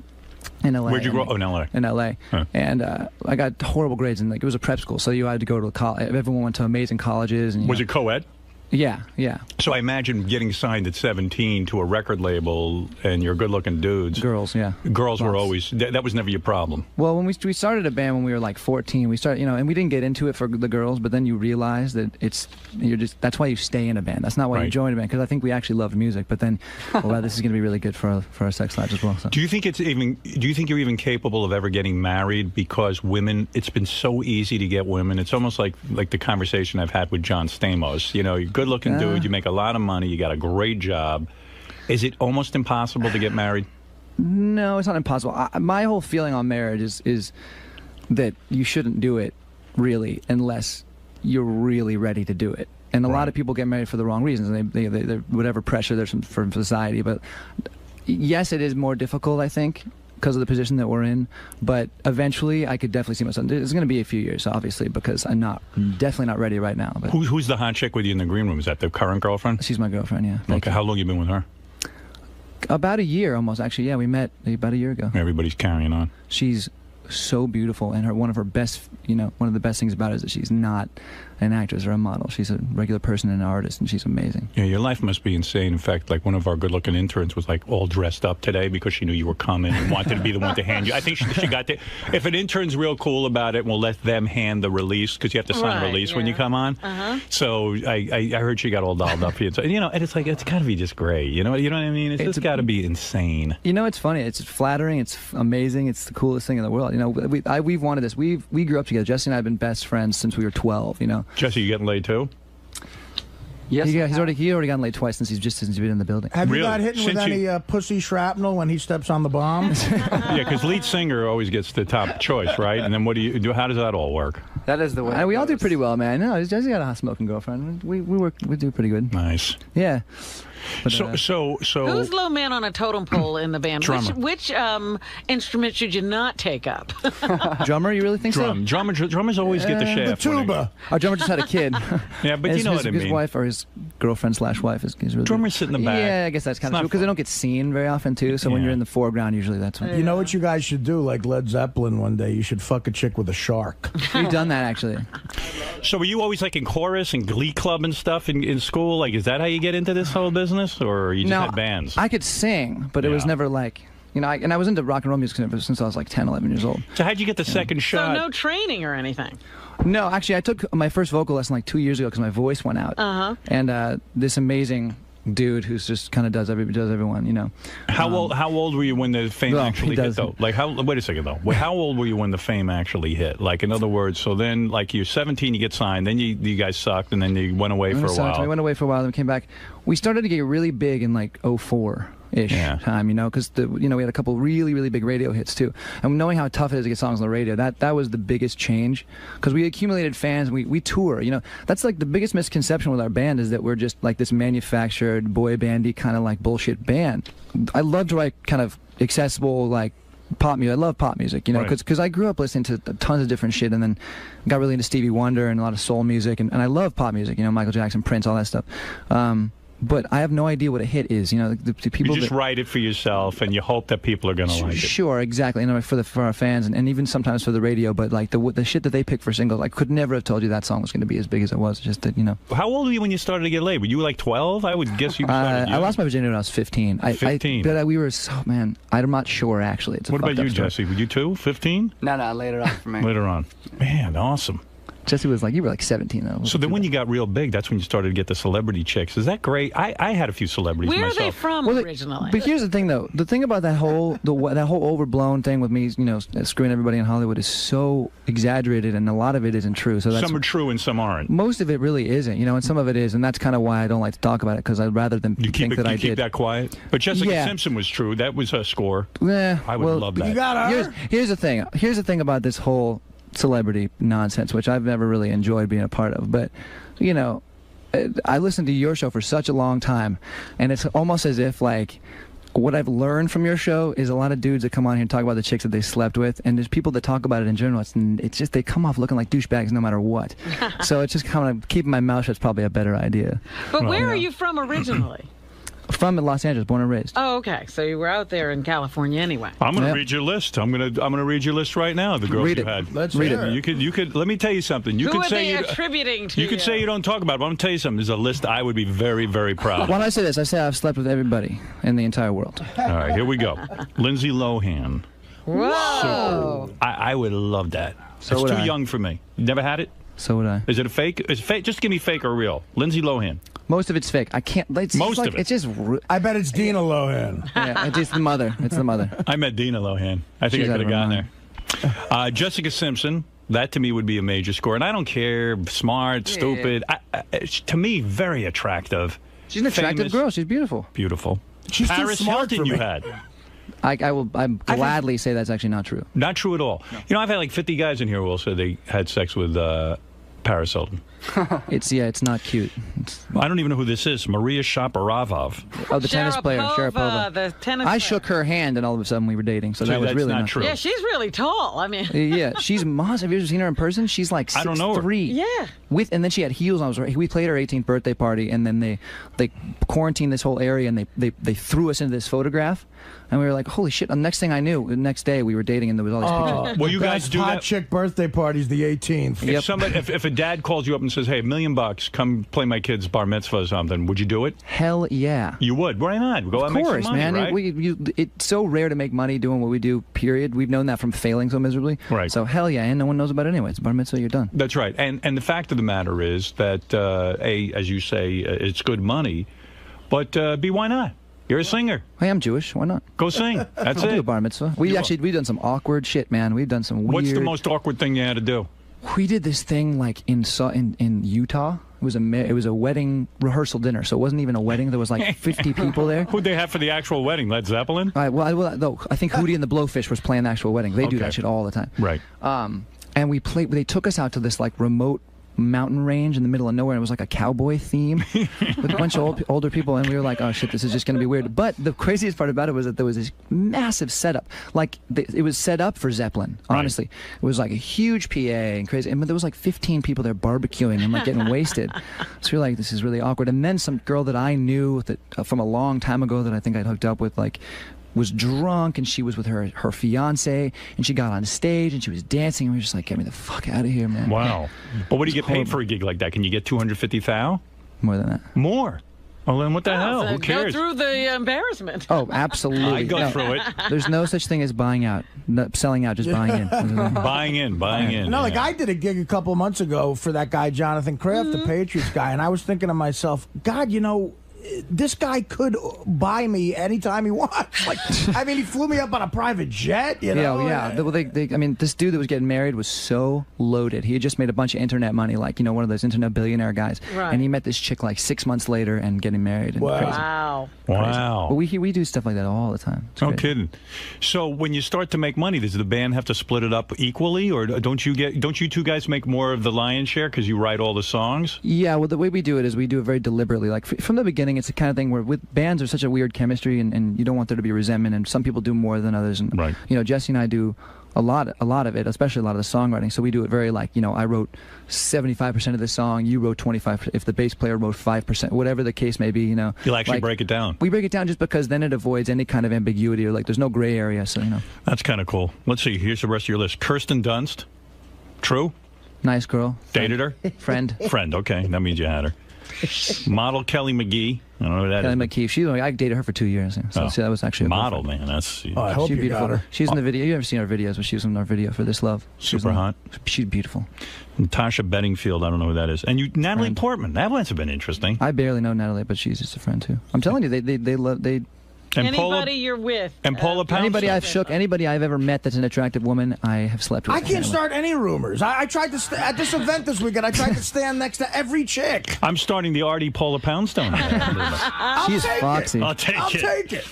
in L.A. Where'd you grow up? Oh, in L.A. In L.A. Huh. And I got horrible grades, and it was a prep school, so you had to go to college. Everyone went to amazing colleges. And, was it co-ed? Yeah, yeah. So I imagine getting signed at 17 to a record label, and you're good-looking dudes. Girls, yeah. Girls were always, that was never your problem. Well, when we started a band when we were like 14, we started, and we didn't get into it for the girls, but then you realize that that's why you stay in a band. That's not why you join a band, because I think we actually loved music, but then, well, this is going to be really good for our sex lives as well. So. Do you think you're even capable of ever getting married? Because women, it's been so easy to get women. It's almost like the conversation I've had with John Stamos. You know, you're good-looking dude, you make a lot of money, you got a great job. Is it almost impossible to get married? No, it's not impossible. My whole feeling on marriage is that you shouldn't do it, really, unless you're really ready to do it. And a lot of people get married for the wrong reasons, and they whatever pressure there's from society. But yes, it is more difficult, I think, because of the position that we're in, but eventually I could definitely see myself. It's going to be a few years, obviously, because I'm definitely not ready right now. But who's the hot chick with you in the green room? Is that the current girlfriend? She's my girlfriend, yeah. Okay, how long you been with her? About a year, almost. Actually, yeah, we met about a year ago. Everybody's carrying on. She's so beautiful, and one of the best things about her is that she's not an actress or a model. She's a regular person and an artist, and she's amazing. Yeah, your life must be insane. In fact, like one of our good-looking interns was like all dressed up today because she knew you were coming and wanted to be the one to hand you. I think she got to. If an intern's real cool about it, we'll let them hand the release, because you have to sign a release when you come on. So I heard she got all dolled up for you. So, and it's like, it's got to be just great. You know what I mean? It's just got to be insane. You know, it's funny. It's flattering. It's amazing. It's the coolest thing in the world. You know, we've wanted this. We grew up together. Jesse and I have been best friends since we were 12. You know. Jesse, you getting laid too? Yes. He's already gotten laid twice since he's been in the building. Have you got hit with any pussy shrapnel when he steps on the bomb? Yeah, because lead singer always gets the top choice, right? And then what do you do? How does that all work? That is the way. We all do pretty well, man. No, Jesse got a hot smoking girlfriend. We do pretty good. Nice. Yeah. But, so who's low man on a totem pole in the band? Drummer. Which instrument should you not take up? Drummer, you really think so? Drummers always get the shaft. The tuba. Our drummer just had a kid. Yeah, but you know what I mean. His wife or his girlfriend / wife is really drummers sit in the back. Yeah, I guess that's kind of true, because they don't get seen very often too. So when you're in the foreground, usually that's when. You know what you guys should do? Like Led Zeppelin one day, you should fuck a chick with a shark. We've done that actually. So were you always like in chorus and glee club and stuff in school? Like, is that how you get into this whole business, or you just had bands? I could sing, but it was never like, and I was into rock and roll music since I was like 10, 11 years old. So how'd you get the second shot? So no training or anything? No, actually, I took my first vocal lesson like 2 years ago because my voice went out. And this amazing dude who's just kind of does everyone, you know. How old were you when the fame actually hit, though? Like, wait a second, though. How old were you when the fame actually hit? Like, in other words, so then, like, you're 17, you get signed, then you guys sucked, and then you went away for a while. We went away for a while, then we came back. We started to get really big in, like, 04-ish time, you know, because, we had a couple really, really big radio hits, too. And knowing how tough it is to get songs on the radio, that was the biggest change, because we accumulated fans, we tour, you know. That's, like, the biggest misconception with our band is that we're just, like, this manufactured, boy bandy kind of, like, bullshit band. I love to write kind of accessible, like, pop music. I love pop music, you know, because I grew up listening to tons of different shit, and then got really into Stevie Wonder and a lot of soul music, and I love pop music, you know, Michael Jackson, Prince, all that stuff. but I have no idea what a hit is. You know, the people you just write it for yourself, and you hope that people are going to like it. Sure, exactly. You know, for our fans, and even sometimes for the radio. But like the shit that they pick for singles, I could never have told you that song was going to be as big as it was. Just that, you know. How old were you when you started to get laid? Were you like 12? I would guess you started. I lost my virginity when I was 15. 15. But we were man. I'm not sure actually. It's a what about you, story. Jesse? Were you too? 15? No, later on for me. Later on. Man, awesome. Jesse was like, you were like 17 though. So then when you got real big, that's when you started to get the celebrity chicks. Is that great? I had a few celebrities Where myself. are they from originally? But here's the thing though. The thing about that whole overblown thing with me, you know, screwing everybody in Hollywood is so exaggerated, and a lot of it isn't true. So that's, some are true and some aren't. Most of it really isn't, you know, and some of it is, and that's kind of why I don't like to talk about it, because I'd rather than think that I did. You keep that quiet? But Jessica Simpson was true. That was her score. Yeah, I would love that. You got her. Here's the thing. Here's the thing about this whole celebrity nonsense, which I've never really enjoyed being a part of. But, you know, I listened to your show for such a long time, and it's almost as if, like, what I've learned from your show is a lot of dudes that come on here and talk about the chicks that they slept with, and there's people that talk about it in general. It's just they come off looking like douchebags no matter what. So it's just kind of keeping my mouth shut is probably a better idea. But where are you from originally? From Los Angeles, born and raised. Oh, okay. So you were out there in California anyway. I'm going to read your list. I'm going to read your list right now. The girls you had. Let's read it. You could. Let me tell you something. You Who could are say they attributing to you could say you don't talk about it, but I'm going to tell you something. There's a list I would be very, very proud of. When I say this, I say I've slept with everybody in the entire world. All right, here we go. Lindsay Lohan. Whoa. So, I would love that. So it's would too I. young for me. You never had it? So would I. Is it a fake? Is it fake? Just give me fake or real. Lindsay Lohan. Most of it's fake. I can't. It's Most like, of it. It's just. I bet it's Dina Lohan. Yeah, it's the mother. It's the mother. I met Dina Lohan. I think She's I could have out of gotten her there. Jessica Simpson. That to me would be a major score, and I don't care. Smart, stupid. To me, very attractive. She's an attractive girl. She's beautiful. Beautiful. She's Paris too smart Hilton for you me. had. I gladly say that's actually not true. Not true at all. No. You know, I've had like 50 guys in here who will say they had sex with Paris Hilton. It's not cute. I don't even know who this is. Maria Shapovalov. Oh, the tennis player, Sharapova. The tennis I shook her hand, and all of a sudden we were dating. So that was that's really not true. Yeah, she's really tall. I mean, yeah, she's massive. Have you ever seen her in person? She's like 6'3". I don't know her. Yeah. And then she had heels on. We played her 18th birthday party, and then they quarantined this whole area, and they threw us into this photograph. And we were like, holy shit. And the next thing I knew, the next day we were dating, and there was all these pictures. Well, you guys do hot that? chick birthday party's the 18th. If a dad calls you up and says, hey, $1 million, come play my kid's bar mitzvah or something, would you do it? Hell yeah. You would? Why not? Go out and make some money, man. right? It's so rare to make money doing what we do, period. We've known that from failing so miserably. Right. So hell yeah, and no one knows about it anyway. It's bar mitzvah, you're done. That's right. And the fact of the matter is that, as you say, it's good money, but B, why not? You're a singer. Hey, I'm Jewish. Why not? Go sing. That's I'll it. do a bar mitzvah. We've done some awkward shit, man. We've done some weird. What's the most awkward thing you had to do? We did this thing like in Utah. It was a wedding rehearsal dinner, so it wasn't even a wedding. There was like 50 people there. Who'd they have for the actual wedding? Led Zeppelin? All right, I think Hootie and the Blowfish was playing the actual wedding. They do that shit all the time. Right. And they took us out to this like remote mountain range in the middle of nowhere, and it was like a cowboy theme with a bunch of older people, and we were like, oh shit, this is just going to be weird. But the craziest part about it was that there was this massive setup. Like, it was set up for Zeppelin, honestly. It was like a huge PA and crazy, and there was like 15 people there barbecuing and like getting wasted. So we were like, this is really awkward. And then some girl that I knew that from a long time ago that I think I'd hooked up with, like, was drunk, and she was with her fiance, and she got on stage and she was dancing, and we were just like, get me the fuck out of here, man. Wow. But what do you get paid for a gig like that? Can you get $250,000? More than that. More? Well, then what the hell? So Who cares? Go through the embarrassment. Oh, absolutely. I go through it. There's no such thing as buying out. Not selling out, just buying in. Buying in. No, like I did a gig a couple of months ago for that guy, Jonathan Kraft, the Patriots guy, and I was thinking to myself, God, you know, this guy could buy me anytime he wants. Like, I mean, he flew me up on a private jet, you know? Yeah. I mean, this dude that was getting married was so loaded. He had just made a bunch of internet money, like, you know, one of those internet billionaire guys. Right. And he met this chick like 6 months later and getting married. And Wow. Wow. But we do stuff like that all the time. It's No crazy. kidding. So when you start to make money, does the band have to split it up equally, or don't you two guys make more of the lion's share because you write all the songs? Yeah, well, the way we do it is we do it very deliberately. Like, from the beginning, it's the kind of thing where with bands there's such a weird chemistry, and you don't want there to be resentment, and some people do more than others. And, right. you know, Jesse and I do A lot of it, especially a lot of the songwriting. So we do it very like, you know, I wrote 75% of the song, you wrote 25%. If the bass player wrote 5%, whatever the case may be, you know. You'll actually break it down. We break it down just because then it avoids any kind of ambiguity or like there's no gray area. So, you know. That's kind of cool. Let's see. Here's the rest of your list. Kirsten Dunst. True? Nice girl. Dated her? Friend. Friend. Okay. That means you had her. Model Kelly McGee. I don't know who that Kelly is. McGee. I dated her for 2 years. So that was actually a model, man. That's. I hope she's you beautiful. got her. She's in the video. You've ever seen our videos? But she was in our video for This Love. Super hot. She's beautiful. Natasha Bedingfield. I don't know who that is. And Natalie Portman. That must have been interesting. I barely know Natalie, but she's just a friend too. I'm telling you, they love. And anybody you're with. And Paula Poundstone. Anybody I've ever met that's an attractive woman, I have slept with. I can't start any rumors. I tried to at this event this weekend. I tried to stand next to every chick. I'm starting the Artie Paula Poundstone. She's foxy. I'll take it.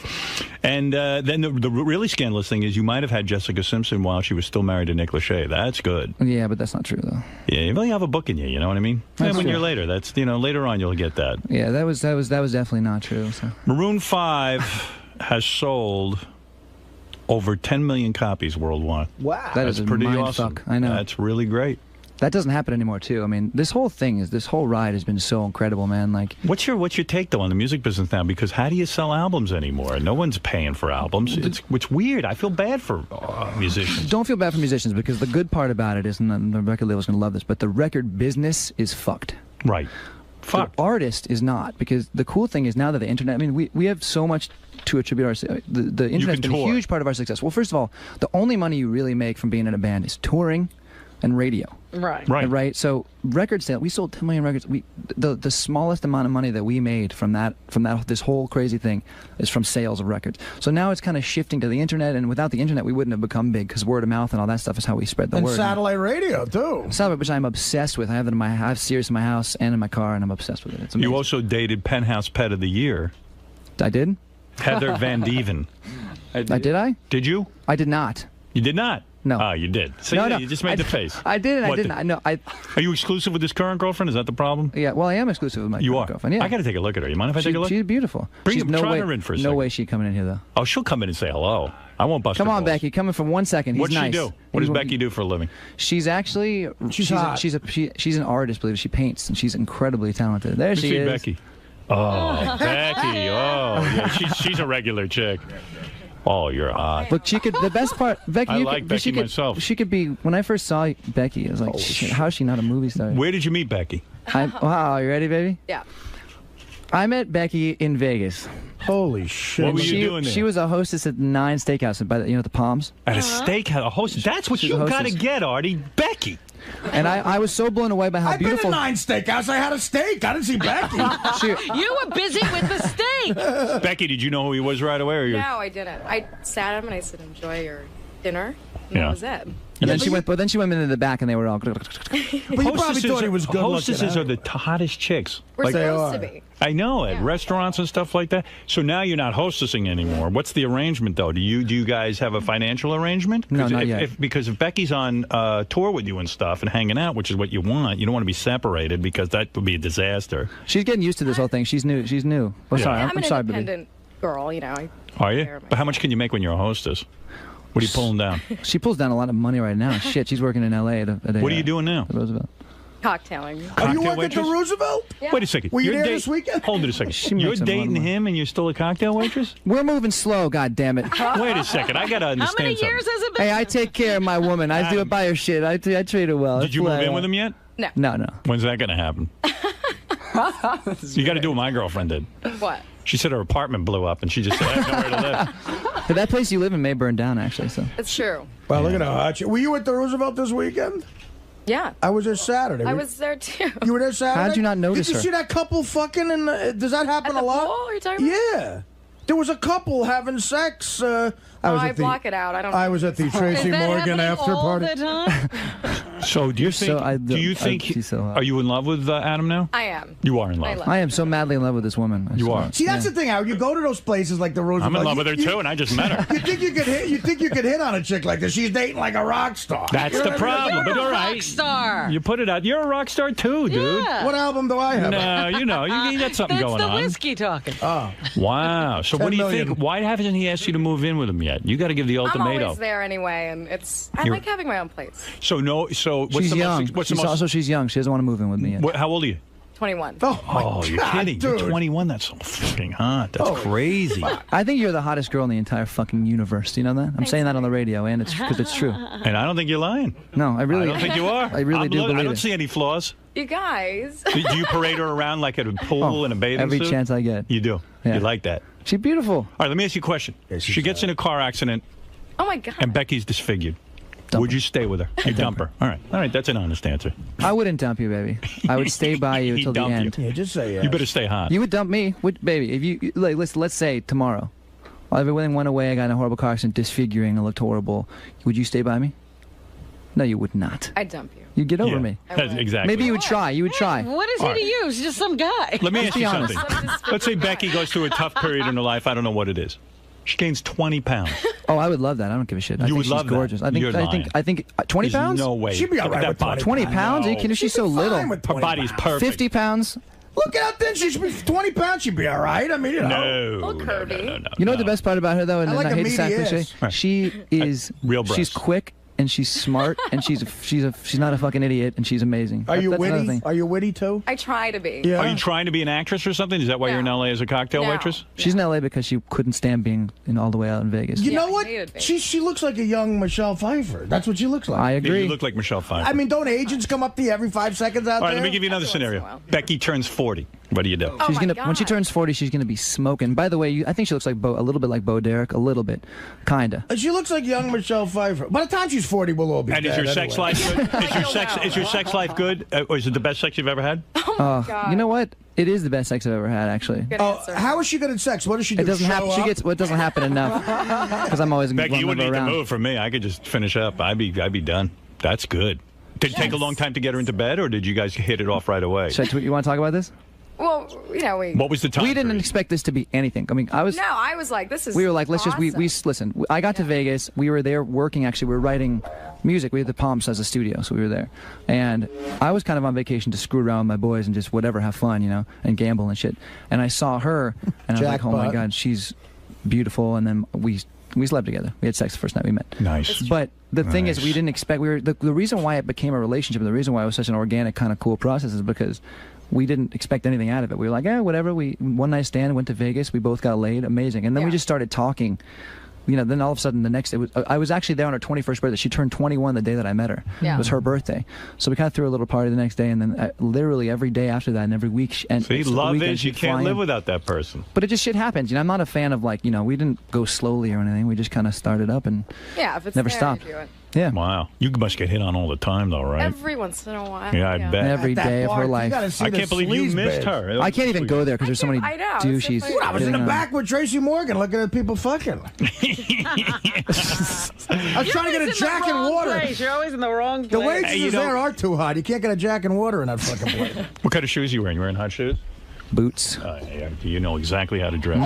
And then the really scandalous thing is you might have had Jessica Simpson while she was still married to Nick Lachey. That's good. Yeah, but that's not true though. Yeah, you really have a book in you. You know what I mean? And when you're later, that's later on you'll get that. Yeah, that was definitely not true. So. Maroon 5 has sold over 10 million copies worldwide. Wow, that's pretty awesome. I know. That's really great. That doesn't happen anymore too. I mean, this whole ride has been so incredible, man. Like, what's your take though on the music business now? Because how do you sell albums anymore? No one's paying for albums. It's weird. I feel bad for musicians. Don't feel bad for musicians because the good part about it is, and the record label's going to love this, but the record business is fucked. Right. The artist is not, because the cool thing is now that the internet, I mean, we have so much to attribute the internet's been a huge part of our success. Well, first of all, the only money you really make from being in a band is touring and radio. Right. So record sale, we sold 10 million records. The smallest amount of money that we made from this whole crazy thing is from sales of records. So now it's kind of shifting to the internet, and without the internet, we wouldn't have become big because word of mouth and all that stuff is how we spread the word. And satellite radio too. Satellite, which I'm obsessed with. I have it I have Sirius in my house and in my car, and I'm obsessed with it. It's amazing. You also dated Penthouse Pet of the Year. I did. Heather Van Deven. Did I? Did you? I did not. You did not? No. Oh, you did. So no, you just made the face. I did. I didn't. No. Are you exclusive with this current girlfriend? Is that the problem? Yeah. Well, I am exclusive with my current girlfriend. Yeah. I got to take a look at her. You mind if I take a look? She's beautiful. Try her in for a second. No way she's coming in here though. Oh, she'll come in and say hello. I won't bust her Come on, balls. Becky. Come in for 1 second. What's she do? What does Becky do for a living? She's actually she's an artist. Believe it. She paints and she's incredibly talented. There she is. Becky. Oh, Becky. Oh, yeah. She's a regular chick. Oh, you're hot. Look, the best part, Becky. I like Becky myself. She could be. When I first saw Becky, I was like, shit, how is she not a movie star? Where did you meet Becky? Wow, you ready, baby? Yeah. I met Becky in Vegas. Holy shit! What were you doing there? She was a hostess at 9 Steakhouse by the Palms. At a steakhouse, a hostess. That's what you got to get, Artie. Becky. And I was so blown away by how beautiful. I've been to 9 Steakhouse. I had a steak. I didn't see Becky. You were busy with the steak. Becky, did you know who he was right away? Or No, I didn't. I sat him and I said, "Enjoy your dinner." And that was it. And then she went into the back, and they were all. But you probably thought he was good looking. Hostesses are the hottest chicks. We're supposed to be. I know, at restaurants and stuff like that. So now you're not hostessing anymore. What's the arrangement, though? Do you guys have a financial arrangement? No, not yet. Because if Becky's on tour with you and stuff and hanging out, which is what you want, you don't want to be separated because that would be a disaster. She's getting used to this whole thing. She's new. Oh, sorry. I'm an sorry, independent girl, you know. Are you? But how much can you make when you're a hostess? What are you pulling down? She pulls down a lot of money right now. Shit, she's working in L.A. What are you doing now? At Roosevelt. Cocktailing. Are you working at the Roosevelt? Yeah. Wait a second. Were you there this weekend? Hold it a second. You're dating him and you're still a cocktail waitress? We're moving slow, goddammit. Wait a second. I got to understand How many years has it been? Hey, I take care of my woman. I do it by her shit. I treat her well. Did you move in with him yet? No. No. When's that going to happen? You got to do what my girlfriend did. What? She said her apartment blew up, and she just said, I have nowhere to live. But that place you live in may burn down, actually. So It's true. Well, look at how hot you. Were you at the Roosevelt this weekend? Yeah. I was there Saturday. I was there too. You were there Saturday? How'd you not notice Did you her? see that couple fucking in the, does that happen At the a lot? pool, are you talking about? Yeah. There was a couple having sex. I block it out. I was at the Tracy Morgan after party. Is that happening all the time? So do you think, are you in love with Adam now? I am. You are in love. I am so madly in love with this woman. You are. See, that's the thing, Howard. You go to those places like the Roosevelt. I'm in love with her too, and I just met her. You think you could hit on a chick like this? She's dating like a rock star. That's the problem. But all right, rock star. You put it out. You're a rock star too, dude. Yeah. What album do I have? No, you got something That's going the on. whiskey talking. Oh. Wow. So what do you think? Why haven't he asked you to move in with him yet? yet. You got to give the I'm ultimatum. always there anyway, and I like having my own place. So what's she's the young. most? What's the most? Also, she's young. She doesn't want to move in with me yet. How old are you? 21. Oh, you're kidding. dude. You're 21. That's so fucking hot. That's crazy. I think you're the hottest girl in the entire fucking universe. Do you know that? I'm saying that on the radio, and it's because it's true. And I don't think you're lying. No, I really I don't think you are. I really do believe I don't it. see any flaws. You guys. Do you parade her around like at a pool in a bathing every suit? chance I get. You do. Yeah. You like that. She's beautiful. All right, let me ask you a question. She gets in a car accident, Oh my God. and Becky's disfigured. Would you stay with her? You dump her. All right, that's an honest answer. I wouldn't dump you, baby. I would stay by you until the dump end. you. Yeah, just say yes. You better stay hot. You would dump me, baby? If you like, let's say tomorrow, everything went away. I got in a horrible car accident, disfiguring. I looked horrible. Would you stay by me? No, you would not. I'd dump you. You'd get over me. Exactly. Maybe you would try. You would try. What is he to you? He's just some guy. Let me Let's ask be you honest. something. Let's say Becky goes through a tough period in her life. I don't know what it is. She gains 20 pounds. Oh, I would love that. I don't give a shit. I You think would she's love that. gorgeous. I think. You're lying. I think 20 There's pounds. no way. She'd be all Look at right that with body. 20 pounds? Are you kidding? She's so little. Fine with Her 20 body's pounds. perfect. 50 pounds. Look at how thin she should be. 20 pounds, she'd be all right. I mean, you know. No. curvy. You know what the best part about her though, and I like I a hate to sound meaty cliche. ass. She is Real She's breasts. quick and she's smart and she's not a fucking idiot and she's amazing. Are you That's another witty? thing. Are you witty too? I try to be. Yeah. Are you trying to be an actress or something? Is that why you're in L.A. as a cocktail No. waitress? She's in LA because she couldn't stand being all the way out in Vegas. You know I what? hated Vegas. She looks like a young Michelle Pfeiffer. That's what she looks like. I Yeah, agree. you look like Michelle Pfeiffer. I mean, don't agents come up to you every 5 seconds out All right, there? let me give you another Every once in a scenario. while. Becky turns 40. What do you do? Oh She's my gonna when she God. turns 40, she's gonna be smoking. By the way, I think she looks like a little bit like Bo Derek, a little bit, kinda. She looks like young Michelle Pfeiffer. By the time she's 40, we'll all be And dead is your sex anyway. life good? Is your sex life good? Or is it the best sex you've ever had? God. You know what? It is the best sex I've ever had, actually. Good Oh, answer. how is she good at sex? What does she do? It doesn't Show happen. up? It doesn't happen enough because I'm always Becky, you running wouldn't need around. to move for me. I could just finish up. I'd be done. That's good. Did it take a long time to get her into bed, or did you guys hit it off right away? You want to talk about this? Well, we. What was the time? We didn't period? expect this to be anything. I mean, I was. No, I was like, this is. We were like, let's awesome. just listen. I got to Vegas. We were there working. Actually, we were writing music. We had the Palms as a studio, so we were there. And I was kind of on vacation to screw around with my boys and just whatever, have fun, and gamble and shit. And I saw her, and I was like, oh my God, she's beautiful. And then we slept together. We had sex the first night we met. Nice. But the thing is, Nice. we didn't expect. The reason why it became a relationship, and the reason why it was such an organic, kind of cool process, is because we didn't expect anything out of it. We were like, whatever. We one night stand, went to Vegas. We both got laid. Amazing. And then we just started talking. Then all of a sudden the next day, I was actually there on her 21st birthday. She turned 21 the day that I met her. Yeah. It was her birthday. So we kind of threw a little party the next day, and then literally every day after that, and every week. And See, so the love weekend is you she'd fly can't live in. without that person. But it just shit happens. I'm not a fan of we didn't go slowly or anything. We just kind of started up and Yeah, if it's never there, stopped. you do it. Yeah. Wow. You must get hit on all the time, though, right? Every once in a while. Yeah, I bet. Every day of her life. I can't believe you missed her. I can't even go there because there's so many I know, it's so douches. funny. Dude, I was in the getting on. back with Tracy Morgan looking at people fucking. I was trying to get a Jack and water. Place. You're always in the wrong place. The waitresses there are too hot. You can't get a Jack and water in that fucking place. What kind of shoes are you wearing? You wearing hot shoes? Boots. Yeah, you know exactly how to dress.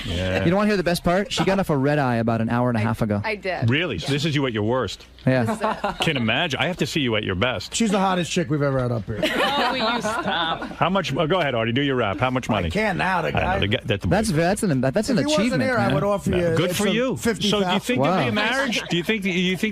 Yeah. You don't want to hear the best part? She got off a red eye about an hour and a half ago. I did. Really? So this is you at your worst. Yeah. Can't imagine. I have to see you at your best. She's the hottest chick we've ever had up here. Oh, will you stop? How much? Go ahead, Artie. Do your rap. How much money? I can't now. The I guy. know, that's That's an If he wasn't achievement. here, I man. would offer you. good for you. 50, So do you think Wow. there'd be a marriage? Do you think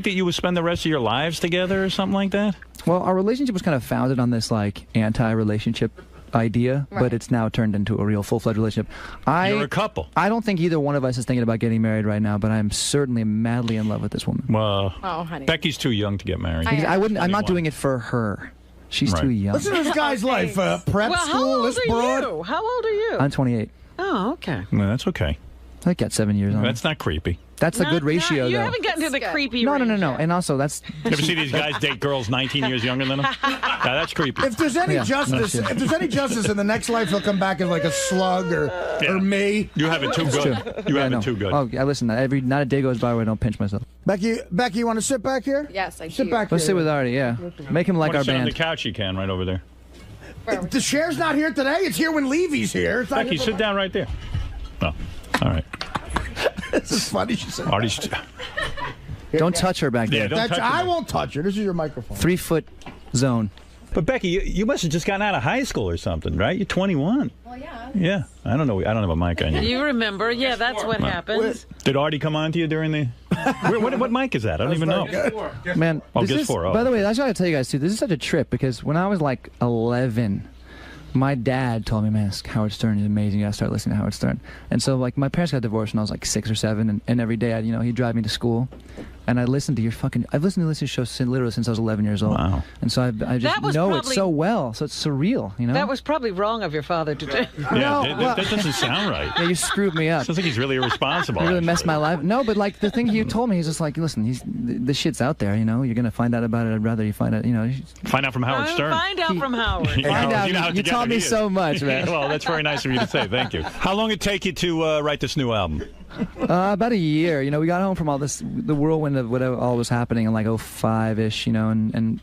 that you would spend the rest of your lives together or something like that? Well, our relationship was kind of founded on this anti-relationship idea, but it's now turned into a real full-fledged relationship. You're a couple. I don't think either one of us is thinking about getting married right now, but I'm certainly madly in love with this woman. Well, Oh, honey. Becky's too young to get married. Because I wouldn't. I'm not 21. doing it for her. She's Right. too young. Listen to this guy's life. Prep Well, how school, old this are broad. you? How old are you? I'm 28. Oh, okay. No, that's okay. I got 7 years on. That's not creepy. That's a good ratio, You though. haven't gotten to the creepy No, range no, no, no. yet. And also, that's. You ever see these guys date girls 19 years younger than them? Now, that's creepy. If there's any Yeah, justice, no shit. if there's any justice in the next life, he'll come back as like a slug or me. You have it too It's good. true. You Yeah, have no. it too good. Oh, yeah, listen. Not a day goes by where I don't pinch myself. Becky, you want to sit back here? Yes, I Sit do. back Let's sit here. with Artie. Yeah, make him like Wanna our sit on band. the couch you can right over there. The chair's not here today. It's here when Levy's here. It's not Becky, here sit down right there. Oh, all right. This is funny. She said. Artie's. Don't touch her back there. Yeah, don't touch her. I won't touch her. This is your microphone. 3 foot zone. But Becky, you must have just gotten out of high school or something, right? You're 21. Well, yeah. Yeah. I don't know. I don't have a mic on you. You remember? Yeah, that's what happens. Did Artie come on to you during the... what mic is that? I don't even know. Man, Guess this is, 4. Oh. by the way, I just got to tell you guys, too, this is such a trip because when I was like 11... my dad told me, man, Howard Stern is amazing. You got to start listening to Howard Stern. And so, like, my parents got divorced when I was like 6 or 7, and every day, he'd drive me to school, and I listened to I've listened to this show literally since I was 11 years old. Wow. And so I just know it so well, so it's surreal, That was probably wrong of your father to do. Yeah, that doesn't sound right. Yeah, you screwed me up. Sounds like he's really irresponsible. He really messed my life. No, but like the thing he told me, he's just like, listen, the shit's out there, you're going to find out about it. I'd rather you find out, Find out from Howard Stern. Find out from Howard. Find out. You taught me so much, man. Well, that's very nice of you to say. Thank you. How long did it take you to write this new album? About a year. We got home from all this, the whirlwind of whatever all was happening in like 05-ish, and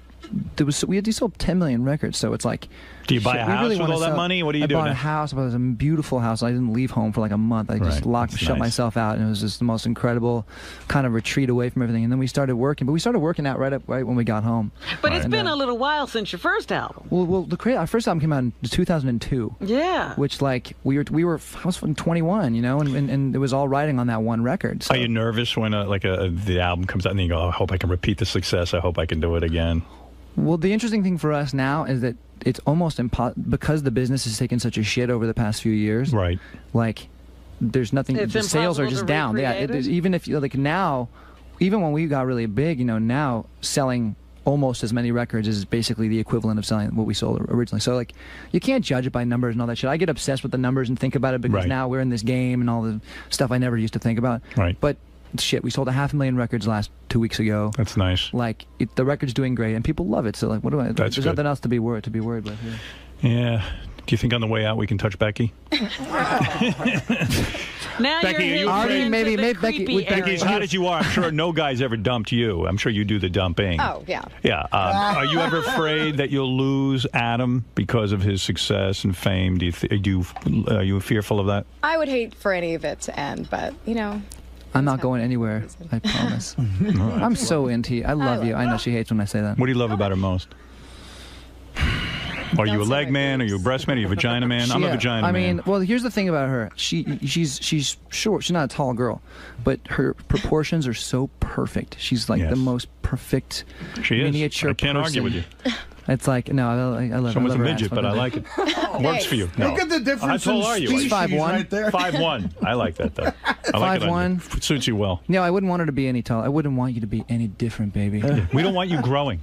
we sold 10 million records, so it's like... Do you buy a house with all that money? What do you do? I bought a house. It was a beautiful house. I didn't leave home for like a month. I just shut myself out, and it was just the most incredible kind of retreat away from everything. And then we started working, but we started working out right when we got home. But it's been a little while since your first album. Well, our first album came out in 2002. Yeah. Which like I was 21, and it was all riding on that one record. So. Are you nervous when the album comes out and you go, I hope I can repeat the success. I hope I can do it again. Well, the interesting thing for us now is that it's almost impossible because the business has taken such a shit over the past few years. Right. Like, there's nothing. The sales are just down. Yeah. Even if now, even when we got really big, now selling almost as many records is basically the equivalent of selling what we sold originally. So like, you can't judge it by numbers and all that shit. I get obsessed with the numbers and think about it because now we're in this game and all the stuff I never used to think about. Right. But. Shit, we sold 500,000 records last 2 weeks ago. That's nice. Like the record's doing great, and people love it. So like, there's nothing else to be worried about here. Yeah. Do you think on the way out we can touch Becky? Now Becky, you're Artie, maybe Becky, as hot as you are, I'm sure no guy's ever dumped you. I'm sure you do the dumping. Oh yeah. Yeah. Are you ever afraid that you'll lose Adam because of his success and fame? Are you fearful of that? I would hate for any of it to end, but I'm not going anywhere, I promise. I'm so into you. I love you. I know she hates when I say that. What do you love about her most? Are you a leg man? Are you a breast man? Are you a vagina man? I'm a vagina man. I mean, well, here's the thing about her. She's short. She's not a tall girl, but her proportions are so perfect. She's like the most perfect miniature I can't person. argue with you. It's like, no, I love her. Someone's a midget, but I like it. Works for you. No. Look at the difference How tall are in you? species 5'1". right there. 5'1". I like that, though. I like 5'1". It suits you well. No, I wouldn't want her to be any tall. I wouldn't want you to be any different, baby. We don't want you growing.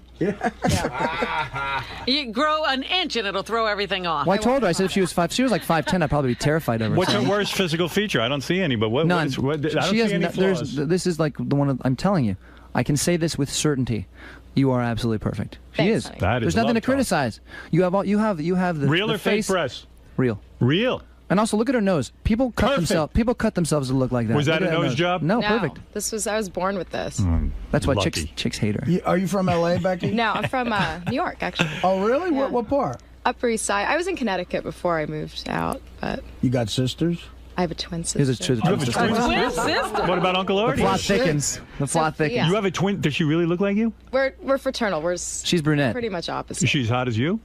You grow an inch and it'll throw everything off. Well, I told her, I said if she was like 5'10", I'd probably be terrified of her. What's her worst physical feature? I don't see any, but None. I don't see any flaws. This is like the one I'm telling you. I can say this with certainty. You are absolutely perfect. She is. There's nothing to criticize. You have the real the or face. fake breasts? Real. Real. And also look at her nose. People cut themselves to look like that. Was that a nose job? No, perfect. I was born with this. That's why chicks hate her. Are you from L.A., Becky? No, I'm from New York, actually. Oh, really? Yeah. What part? Upper East Side. I was in Connecticut before I moved out, but you got sisters? I have a twin sister. You have a twin sister? What about Uncle Artie? The plot thickens. The plot thickens. Yeah. You have a twin. Does she really look like you? We're fraternal. She's brunette. Pretty much opposite. She's hot as you?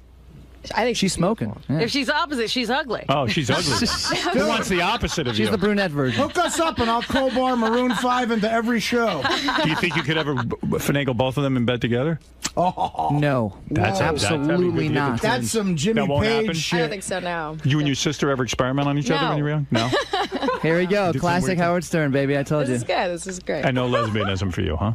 I think she's smoking. Yeah. If she's opposite, she's ugly. Oh, she's ugly. Who wants the opposite of you? She's the brunette version. Hook us up and I'll crowbar Maroon 5 into every show. Do you think you could ever finagle both of them in bed together? Oh. No. That's absolutely not. That's some Jimmy Page shit. I don't think so, no. You and your sister ever experiment on each other when you were young? No? Here we go. Classic Howard Stern, baby. I told you. This is good. This is great. And no lesbianism for you, huh?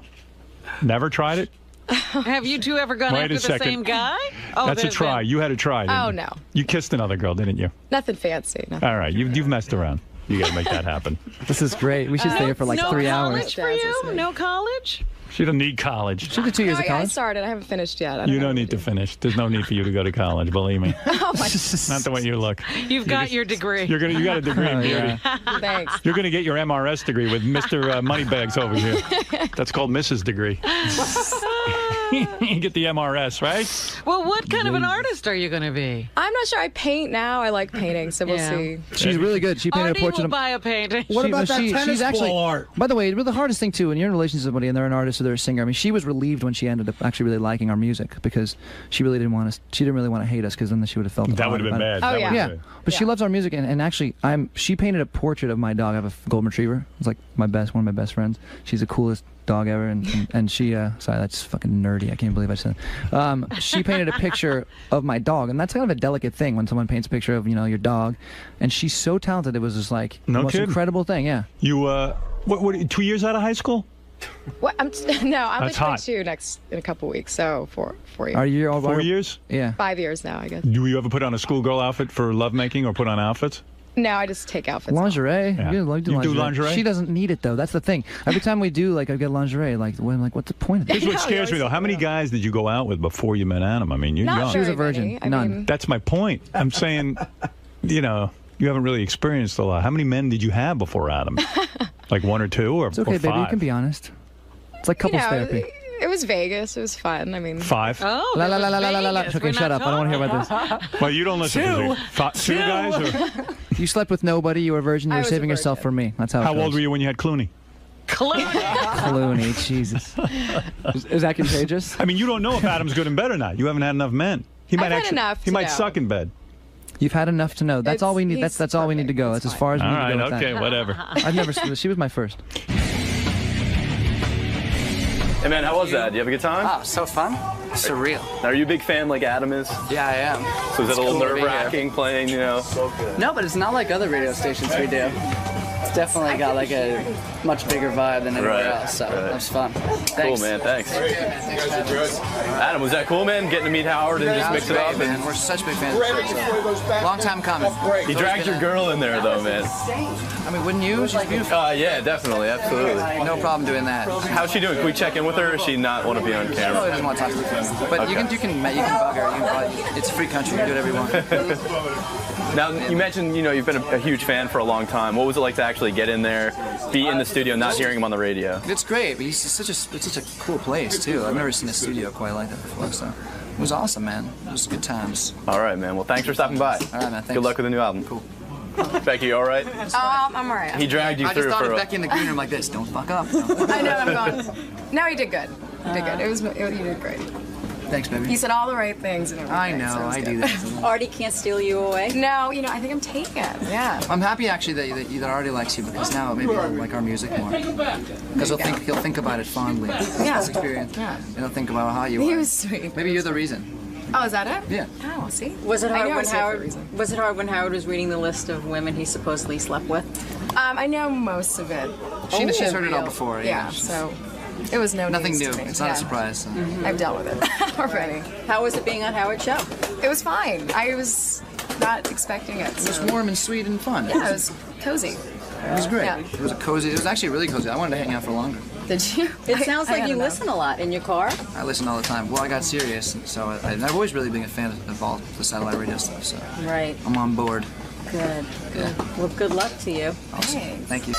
Never tried it? Have you two ever gone after the same guy? Oh, that's a try. You had a try. Oh, you? no. You kissed another girl, didn't you? Nothing fancy. Nothing. All right. You've messed around. You got to make that happen. This is great. We should stay here for like 3 hours. No college for you? No college? She don't need college. She did 2 years of college. I started. I haven't finished yet. You don't need to finish. There's no need for you to go to college, believe me. Oh, my Not the way you look. You got your degree. You got a degree in beauty. Thanks. You're going to get your MRS degree with Mr. Moneybags over here. That's called Mrs. Degree. You get the MRS, right? Well, what kind of an artist are you going to be? I'm not sure. I paint now. I like painting, so we'll see. She's really good. She painted Artie a portrait will of... buy a painting. What about that tennis ball art? By the way, the hardest thing, too, when you're in a relationship with somebody and they're an artist or they're a singer, I mean, she was relieved when she ended up actually really liking our music because she really didn't want us. She didn't really want to hate us because then she would have felt that would have been bad. Oh, yeah. Yeah, but she loves our music, and actually, she painted a portrait of my dog. I have a golden retriever. It's like one of my best friends. She's the coolest dog ever, and she, sorry, that's fucking nerdy. I can't believe I said that. She painted a picture of my dog, and that's kind of a delicate thing when someone paints a picture of, your dog, and she's so talented. It was just like the most incredible thing, yeah. You, what, 2 years out of high school? What? I'm That's like hot. 22 in a couple weeks, so 4 years. Are you 4 years? Yeah. 5 years now, I guess. Do you ever put on a schoolgirl outfit for lovemaking or put on outfits? No, I just take outfits. Lingerie. Yeah. You do lingerie? She doesn't need it though. That's the thing. Every time we do, I get lingerie. I'm like, what's the point of that? Here's what scares me though. How many guys did you go out with before you met Adam? I mean, you're young. She was a virgin. None. That's my point. I'm saying, you haven't really experienced a lot. How many men did you have before Adam? Like 1 or 2 or It's okay, or 5? baby. You can be honest. It's like couples therapy. It was Vegas. It was fun. I mean, 5. Oh, la la la la la la la. Okay, shut up. I don't want to hear about this. Well, you don't listen to these. 2 guys? Or? You slept with nobody. You were a virgin. You were was saving a yourself for me. That's how. How old were you when you had Clooney? Clooney, Jesus. Is that contagious? I mean, you don't know if Adam's good in bed or not. You haven't had enough men. He might I've had enough He to might know. suck in bed. You've had enough to know. That's all we need. That's all we need to go. That's as far as we All need to right, go with okay, that. whatever. I've never. She was my first. Hey, man, how was that? Did you have a good time? Oh, so fun. Surreal. Now, are you a big fan like Adam is? Yeah, I am. So is It's it a little cool to be nerve-wracking playing, No, but it's not like other radio stations we do. It's definitely got like a much bigger vibe than anywhere else, so that was fun. Thanks. Cool, man. Thanks. Adam, was that cool, man? Getting to meet Howard and just mix it up? Man. We're such big fans of the show. Long time coming. He dragged your girl in there, though, man. I mean, wouldn't you? She's beautiful. Yeah, definitely. Absolutely. No problem doing that. How's she doing? Can we check in with her, or does she not want to be on She probably camera? doesn't want to talk to the camera. But you can bug her. It's a free country. You can do whatever you want. Now, you mentioned, you've been a huge fan for a long time. What was it like to actually get in there, be in the studio, not hearing him on the radio? It's great, but it's such a cool place too. I've never seen a studio quite like that before, so it was awesome, man. It was good times. All right, man. Well, thanks for stopping by. All right, man. Thanks. Good luck with the new album. Cool. Becky, you all right? I'm all right. He dragged you I through just thought for of Becky in the green room like this. Don't fuck up. I know. I'm going. No, he did good. He did good. You did great. Thanks, baby. He said all the right things and everything. I know. so it was I good. do that. Artie can't steal you away? No, I think I'm taken. Yeah. I'm happy actually that Artie likes you because now maybe he'll like our music more. Because he'll think about it fondly. Yeah. His experience. Yeah. And he'll think about how you He are. was sweet. Maybe you're the reason. Oh, is that it? Yeah. Oh, see. Was it I hard knew I when was here for a Howard? reason. Was it hard when Howard was reading the list of women he supposedly slept with? I know most of it. She's heard it all Real. before. Yeah. So it was nothing news new. to me. It's not Yeah. a surprise. So. I've dealt with it already. How was it being on Howard's show? It was fine. I was not expecting it. It was warm and sweet and fun. Yeah, it was cozy. It was great. Yeah. It was it was actually really cozy. I wanted to hang out for longer. Did you? It sounds like you listen a lot in your car. I listen all the time. Well, I got serious, so I've always really been a fan of all the satellite radio stuff. So Right. I'm on board. Good. Yeah. Well, good luck to you. Awesome. Thank you.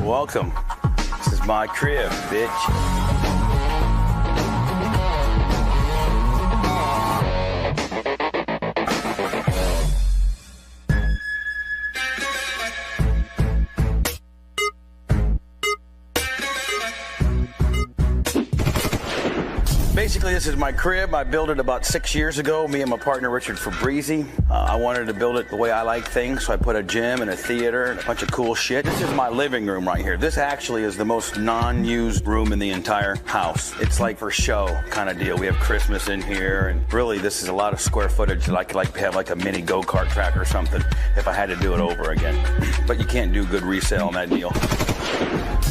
Welcome. This is my crib, bitch. Basically, this is my crib. I built it about 6 years ago, me and my partner, Richard Fabrizi. I wanted to build it the way I like things, so I put a gym and a theater and a bunch of cool shit. This is my living room right here. This actually is the most non-used room in the entire house. It's like for show kind of deal. We have Christmas in here, and really, this is a lot of square footage that I could like have like a mini go-kart track or something if I had to do it over again. But you can't do good resale on that deal.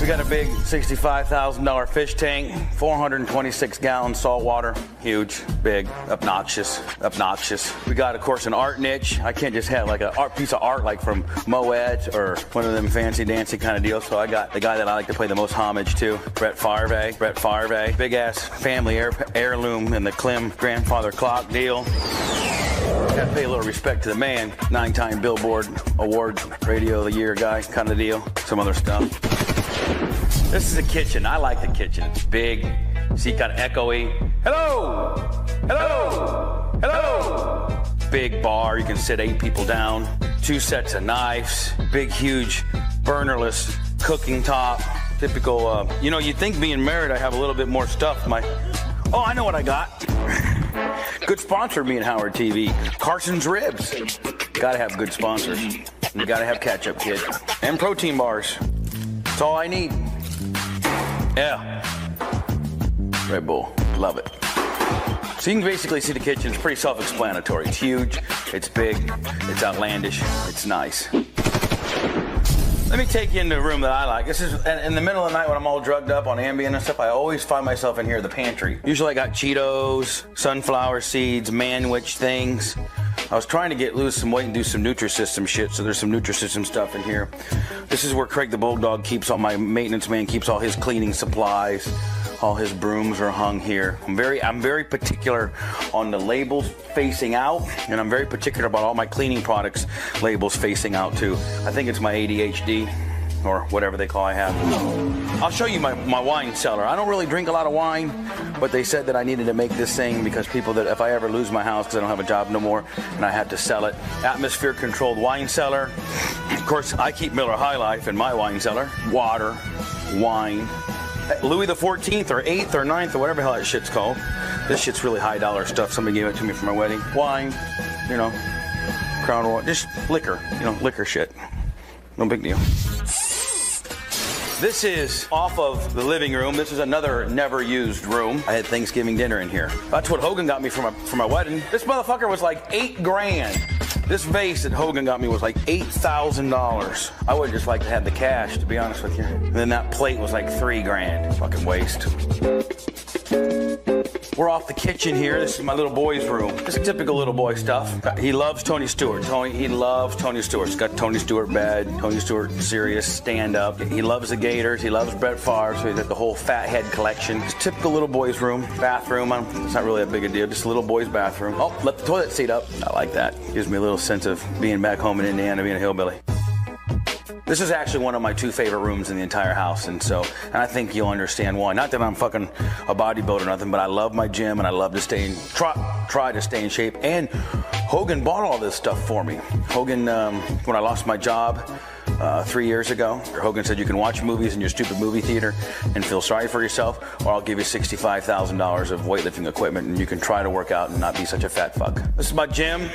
We got a big $65,000 fish tank, 426 gallons salt water, huge, big, obnoxious. We got, of course, an art niche. I can't just have like a piece of art like from Moed or one of them fancy dancy kind of deals. So I got the guy that I like to play the most homage to, Brett Favre, big ass family heirloom and the Klim grandfather clock deal. Gotta pay a little respect to the man. 9-time Billboard Award Radio of the Year guy kind of deal. Some other stuff. This is a kitchen. I like the kitchen. It's big. See, kind of echoey. Hello! Hello! Hello! Big bar. You can sit 8 people down. 2 sets of knives. Big, huge, burnerless cooking top. Typical, you'd think being married I have a little bit more stuff. Oh, I know what I got. Good sponsor, me and Howard TV. Carson's Ribs. Gotta have good sponsors. You gotta have Ketchup Kid. And protein bars. That's all I need. Yeah. Red Bull. Love it. So you can basically see the kitchen. It's pretty self-explanatory. It's huge. It's big. It's outlandish. It's nice. Let me take you into a room that I like. This is in the middle of the night when I'm all drugged up on Ambien and stuff. I always find myself in here, the pantry. Usually I got Cheetos, sunflower seeds, manwich things. I was trying to lose some weight and do some Nutrisystem shit, so there's some Nutrisystem stuff in here. This is where Craig the Bulldog keeps all my maintenance man keeps all his cleaning supplies. All his brooms are hung here. I'm very particular on the labels facing out, and I'm very particular about all my cleaning products labels facing out too. I think it's my ADHD or whatever they call I have. I'll show you my wine cellar. I don't really drink a lot of wine, but they said that I needed to make this thing because people that if I ever lose my house because I don't have a job no more and I have to sell it. Atmosphere controlled wine cellar. Of course, I keep Miller High Life in my wine cellar. Water, wine. Louis the 14th or 8th or 9th or whatever the hell that shit's called. This shit's really high dollar stuff. Somebody gave it to me for my wedding. Wine, Crown Royal, just liquor, liquor shit. No big deal. This is off of the living room. This is another never used room. I had Thanksgiving dinner in here. That's what Hogan got me for my wedding. This motherfucker was like $8 grand. This vase that Hogan got me was like $8,000. I would just like to have the cash, to be honest with you. And then that plate was like $3 grand. Fucking waste. We're off the kitchen here. This is my little boy's room. Just typical little boy stuff. He loves Tony Stewart. He loves Tony Stewart. He's got Tony Stewart bed, Tony Stewart serious stand-up. He loves the Gators. He loves Brett Favre, so he's got the whole fat head collection. It's typical little boy's room. Bathroom. It's not really a big a deal. Just a little boy's bathroom. Oh, let the toilet seat up. I like that. Gives me a little sense of being back home in Indiana, being a hillbilly. This is actually one of my 2 favorite rooms in the entire house, and I think you'll understand why. Not that I'm fucking a bodybuilder or nothing, but I love my gym and I love to try to stay in shape. And Hogan bought all this stuff for me. Hogan, when I lost my job 3 years ago, Hogan said you can watch movies in your stupid movie theater and feel sorry for yourself, or I'll give you $65,000 of weightlifting equipment and you can try to work out and not be such a fat fuck. This is my gym.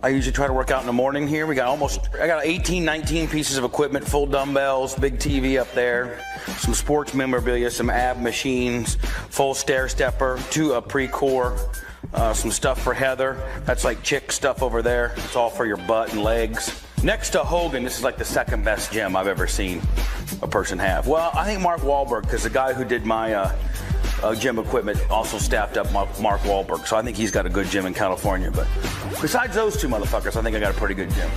I usually try to work out in the morning here. I got 18, 19 pieces of equipment, full dumbbells, big TV up there, some sports memorabilia, some ab machines, full stair stepper, 2 pre-core, some stuff for Heather. That's like chick stuff over there. It's all for your butt and legs. Next to Hogan, this is like the second best gym I've ever seen a person have. Well, I think Mark Wahlberg, because the guy who did my gym equipment also staffed up Mark Wahlberg, so I think he's got a good gym in California. But besides those 2 motherfuckers, I think I got a pretty good gym.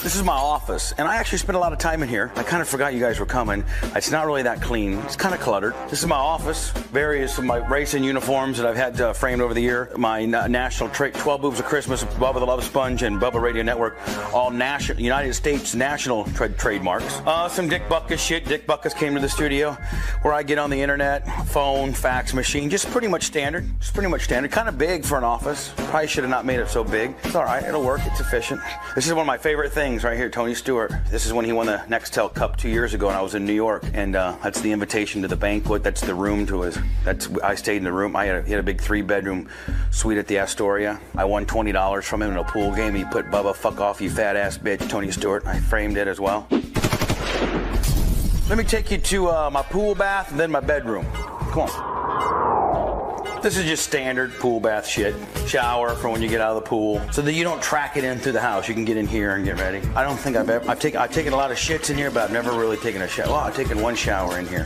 This is my office, and I actually spent a lot of time in here. I kind of forgot you guys were coming. It's not really that clean. It's kind of cluttered. This is my office. Various of my racing uniforms that I've had framed over the year. My national 12 Boobs of Christmas, Bubba the Love Sponge, and Bubba Radio Network, all United States national trademarks. Some Dick Butkus shit. Dick Butkus came to the studio where I get on the internet, phone, fax machine. Just pretty much standard. Kind of big for an office. Probably should have not made it so big. It's all right. It'll work. It's efficient. This is one of my favorite things. Right here, Tony Stewart. This is when he won the Nextel Cup 2 years ago, and I was in New York. And that's the invitation to the banquet. That's the room to his. I stayed in the room. He had a big 3-bedroom suite at the Astoria. I won $20 from him in a pool game. He put "Bubba, fuck off, you fat ass bitch," Tony Stewart. I framed it as well. Let me take you to my pool bath and then my bedroom. Come on. This is just standard pool bath shit. Shower for when you get out of the pool, so that you don't track it in through the house. You can get in here and get ready. I don't think I've taken a lot of shits in here, but I've never really taken a shower. Well, I've taken 1 shower in here,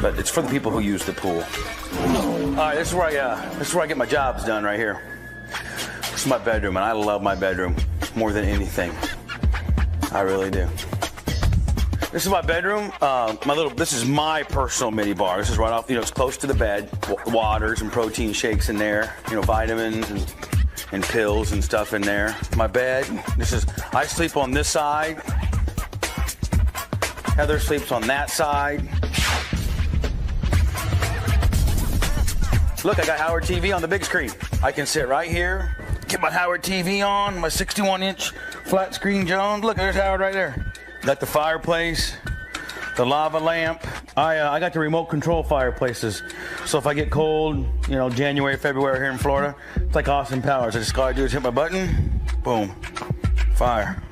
but it's for the people who use the pool. All right, this is where I get my jobs done right here. This is my bedroom, and I love my bedroom more than anything. I really do. This is my bedroom. This is my personal mini bar. This is right off, it's close to the bed. Waters and protein shakes in there. Vitamins and pills and stuff in there. My bed. I sleep on this side. Heather sleeps on that side. Look, I got Howard TV on the big screen. I can sit right here, get my Howard TV on, my 61-inch flat screen Jones. Look, there's Howard right there. Got the fireplace, the lava lamp. I got the remote control fireplaces. So if I get cold, January, February here in Florida, it's like Austin Powers. All I do is hit my button, boom, fire.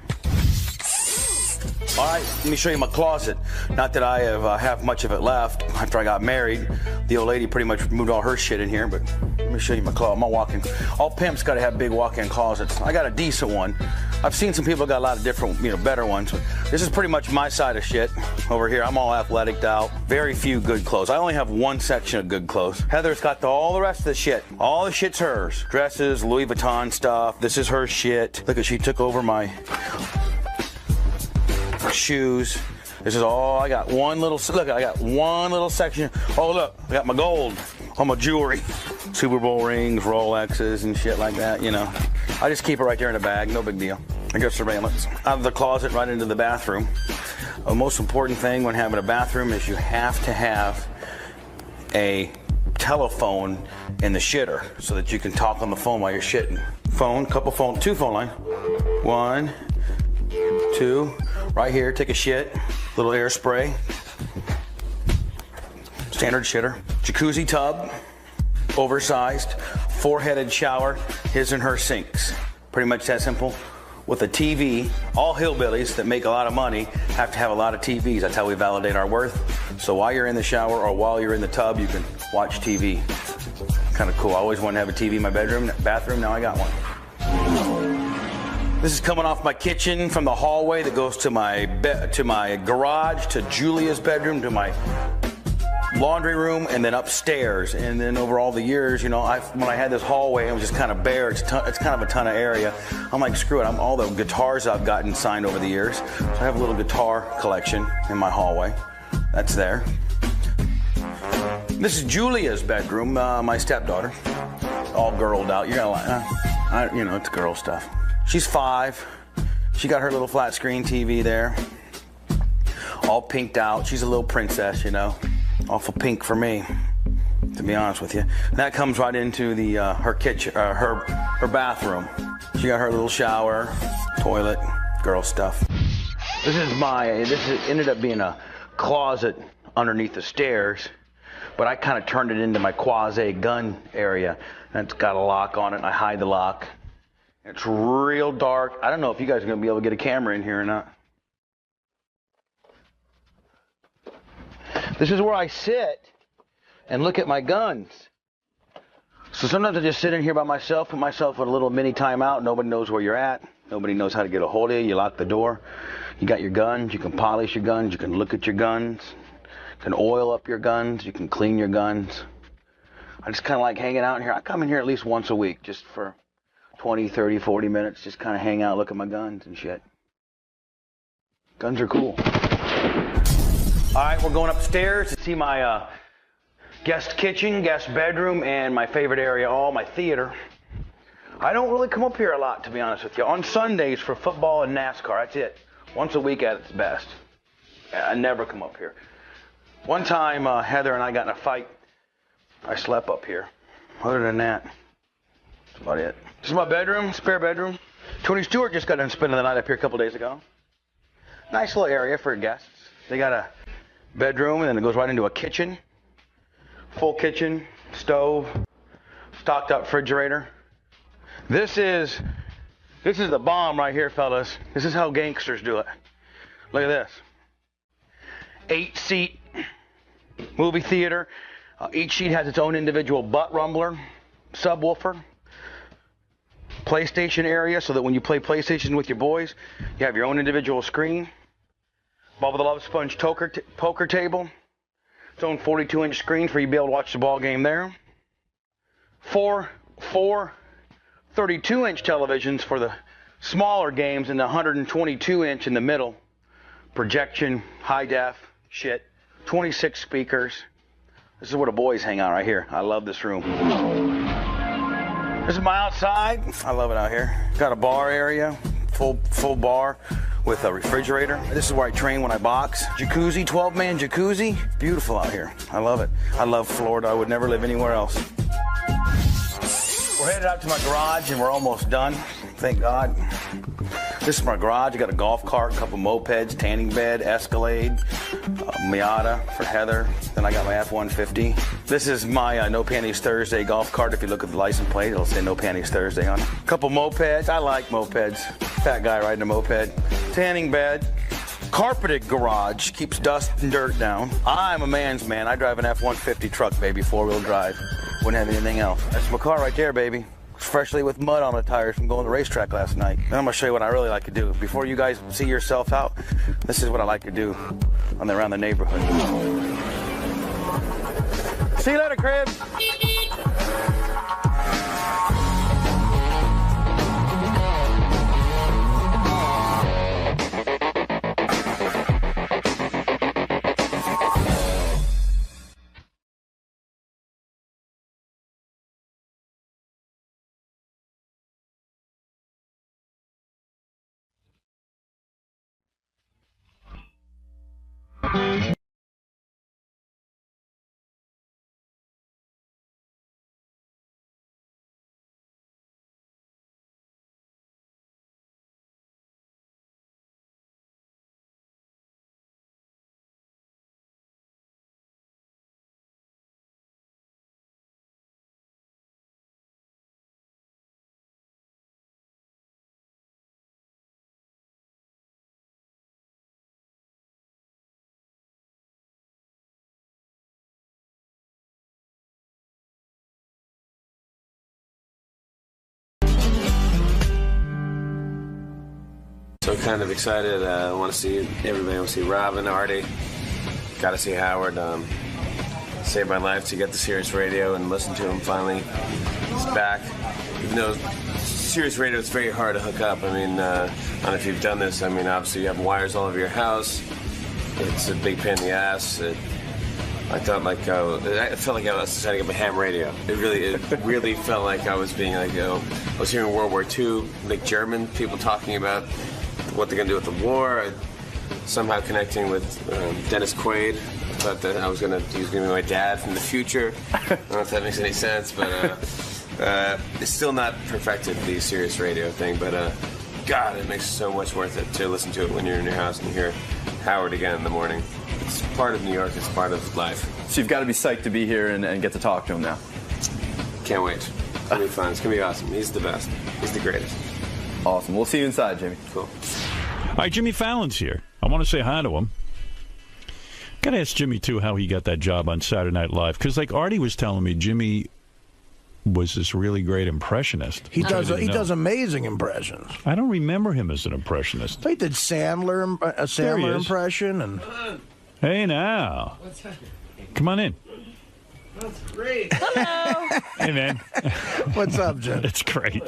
All right, let me show you my closet. Not that I have much of it left. After I got married, the old lady pretty much moved all her shit in here, but let me show you my closet. My walk-in. All pimps got to have big walk-in closets. I got a decent one. I've seen some people got a lot of different, better ones. But this is pretty much my side of shit over here. I'm all athleticed out. Very few good clothes. I only have one section of good clothes. Heather's got all the rest of the shit. All the shit's hers. Dresses, Louis Vuitton stuff. This is her shit. Look, she took over my shoes. This is all I got. I got one little section. Oh, look, I got my gold, all my jewelry, Super Bowl rings, Rolexes, and shit like that. I just keep it right there in a bag. No big deal. I got surveillance out of the closet right into the bathroom. The most important thing when having a bathroom is you have to have a telephone in the shitter so that you can talk on the phone while you're shitting. Two phone lines. 1, 2. Right here, take a shit, little air spray, standard shitter, jacuzzi tub, oversized, 4-headed shower, his and her sinks. Pretty much that simple. With a TV, all hillbillies that make a lot of money have to have a lot of TVs. That's how we validate our worth. So while you're in the shower or while you're in the tub, you can watch TV. Kind of cool. I always wanted to have a TV in my bathroom, now I got one. This is coming off my kitchen from the hallway that goes to my garage, to Julia's bedroom, to my laundry room, and then upstairs. And then over all the years, when I had this hallway, it was just kind of bare. It's kind of a ton of area. I'm like, screw it. All the guitars I've gotten signed over the years. So I have a little guitar collection in my hallway. That's there. This is Julia's bedroom, my stepdaughter. All girled out. You're gonna like, it's girl stuff. She's 5. She got her little flat screen TV there. All pinked out. She's a little princess, Awful pink for me, to be honest with you. And that comes right into the her kitchen, her bathroom. She got her little shower, toilet, girl stuff. This ended up being a closet underneath the stairs, but I kind of turned it into my quasi gun area. And it's got a lock on it, and I hide the lock. It's real dark. I don't know if you guys are going to be able to get a camera in here or not. This is where I sit and look at my guns. So sometimes I just sit in here by myself, put myself in a little mini timeout. Nobody knows where you're at. Nobody knows how to get a hold of you. You lock the door. You got your guns. You can polish your guns. You can look at your guns. You can oil up your guns. You can clean your guns. I just kind of like hanging out in here. I come in here at least once a week just for 20, 30, 40 minutes, just kind of hang out, look at my guns and shit. Guns are cool. All right, we're going upstairs to see my guest kitchen, guest bedroom, and my favorite area, my theater. I don't really come up here a lot, to be honest with you. On Sundays for football and NASCAR, that's it. Once a week at its best. I never come up here. One time, Heather and I got in a fight. I slept up here. Other than that, that's about it. This is my bedroom, spare bedroom. Tony Stewart just got done spending the night up here a couple days ago. Nice little area for guests. They got a bedroom, and then it goes right into a kitchen. Full kitchen, stove, stocked up refrigerator. This is the bomb right here, fellas. This is how gangsters do it. Look at this. 8-seat movie theater. Each seat has its own individual butt rumbler, subwoofer. PlayStation area so that when you play PlayStation with your boys, you have your own individual screen. Bubba the Love Sponge poker table. Its own 42-inch screen for you to be able to watch the ball game there. Four 32-inch televisions for the smaller games and the 122-inch in the middle projection, high def, shit, 26 speakers. This is where the boys hang out right here. I love this room. This is my outside. I love it out here. Got a bar area, full bar with a refrigerator. This is where I train when I box. Jacuzzi, 12-man jacuzzi. Beautiful out here. I love it. I love Florida. I would never live anywhere else. We're headed out to my garage and we're almost done. Thank God. This is my garage. I got a golf cart, a couple mopeds, tanning bed, Escalade, Miata for Heather. Then I got my F-150. This is my No Panties Thursday golf cart. If you look at the license plate, it'll say No Panties Thursday on it. A couple mopeds. I like mopeds. Fat guy riding a moped. Tanning bed. Carpeted garage. Keeps dust and dirt down. I'm a man's man. I drive an F-150 truck, baby, 4-wheel drive. Wouldn't have anything else. That's my car right there, baby. Freshly with mud on the tires from going to the racetrack last night. And I'm going to show you what I really like to do. Before you guys see yourself out, this is what I like to do around the neighborhood. See you later, Crib. So kind of excited. I want to see everybody. I want to see Robin, Artie. Got to see Howard. Saved my life to get the Sirius Radio and listen to him finally. He's back. Even though Sirius Radio is very hard to hook up. I mean, I don't know if you've done this. I mean, obviously you have wires all over your house. It's a big pain in the ass. I felt like I was setting up a ham radio. It really felt like I was being like, I was hearing World War II, like German people talking about what they're going to do with the war. Somehow connecting with Dennis Quaid. I thought that he was going to be my dad from the future. I don't know if that makes any sense, but it's still not perfected, the Sirius Radio thing. But God, it makes it so much worth it to listen to it when you're in your house and hear Howard again in the morning. It's part of New York. It's part of life. So you've got to be psyched to be here and get to talk to him now. Can't wait. It's going to be fun. It's going to be awesome. He's the best. He's the greatest. Awesome. We'll see you inside, Jimmy. Cool. All right, Jimmy Fallon's here. I want to say hi to him. Got to ask Jimmy, too, how he got that job on Saturday Night Live. Because, like Artie was telling me, Jimmy was this really great impressionist. He does amazing impressions. I don't remember him as an impressionist. He did a Sandler impression. And hey, now. What's happening? Come on in. That's great. Hello. Hey, man. What's up, Jim? It's great.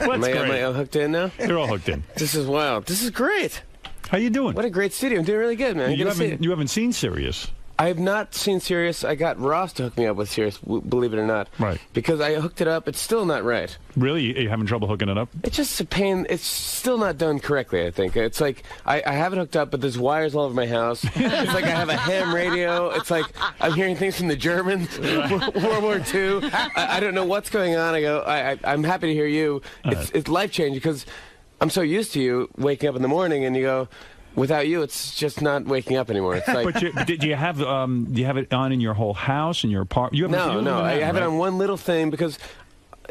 Am I all hooked in now? You're all hooked in. This is wild. This is great. How you doing? What a great studio. I'm doing really good, man. You haven't seen Sirius. I have not seen Sirius. I got Ross to hook me up with Sirius, believe it or not. Right. Because I hooked it up. It's still not right. Really? Are you having trouble hooking it up? It's just a pain. It's still not done correctly, I think. It's like I have it hooked up, but there's wires all over my house. It's like I have a ham radio. It's like I'm hearing things from the Germans, World War II. I don't know what's going on. I go, I'm happy to hear you. It's life-changing because I'm so used to you waking up in the morning and you go, without you, it's just not waking up anymore. It's like, but do you have it on in your whole house, in your apartment? No. I have it on one little thing because.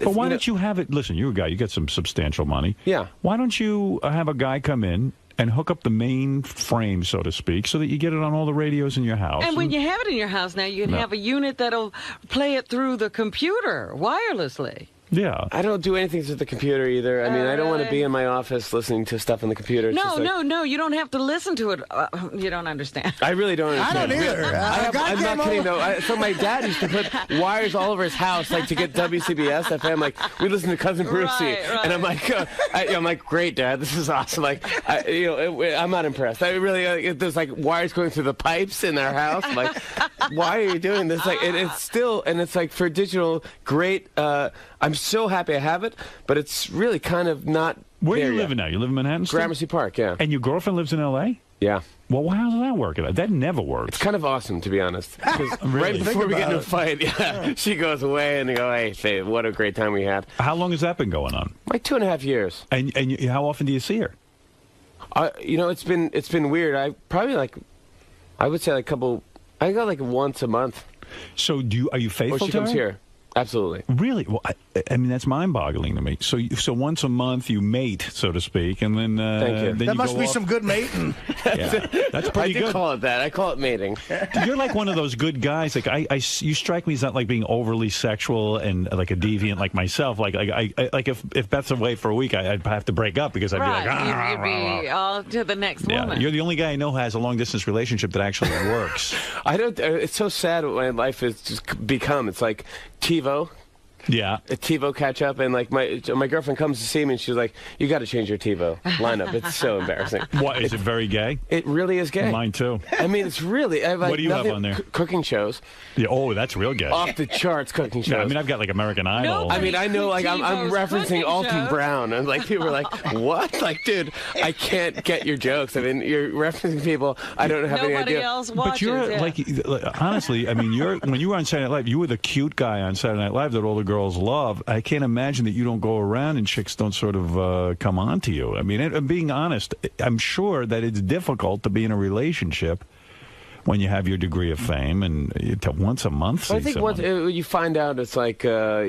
But why don't you have it? Listen, you're a guy. You get some substantial money. Yeah. Why don't you have a guy come in and hook up the main frame, so to speak, so that you get it on all the radios in your house? And when you have it in your house now, you can have a unit that'll play it through the computer wirelessly. Yeah. I don't do anything to the computer either. I mean, I don't want to be in my office listening to stuff on the computer. It's No, you don't have to listen to it. You don't understand. I really don't understand. I don't either. I'm not kidding, though. So my dad used to put wires all over his house, like, to get WCBS FM. Like, we listen to Cousin Brucey. Right. And I'm like, great, Dad. This is awesome. Like, I'm not impressed. I really, there's, like, wires going through the pipes in our house. I'm like, why are you doing this? Like, it's still, and it's, like, for digital, great. I'm so happy I have it, but it's really kind of not. Where are you living now? You live in Manhattan still? Gramercy Park, yeah. And your girlfriend lives in L.A.? Yeah. Well, how does that work? That never works. It's kind of awesome, to be honest. Really? Right before we get into a fight, she goes away, and they go, hey, Faye, what a great time we had. How long has that been going on? Like 2.5 years. And how often do you see her? It's been weird. I would say I go like once a month. So are you faithful to her? She comes here. Absolutely. Really? Well, I mean, that's mind-boggling to me. So once a month you mate, so to speak, and then Thank you. Then that must be some good mating. Yeah, that's pretty good. I do call it that. I call it mating. You're like one of those good guys. Like you strike me as not like being overly sexual and like a deviant like myself. Like if Beth's away for a week, I'd have to break up because I'd be like, you'd be all to the next woman. You're the only guy I know who has a long-distance relationship that actually works. I don't. It's so sad what my life has just become. It's like TiVo. Yeah. A TiVo catch up, and like my girlfriend comes to see me, and she's like, "You got to change your TiVo lineup. It's so embarrassing." What is it? Very gay? It really is gay. Mine too. I mean, it's really. I have, like, what do you have on there? Cooking shows. Yeah. Oh, that's real gay. Off the charts cooking shows. Yeah, I mean, I've got like American Idol. I mean, I know, like I'm referencing Alton Brown, and like people are like, "What?" Like, dude, I can't get your jokes. I mean, you're referencing people I don't have any idea. Nobody else watches. But you're like honestly, I mean, when you were on Saturday Night Live, you were the cute guy on Saturday Night Live that all the girls love. I can't imagine that you don't go around and chicks don't sort of come on to you. I mean, being honest, I'm sure that it's difficult to be in a relationship when you have your degree of fame and once a month. I think once you find out, it's like when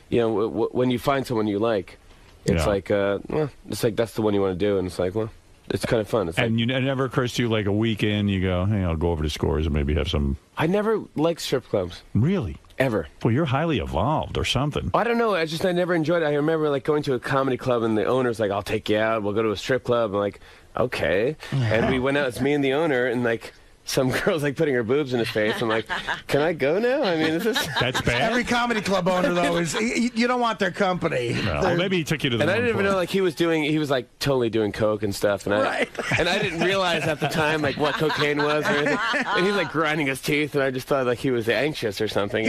you find someone you like, it's like it's like that's the one you want to do, and it's like, well, it's kind of fun. It's and it never occurs to you like a weekend you go, hey, I'll go over to Scores and maybe have some. I never liked strip clubs. Really? Ever. Well, you're highly evolved or something. I don't know. I never enjoyed it. I remember like going to a comedy club and the owner's like, I'll take you out. We'll go to a strip club. I'm like, okay. And we went out. It's me and the owner, and like some girl's like putting her boobs in his face. I'm like, can I go now? I mean, that's bad. Every comedy club owner though is you don't want their company. Well, maybe he took you to the. And I didn't even know like he was like totally doing coke and stuff, and I didn't realize at the time like what cocaine was or anything. And he's like grinding his teeth, and I just thought like he was anxious or something.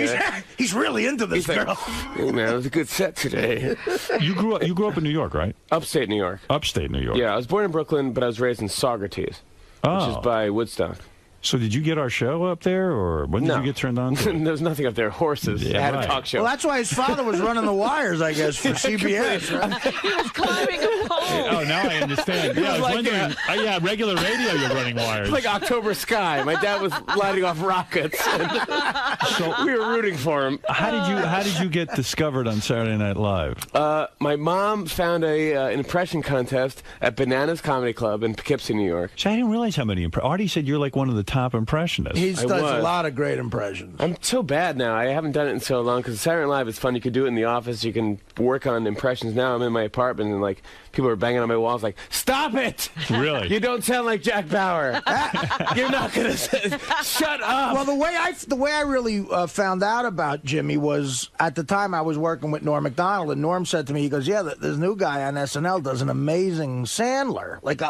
He's really into this girl. Like, hey man, it was a good set today. You grew up in New York, right? Upstate New York. Upstate New York. Yeah, I was born in Brooklyn, but I was raised in Saga, which is by Woodstock. So did you get our show up there, or when did you get turned on to it? There's nothing up there. Horses. Yeah, I had a talk show. Well, that's why his father was running the wires, I guess, for CBS. Right? He was climbing a pole. Oh, now I understand. Yeah, I was wondering. Regular radio, you're running wires. It's like October Sky. My dad was lighting off rockets. So we were rooting for him. How did you get discovered on Saturday Night Live? My mom found an impression contest at Bananas Comedy Club in Poughkeepsie, New York. So I didn't realize how many. Artie said you're like one of the top impressionists. He does a lot of great impressions. I'm so bad now. I haven't done it in so long because Saturday Night Live is fun. You could do it in the office. You can work on impressions. Now I'm in my apartment and like people are banging on my walls like, stop it! Really? You don't sound like Jack Bauer. You're not gonna shut up. Well, the way I really found out about Jimmy was at the time I was working with Norm Macdonald, and Norm said to me, he goes, "Yeah, this new guy on SNL does an amazing Sandler, like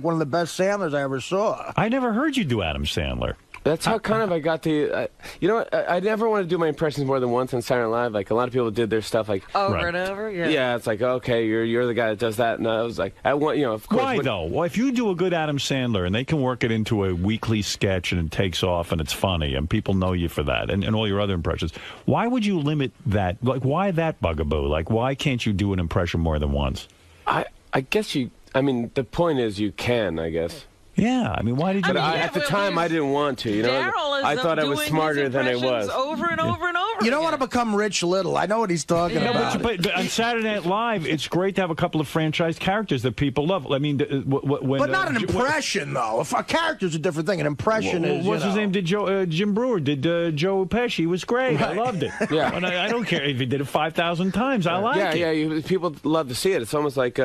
one of the best Sandlers I ever saw." I never heard you do Adam Sandler. That's how kind of I got the, you know what, I never want to do my impressions more than once on Saturday Night Live. Like, a lot of people did their stuff like... Over and over? Yeah. Yeah, it's like, okay, you're the guy that does that. And I was like, I want, of course... Why, though? Well, if you do a good Adam Sandler and they can work it into a weekly sketch and it takes off and it's funny and people know you for that and all your other impressions, why would you limit that? Like, why that bugaboo? Like, why can't you do an impression more than once? I guess the point is you can, I guess. Yeah, I mean, why did you? At the time, I didn't want to. I thought I was smarter than I was. Over and over and over. You don't want to become Rich Little. I know what he's talking about. But on Saturday Night Live, it's great to have a couple of franchise characters that people love. I mean, when, but not an impression, though. If a character's a different thing, an impression is. What's his name? Did Jim Brewer? Did Joe Pesci? He was great. Right. I loved it. Yeah. And I don't care if he did it 5,000 times. I like it. Yeah. People love to see it. It's almost like.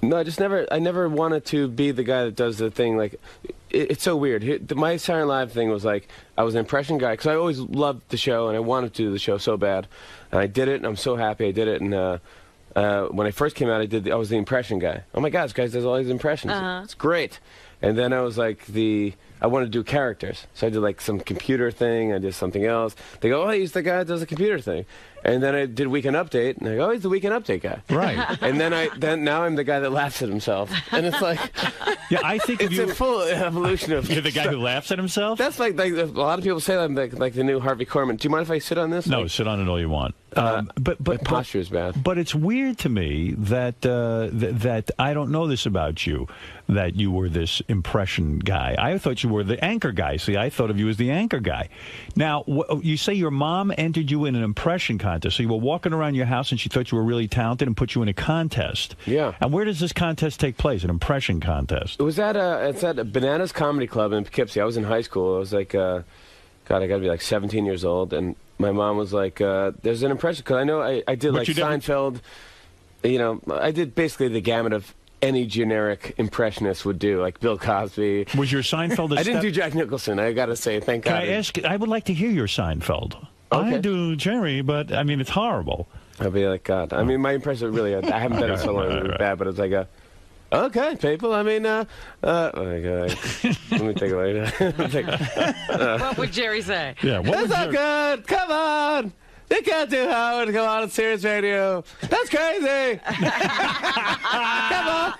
No, I never wanted to be the guy that does the thing. Like, it's so weird. My Saturday Night Live thing was like, I was an impression guy, because I always loved the show, and I wanted to do the show so bad. And I did it, and I'm so happy I did it. And when I first came out, I was the impression guy. Oh my God, this guy does all these impressions. It's great. And then I was like I wanted to do characters. So I did like some computer thing, I did something else. They go, oh, he's the guy that does the computer thing. And then I did Weekend Update, and I go, oh, he's the Weekend Update guy. Right. And then now I'm the guy that laughs at himself. And it's like, yeah, I think it's a full evolution of. You're the guy who laughs at himself? That's like a lot of people say I'm like the new Harvey Korman. Do you mind if I sit on this? No, sit on it all you want. But my posture is bad. But it's weird to me that that I don't know this about you, that you were this impression guy. I thought you were the anchor guy. See, I thought of you as the anchor guy. Now, you say your mom entered you in an impression contest. So you were walking around your house and she thought you were really talented and put you in a contest. Yeah. And where does this contest take place? An impression contest? It was it's at Bananas Comedy Club in Poughkeepsie. I was in high school. I was like, God, I got to be like 17 years old. And my mom was like, there's an impression. Because I know I did like Seinfeld. You know, I did basically the gamut of any generic impressionist would do, like Bill Cosby. Was your Seinfeld I didn't do Jack Nicholson, I gotta say, thank God. Can I ask, I would like to hear your Seinfeld. Okay. I do Jerry, but I mean, it's horrible. I'll be like, God. I mean, my impression really, I haven't done it so long, it was bad, but it's like okay, people, I mean, oh my God. Let me think about it. What would Jerry say? Yeah, that's not good, come on! You can't do Howard come on Sirius Radio. That's crazy. Come on.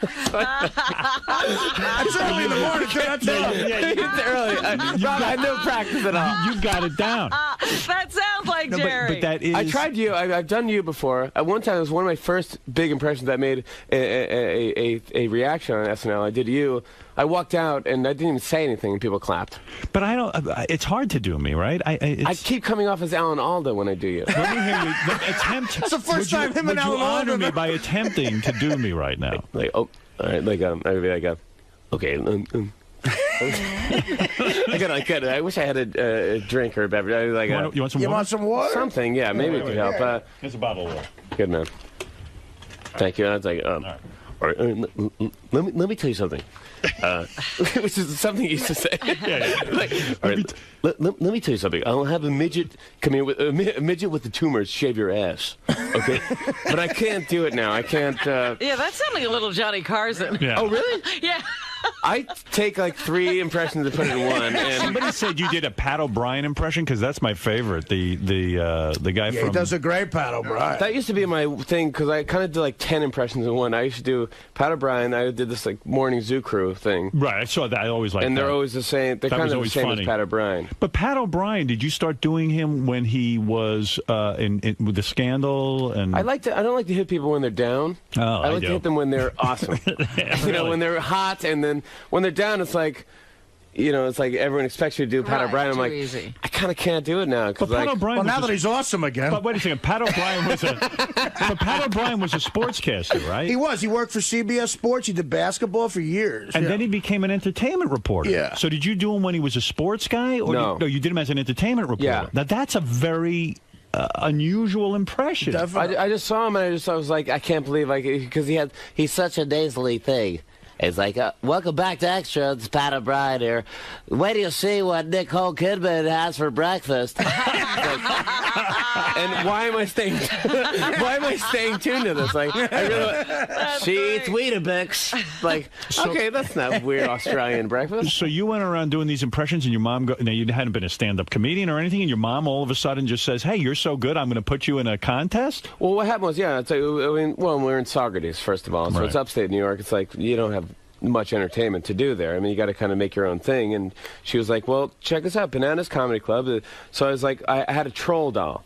It's early in the morning. That's it's early. I had no practice at all. You got it down. That sounds like Jerry. But that is. I tried you. I've done you before. At one time, it was one of my first big impressions that made a reaction on SNL. I did you. I walked out and I didn't even say anything, and people clapped. But I don't. It's hard to do me, right? I keep coming off as Alan Alda when I do you. Let me hear you. Attempt. That's the first time him and Alan Alda. Would you honor me by attempting to do me right now? Like, oh, all right, like I'd be like, okay. I wish I had a drink or a beverage. Like, you want some water? Want some water? Something, yeah, maybe it could help. Here's a bottle of water. Good, man. Thank you. I was like, all right, let me tell you something. Which is something you used to say. Like, all right, let me tell you something. I'll have a midget come in with a midget with the tumors shave your ass. Okay, but I can't do it now. I can't. Yeah, that sounded a little Johnny Carson. Yeah. Oh, really? Yeah. I take like 3 impressions and put it in one. And somebody said you did a Pat O'Brien impression, because that's my favorite. The guy from. He does a great Pat O'Brien. That used to be my thing, because I kind of did like 10 impressions in one. I used to do Pat O'Brien. I did this like morning Zoo Crew thing. Right, I saw that. I always liked that. And they're always the same. They're kind of the same funny. as Pat O'Brien. But Pat O'Brien, did you start doing him when he was with the Scandal? And I don't like to hit people when they're down. Oh, I like to hit them when they're awesome. You know, when they're hot, and then when they're down, it's like, you know, it's like everyone expects you to do Pat O'Brien. I'm like, easy. I kind of can't do it now. But Pat O'Brien well, now that he's awesome again. But wait a second, Pat O'Brien was Pat O'Brien was a sportscaster, right? He was. He worked for CBS Sports. He did basketball for years. And then he became an entertainment reporter. Yeah. So did you do him when he was a sports guy? Or No. You did him as an entertainment reporter. Yeah. Now, that's a very unusual impression. I just saw him, and I was like, I can't believe, like, because he's such a nasally thing. It's like, welcome back to Extra. It's Pat O'Brien here. Wait till you see what Nicole Kidman has for breakfast. Like, and why am I staying tuned to this? Like, I really, she eats Weetabix. Like, okay, that's not weird Australian breakfast. So you went around doing these impressions, and your mom, now you hadn't been a stand-up comedian or anything, and your mom all of a sudden just says, hey, you're so good, I'm going to put you in a contest? Well, what happened was, we're in Saugerties, first of all, so it's upstate New York. It's like, you don't have much entertainment to do there. I mean, you got to kind of make your own thing. And she was like, well, check this out, Bananas Comedy Club. So I was like, I had a troll doll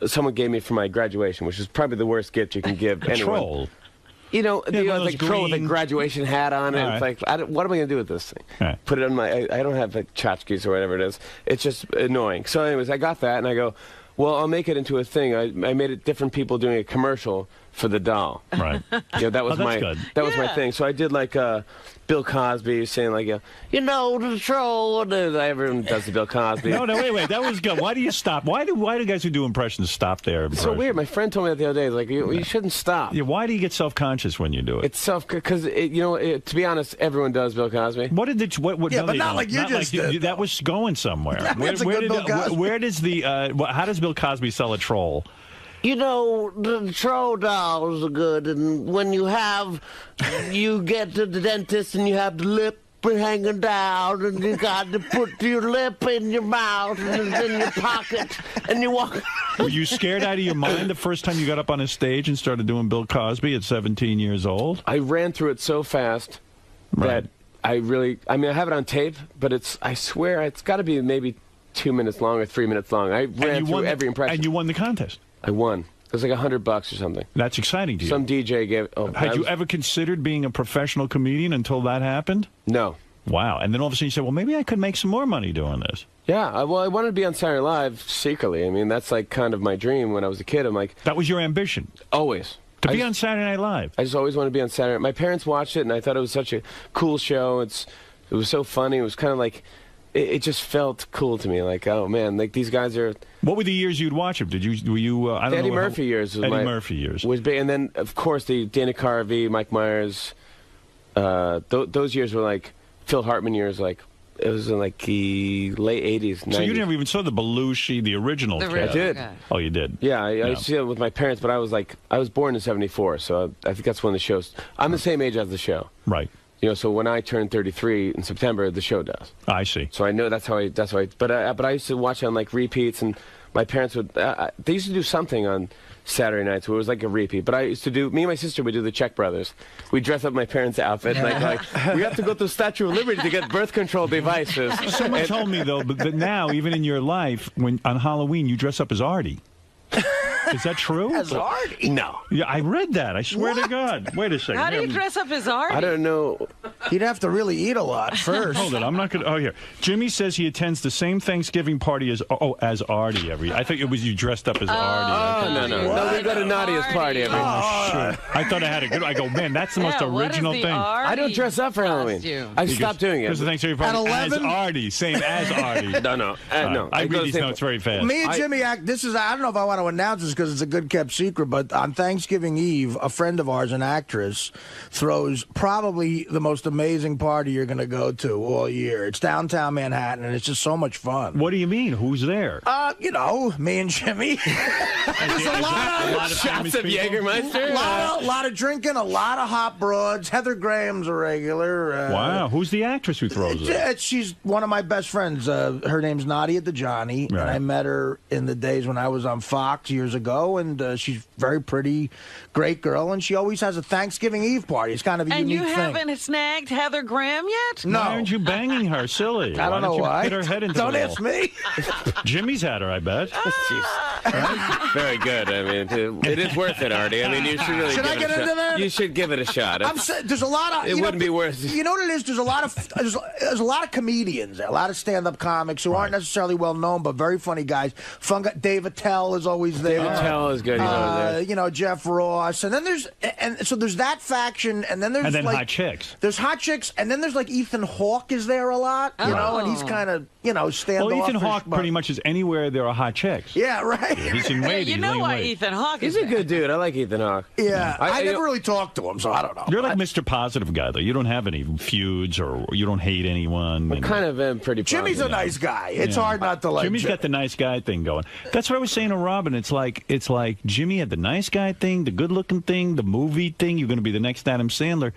someone gave me for my graduation, which is probably the worst gift you can give anyone. Troll? You know, like troll with a graduation hat on, and it's like, what am I going to do with this thing? Put it on my, I don't have like tchotchkes or whatever it is. It's just annoying. So anyways, I got that, and I go, Well, I'll make it into a thing. I made it different people doing a commercial for the doll. Right. That was was my thing. So I did like Bill Cosby saying like, the troll. Everyone does the Bill Cosby. No, wait. That was good. Why do you stop? Why do guys who do impressions stop there? It's so weird. My friend told me that the other day. Like, you shouldn't stop. Yeah. Why do you get self-conscious when you do it? It's because to be honest, everyone does Bill Cosby. What did the what? Yeah, no, but not like you just did. That was going somewhere. Where does the how does Bill Cosby sell a troll? The troll dolls are good, and when you get to the dentist and you have the lip hanging down, and you got to put your lip in your mouth and it's in your pocket, and you walk. Were you scared out of your mind the first time you got up on a stage and started doing Bill Cosby at 17 years old? I ran through it so fast that I have it on tape, but I swear it's got to be maybe 2 minutes long or 3 minutes long. I ran through every impression. And you won the contest. I won. It was like $100 or something. That's exciting to you. Some DJ gave. Had you ever considered being a professional comedian until that happened? No. Wow. And then all of a sudden you said, well, maybe I could make some more money doing this. Yeah. I wanted to be on Saturday Night Live secretly. I mean, that's like kind of my dream when I was a kid. I'm like. That was your ambition? Always. To be on Saturday Night Live? I just always wanted to be on Saturday. My parents watched it, and I thought it was such a cool show. It was so funny. It was kind of like. It just felt cool to me, like, oh man, like these guys are. What were the years you'd watch them? Were you? I don't Eddie know. Murphy years. Murphy years was big, and then of course the Dana Carvey, Mike Myers. Those years were like Phil Hartman years, like it was in like the late '80s. 90s. So you never even saw the Belushi, the original? I did. Oh, you did? Yeah, I see it with my parents, but I was born in '74, so I think that's when the show's. I'm the same age as the show. Right. So when I turn 33 in September, the show does. I see. So I know that's how I. But I used to watch it on like repeats, and my parents would. They used to do something on Saturday nights where it was like a repeat. But I used to do. Me and my sister would do the Czech Brothers. We'd dress up my parents' outfit, like we have to go to the Statue of Liberty to get birth control devices. Someone told me though, but now even in your life, when on Halloween you dress up as Artie. Is that true? As Artie? No. Yeah, I read that. I swear to God. Wait a second. How do you dress up as Artie? I don't know. He'd have to really eat a lot first. Hold it. I'm not going to. Oh, here. Jimmy says he attends the same Thanksgiving party as Artie every. I thought it was you dressed up as Artie. Oh, no. We go to Nadia's party every. Shit. I thought I had a good. I go, man, that's the most original thing. I don't dress up for Halloween. I've stopped doing it. Because the Thanksgiving party at 11? as Artie, same as Artie. No. I read these notes very fast. Me and Jimmy act. This is. I don't know if I want to announce this because it's a good kept secret, but on Thanksgiving Eve, a friend of ours, an actress, throws probably the most amazing party you're going to go to all year. It's downtown Manhattan, and it's just so much fun. What do you mean? Who's there? Me and Jimmy. There's a lot of shots of Jägermeister. A lot of drinking, a lot of hot broads. Heather Graham's a regular. Wow. Who's the actress who throws it? She's one of my best friends. Her name's Nadia the Johnny, and I met her in the days when I was on Fox years ago, and she's very pretty, great girl, and she always has a Thanksgiving Eve party. It's kind of a unique thing. And you haven't snagged Heather Graham yet? No. Why aren't you banging her? Silly. I don't know why. Hit her head into Don't the ask me. Jimmy's had her, I bet. Very good. I mean, it is worth it, Artie. I mean, you should really. Should I get into that? You should give it a shot. There's a lot of. It wouldn't be worth it. You know what it is? There's a lot of comedians there, a lot of stand-up comics who aren't necessarily well known, but very funny guys. Fun guy. Dave Attell is always there. Dave Attell is good. Jeff Ross, and then there's that faction, and then there's hot chicks. There's hot chicks, and then there's like Ethan Hawke is there a lot, you know, and he's kind of standoffish. Well, Ethan Hawke pretty much is anywhere there are hot chicks. Yeah, right. Yeah, he's in waiting. You know why Ethan Hawke is a good dude. I like Ethan Hawke. Yeah, I never really talked to him, so I don't know. You're like Mr. Positive Guy, though. You don't have any feuds, or you don't hate anyone. I kind of am pretty positive. Jimmy's a nice guy. It's hard not to like Jimmy's got the nice guy thing going. That's what I was saying to Robin. It's like Jimmy had the nice guy thing, the good-looking thing, the movie thing. You're going to be the next Adam Sandler.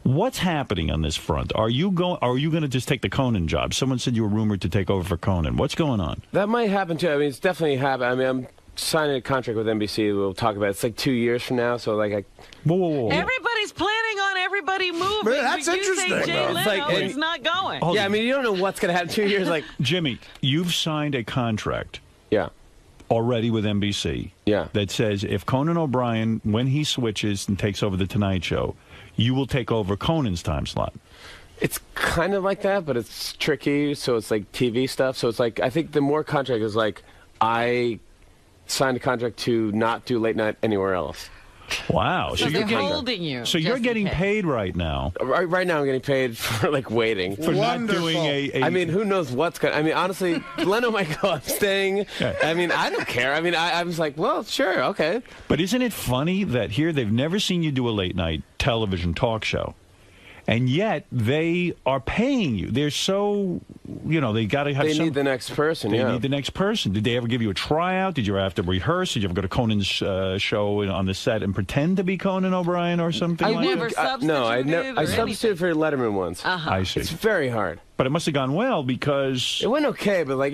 What's happening on this front? Are you going to just take the Conan job? Someone said you were rumored to take over for Conan. What's going on? That might happen too. I mean, it's definitely happened. I mean, I'm signing a contract with NBC. We'll talk about it. It's like 2 years from now. So like, whoa. Everybody's planning on everybody moving. Man, that's interesting. You say Jay Leno is not going. Yeah, I mean, you don't know what's going to happen 2 years. Like Jimmy, you've signed a contract. Yeah. Already with NBC. Yeah. That says if Conan O'Brien, when he switches and takes over the Tonight Show, you will take over Conan's time slot. It's kind of like that, but it's tricky. So it's like TV stuff. So it's like, I think the more contract is like, I signed a contract to not do late night anywhere else. Wow. So they're holding you. So you're getting paid right now. Right now I'm getting paid for, like, waiting. For not doing a... I mean, who knows what's going to... I mean, honestly, Leno might go, I'm staying. I mean, I don't care. I mean, I was like, well, sure, okay. But isn't it funny that here they've never seen you do a late-night television talk show, and yet they are paying you? They're so, you know, they got to have They need the next person, They need the next person. Did they ever give you a tryout? Did you ever have to rehearse? Did you ever go to Conan's show on the set and pretend to be Conan O'Brien or something I like never that? No, I substituted for Letterman once. I see. It's very hard. But it must have gone well because... It went okay, but, like,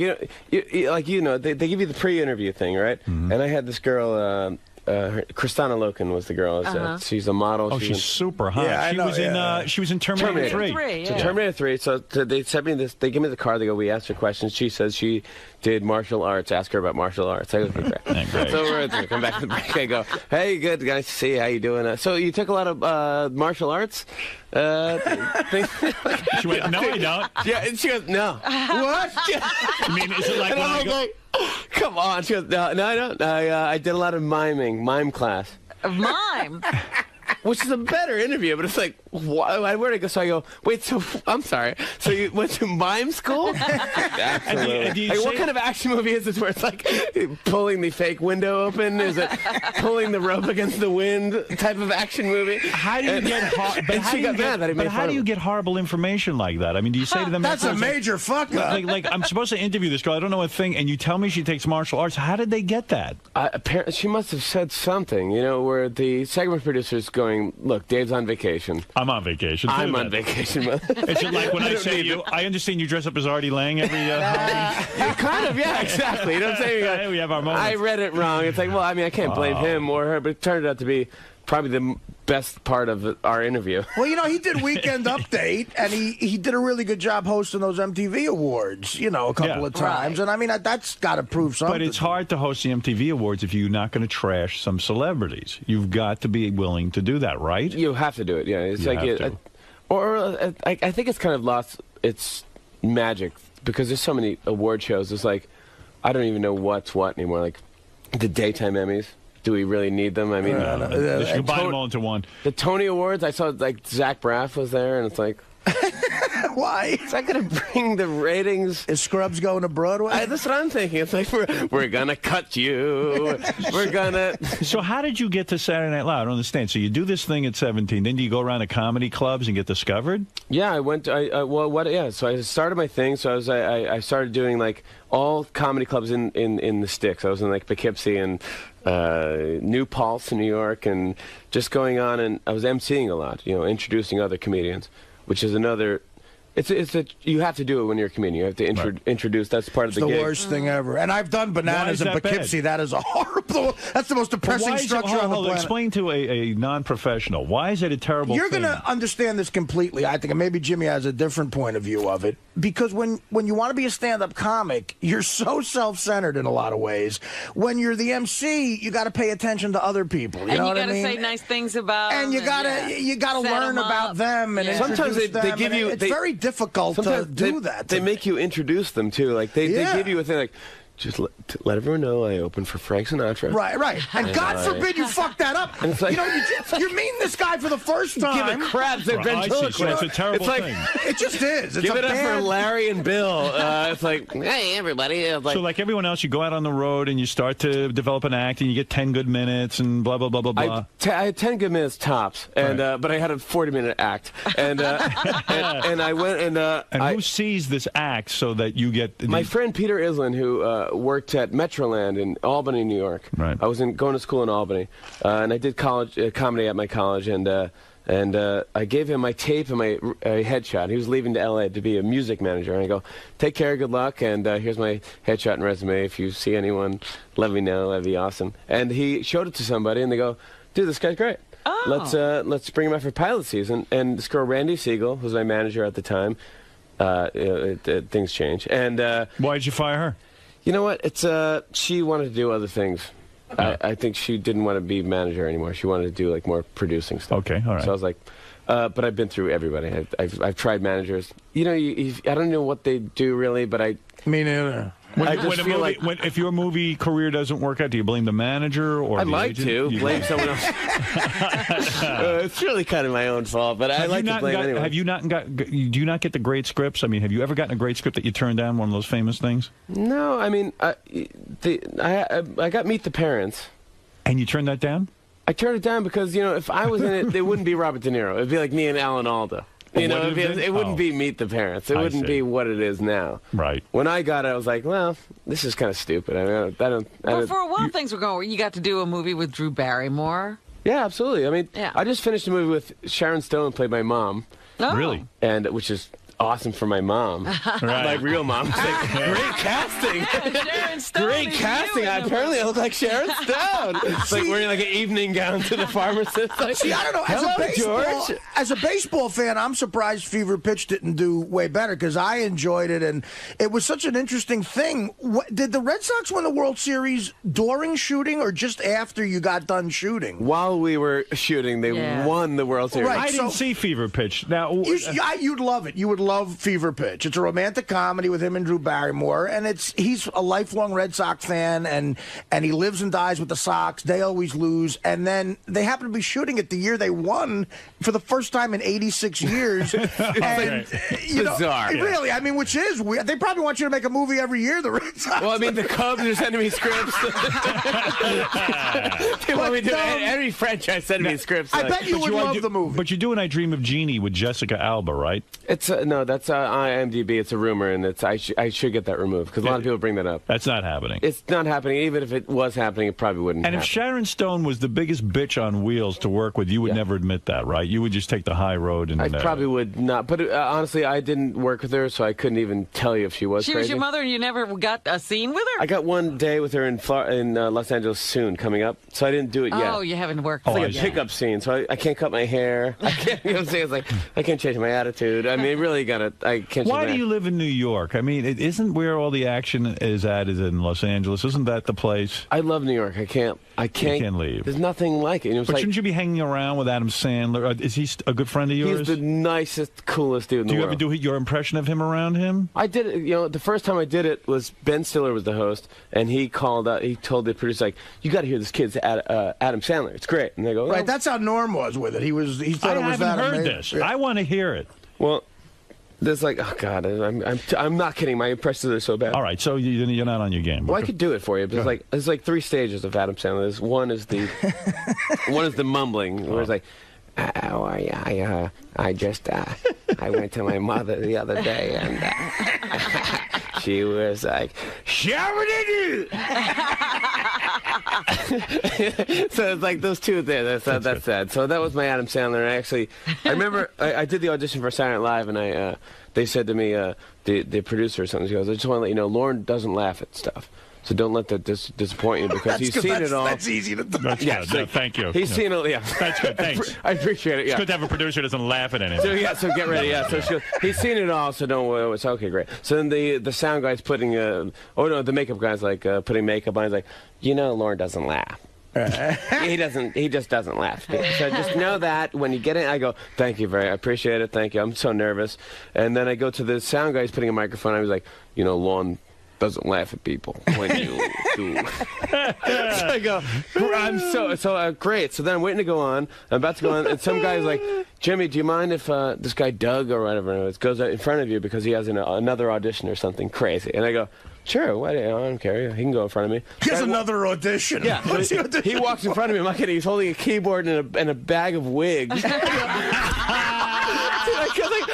they give you the pre-interview thing, right? Mm-hmm. And I had this girl... Kristana Loken was the girl. She's a model. Oh, she's super hot. Yeah, She was in Terminator 3. So Terminator 3. So they sent me this. They give me the card. They go, we asked her questions. She says she did martial arts. Ask her about martial arts. I go, okay, great. So we're going to come back to the break. I go, hey, good, nice to see you. How you doing? So you took a lot of martial arts? She went, no, I don't. Yeah, and she goes, no. What? I mean, is it like and when I I'm go... like, come on. She goes, no, I don't. I did a lot of mime class. Mime? Which is a better interview, but it's like, where'd I go? So I go, wait, so, I'm sorry. So you went to mime school? Absolutely. Like, what kind of action movie is this where it's like pulling the fake window open? Is it pulling the rope against the wind type of action movie? How do you how do you get horrible information like that? I mean, do you say to them... That's a major fuck-up. Like, I'm supposed to interview this girl. I don't know a thing, and you tell me she takes martial arts. How did they get that? Apparently, she must have said something, you know, where the segment producer's going, look, Dave's on vacation. I'm on vacation. I'm on vacation. It's like when I say to you, I understand you dress up as Artie Lang every kind of, yeah, exactly. You know what I'm saying? Hey, we have our moments. I read it wrong. It's like, well, I mean, I can't blame him or her, but it turned out to be probably the best part of our interview. Well, you know, he did Weekend Update, and he did a really good job hosting those MTV Awards, you know, a couple of times. And, I mean, that's got to prove something. But it's hard to host the MTV Awards if you're not going to trash some celebrities. You've got to be willing to do that, right? You have to do it, yeah. It's I think it's kind of lost its magic because there's so many award shows. It's like, I don't even know what's what anymore. Like, the daytime Emmys. Do we really need them? I mean, you combine them all into one. The Tony Awards, I saw like Zach Braff was there, and it's like, why? Is that going to bring the ratings? Is Scrubs going to Broadway? That's what I'm thinking. It's like, we're going to cut you. We're going to... So how did you get to Saturday Night Live? I don't understand. So you do this thing at 17, then do you go around to comedy clubs and get discovered? Yeah, I went to, so I started my thing. So I started doing like all comedy clubs in the sticks. I was in like Poughkeepsie and New Paltz in New York, and just going on, and I was emceeing a lot, you know, introducing other comedians, which is another... you have to do it when you're a comedian. You have to introduce. That's part of the gig. It's the worst thing ever. And I've done Bananas in Poughkeepsie. That is a horrible. That's the most depressing structure on the planet. Explain to a non-professional. Why is it a terrible You're thing? going to understand this completely, I think, and maybe Jimmy has a different point of view of it. Because when you want to be a stand-up comic, you're so self-centered in a lot of ways. When you're the MC, you got to pay attention to other people. You know what I mean? And you got to say nice things about them. And you got to learn about them. And sometimes they give you. It's very difficult to do that. They make you introduce them too. Like they give you a thing like, just let everyone know I opened for Frank Sinatra. Right. And God forbid you fuck that up. And it's like, you know, you're meeting this guy for the first time. Give it crabs at ventriloquist. It's a terrible thing. It just is. Give it up for Larry and Bill. It's like, hey, everybody. So like everyone else, you go out on the road and you start to develop an act and you get 10 good minutes and blah, blah, blah, blah, blah. I had 10 good minutes tops, and but I had a 40-minute act. And and I went and... and who sees this act so that you get... My friend Peter Islin, who worked at Metroland in Albany, New York. Right. I was going to school in Albany, and I did comedy at my college, and I gave him my tape and my headshot. He was leaving to L.A. to be a music manager, and I go, take care, good luck, and here's my headshot and resume. If you see anyone, let me know. That'd be awesome. And he showed it to somebody, and they go, dude, this guy's great. Oh. Let's bring him out for pilot season. And this girl, Randy Siegel, who was my manager at the time, things change. And why did you fire her? You know what? It's she wanted to do other things. I think she didn't want to be manager anymore. She wanted to do like more producing stuff. Okay, all right. So I was like, but I've been through everybody. I've tried managers. You know, I don't know what they do really, but Me neither. If your movie career doesn't work out, do you blame the manager or I'd the like agent? to blame someone else. It's really kind of my own fault, but I like to blame anyone. Have you not got? Do you not get the great scripts? I mean, have you ever gotten a great script that you turned down? One of those famous things? No, I mean, I got Meet the Parents. And you turned that down? I turned it down because, if I was in it, it wouldn't be Robert De Niro. It'd be like me and Alan Alda. It wouldn't be Meet the Parents. It wouldn't be what it is now. Right. When I got it, I was like, well, this is kind of stupid. But for a while, things were going. You got to do a movie with Drew Barrymore. Yeah, absolutely. I mean, I just finished a movie with Sharon Stone, played my mom. Oh. Really? And which is awesome for my mom. My real mom. It's like, great casting. Sharon Stone. Great casting. Apparently, I look like Sharon Stone. It's like wearing like an evening gown to the pharmacist. Like, See, I don't know. As a baseball fan, I'm surprised Fever Pitch didn't do way better because I enjoyed it, and it was such an interesting thing. Did the Red Sox win the World Series during shooting or just after you got done shooting? While we were shooting, they won the World Series. Right, I didn't see Fever Pitch. Now, you'd love it. You would love Fever Pitch. It's a romantic comedy with him and Drew Barrymore, and he's a lifelong Red Sox fan, and he lives and dies with the Sox. They always lose, and then they happen to be shooting it the year they won for the first time in 86 years. And bizarre. Really, I mean, which is weird. They probably want you to make a movie every year, the Red Sox. Well, I mean, the Cubs are sending me scripts. They want me to do every franchise sending me scripts. I bet you would love the movie. But you do, and I Dream of Jeannie with Jessica Alba, right? It's no, that's IMDb. It's a rumor, and I should get that removed because a lot of people bring that up. That's not happening. It's not happening. Even if it was happening, it probably wouldn't. And if Sharon Stone was the biggest bitch on wheels to work with, you would never admit that, right? You would just take the high road. And I probably would not. But honestly, I didn't work with her, so I couldn't even tell you if she was crazy. She was your mother, and you never got a scene with her? I got one day with her in Los Angeles soon, coming up. So I didn't do it yet. Oh, you haven't worked. It's like a pickup scene, so I can't cut my hair. I can't. You know what I'm saying? It's like I can't change my attitude. I mean, really I can't. Why do you live in New York? I mean, it isn't where all the action is in Los Angeles. Isn't that the place? I love New York. I can't You can't leave. There's nothing like it. But shouldn't you be hanging around with Adam Sandler? Is he a good friend of yours? He's the nicest, coolest dude in the world. Do you ever do your impression of him around him? I did it. The first time I did it was Ben Stiller was the host, and he called out. He told the producer, like, "You got to hear this kid's Adam Sandler. It's great." And they go, right. That's how Norm was with it. He thought it was that amazing. I haven't heard this. Yeah. I want to hear it. Well, there's like, oh God, I'm not kidding. My impressions are so bad. All right, so you're not on your game. Well, I could do it for you. But there's like 3 stages of Adam Sandler. One is the mumbling, where it's like, how are you? I just I went to my mother the other day, and she was like, "Shabba-doo-doo." So it's like those two there. That's sad. So that was my Adam Sandler. I remember I did the audition for Saturday Night Live, and they said to me, the producer or something, he goes, "I just want to let you know, Lauren doesn't laugh at stuff. So don't let that disappoint you because he's seen it all." That's easy to do. Thank you. He's seen it. Yeah, that's good. Thanks. I appreciate it. Yeah. It's good to have a producer who doesn't laugh at anything. So get ready. Yeah. So he's seen it all. So don't worry. It's okay. Great. So then the sound guy's putting the makeup guy's like putting makeup on. He's like, Lauren doesn't laugh. He just doesn't laugh. So just know that when you get it, I go, "Thank you, I appreciate it. Thank you. I'm so nervous." And then I go to the sound guy. He's putting a microphone. I was like, Lauren doesn't laugh at people when you do. So I go, I'm so great. So then I'm waiting to go on. I'm about to go on, and some guy's like, "Jimmy, do you mind if this guy Doug or whatever goes out in front of you because he has another audition or something crazy?" And I go, "Sure, I don't care. He can go in front of me." He has another audition. Yeah, he walks in front of me. I'm not kidding. He's holding a keyboard and a bag of wigs.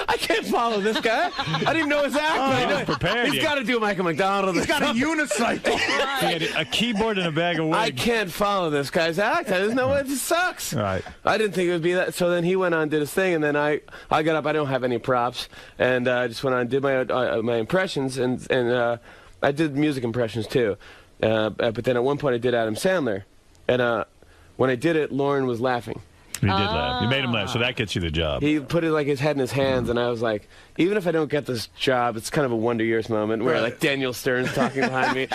I can't follow this guy. I didn't even know his act. He prepared. He's got to do Michael McDonald. He's got a unicycle. He had a keyboard and a bag of wigs. I can't follow this guy's act. There's no way. This sucks. Right. I didn't think it would be that. So then he went on and did his thing, and then I got up. I don't have any props, and I just went on and did my impressions, and I did music impressions too. But then at one point I did Adam Sandler, and when I did it, Lauren was laughing. He did laugh. You made him laugh, so that gets you the job. He put it like his head in his hands, and I was like, even if I don't get this job, it's kind of a Wonder Years moment where like Daniel Stern's talking behind me.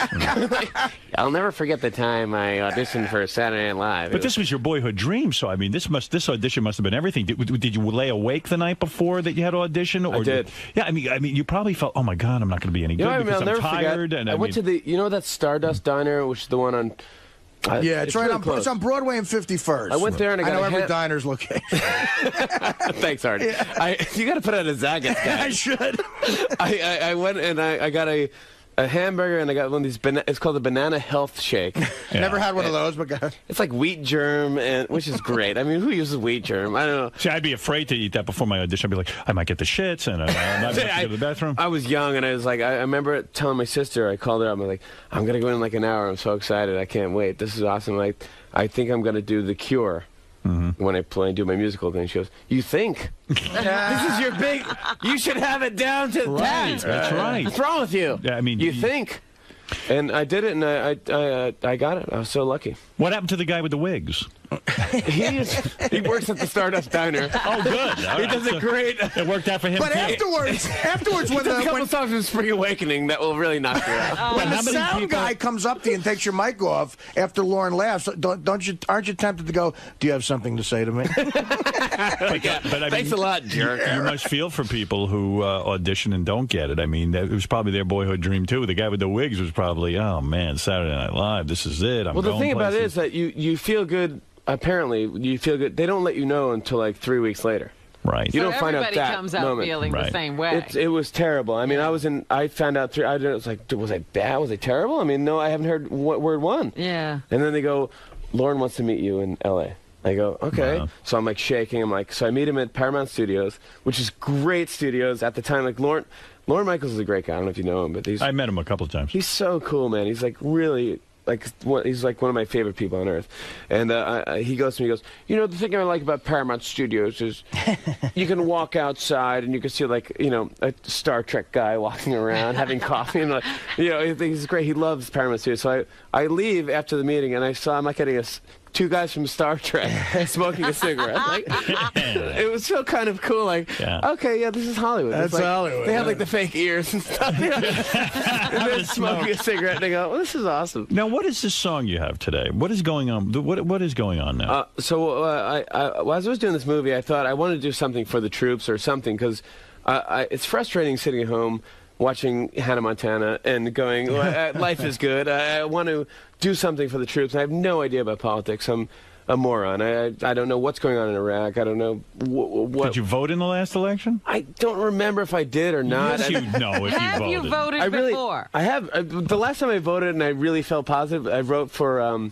Like, I'll never forget the time I auditioned for Saturday Night Live. But this was your boyhood dream, so I mean, this audition must have been everything. Did you lay awake the night before that you had audition? Or I did. Yeah, I mean, you probably felt, oh my God, I'm not going to be any good because I'm tired. And I went to the, that Stardust Diner, which is the one on. Yeah, it's right really it's on Broadway and 51st. I went there and I know every diner's location. Thanks, Artie. Yeah. You got to put out a Zagat's guy. I should. I went and I got a hamburger and I got one of these. It's called the Banana Health Shake. Never had one of those, but it's like wheat germ, which is great. I mean, who uses wheat germ? I don't know. See, I'd be afraid to eat that before my audition. I'd be like, I might get the shits and I might have to go to the bathroom. I was young and I was like, I remember telling my sister. I called her up. I'm like, I'm gonna go in like an hour. I'm so excited. I can't wait. This is awesome. Like, I think I'm gonna do The Cure. When I do my musical thing, she goes, "You think? This is your big. You should have it down to 10. That's right. What's wrong with you? Yeah, I mean, you think?" And I did it, and I got it. I was so lucky. What happened to the guy with the wigs? He works at the Stardust Diner. Oh, good. He does a great. It worked out for him. But too. afterwards, when a couple songs in Spring Awakening that will really knock you out. When the sound guy comes up to you and takes your mic off after Lauren laughs, aren't you tempted to go, "Do you have something to say to me?" But I mean, thanks a lot, jerk. You must feel for people who audition and don't get it. I mean, it was probably their boyhood dream too. The guy with the wigs was probably, oh man, Saturday Night Live. This is it. Well, the thing about it is that you feel good. Apparently, you feel good. They don't let you know until like 3 weeks later. Right. You don't find out that everybody comes out moment. feeling the same way. It was terrible. I mean, I found out I was like, was I bad? Was I terrible? I mean, no, I haven't heard word one. Yeah. And then they go, Lauren wants to meet you in L.A. I go, okay. Wow. So I'm like shaking. So I meet him at Paramount Studios, which is great studios at the time. Like Lauren Michaels is a great guy. I don't know if you know him, but I met him a couple of times. He's so cool, man. He's like really. He's like one of my favorite people on earth. And he goes to me, the thing I like about Paramount Studios is you can walk outside and you can see like, a Star Trek guy walking around having coffee. And he's great. He loves Paramount Studios. So I leave after the meeting and I'm like getting two guys from Star Trek smoking a cigarette. It was so kind of cool. Okay, this is Hollywood. That's Hollywood. They have like the fake ears and stuff. And they're smoking a cigarette and they go, well, this is awesome. Now, what is this song you have today? What is going on? What is going on now? As I was doing this movie, I thought I wanted to do something for the troops or something because it's frustrating sitting at home watching Hannah Montana and going, life is good. I want to do something for the troops. I have no idea about politics. I'm a moron. I don't know what's going on in Iraq. I don't know what. Did you vote in the last election? I don't remember if I did or not. Yes, you know if you voted. Have you voted before? I have. The last time I voted and I really felt positive, I wrote for...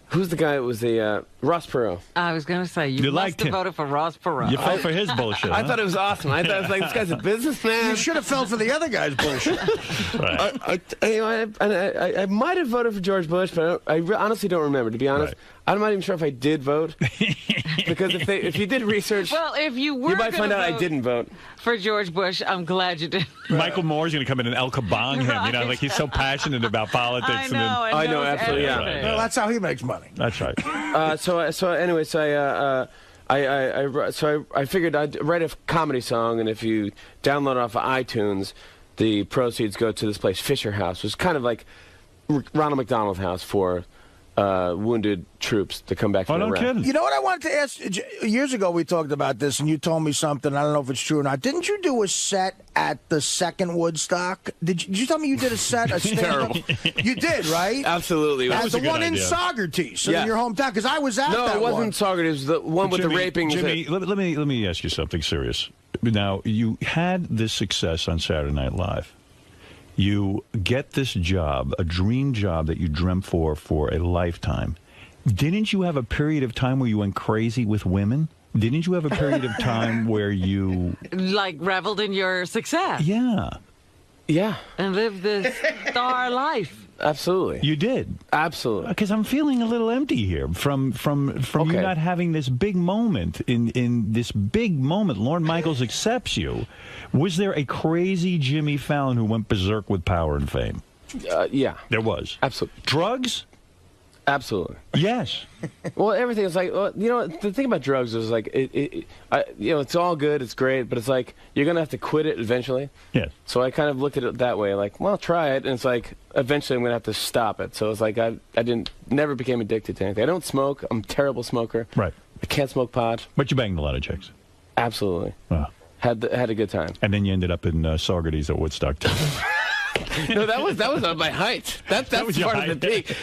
who's the guy that was the Ross Perot? I was going to say, you must have voted for Ross Perot. You fell for his bullshit. I thought it was awesome. I thought it was like, this guy's a businessman. You should have fell for the other guy's bullshit. Right. I might have voted for George Bush, but I honestly don't remember, to be honest. Right. I'm not even sure if I did vote. Because if you did research, well, if you were, you might find out I didn't vote. For George Bush, I'm glad you did. Michael Moore's going to come in and El Kabong him. Like he's so passioned about politics. I know, absolutely. Yeah. Right, well, that's how he makes money. That's right. I figured I'd write a comedy song, and if you download it off of iTunes, the proceeds go to this place, Fisher House, which is kind of like Ronald McDonald House for wounded troops to come back from Iraq. Kidding. You know what I wanted to ask? Years ago we talked about this, and you told me something. I don't know if it's true or not. Didn't you do a set at the second Woodstock? Did you tell me you did a set? Terrible. You did, right? Absolutely. That was the one in Saugerties, in your hometown, because I was at that one. No, it wasn't Saugerties. It was the one with the raping. Jimmy, let me ask you something serious. Now, you had this success on Saturday Night Live. You get this job, a dream job that you dreamt for a lifetime. Didn't you have a period of time where you went crazy with women? Didn't you have a period of time where you... like, reveled in your success? Yeah. Yeah. And lived this star life. Absolutely. You did? Absolutely. Because I'm feeling a little empty here from you not having this big moment. In this big moment, Lorne Michaels accepts you. Was there a crazy Jimmy Fallon who went berserk with power and fame? Yeah. There was? Absolutely. Drugs? Absolutely. Yes. Well, everything is like, well, you know, the thing about drugs is like, you know, it's all good, it's great, but it's like, you're going to have to quit it eventually. Yes. So I kind of looked at it that way, like, well, try it, and it's like, eventually I'm going to have to stop it. So it's like, I never became addicted to anything. I don't smoke. I'm a terrible smoker. Right. I can't smoke pot. But you banged a lot of chicks. Absolutely. Wow. Had a good time. And then you ended up in Saugerties at Woodstock, too. No, that was on my height. That's was part your of the peak.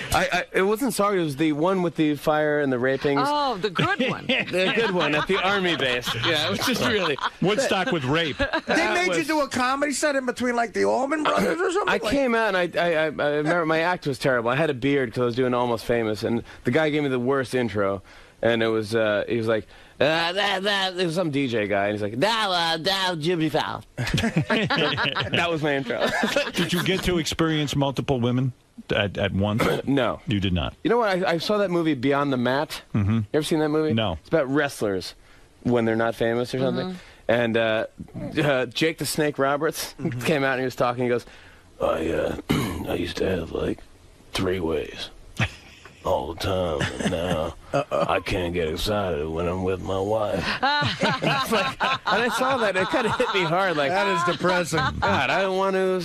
It wasn't Saga. It was the one with the fire and the rapings. Oh, the good one. The good one at the army base. Yeah, it was just really Woodstock with rape. They made you do a comedy set in between like the Allman Brothers or something. I came out and I remember my act was terrible. I had a beard because I was doing Almost Famous, and the guy gave me the worst intro, and it was he was like. It was some DJ guy, and he's like, now, Jimmy Fallon. That was my intro. Did you get to experience multiple women at once? No. You did not? You know what? I saw that movie Beyond the Mat. Mm-hmm. You ever seen that movie? No. It's about wrestlers when they're not famous or something. And Jake the Snake Roberts came out and he was talking. He goes, I used to have like 3 ways all the time, and now I can't get excited when I'm with my wife. And I saw that, it kind of hit me hard. Like, that is depressing. God, I don't want to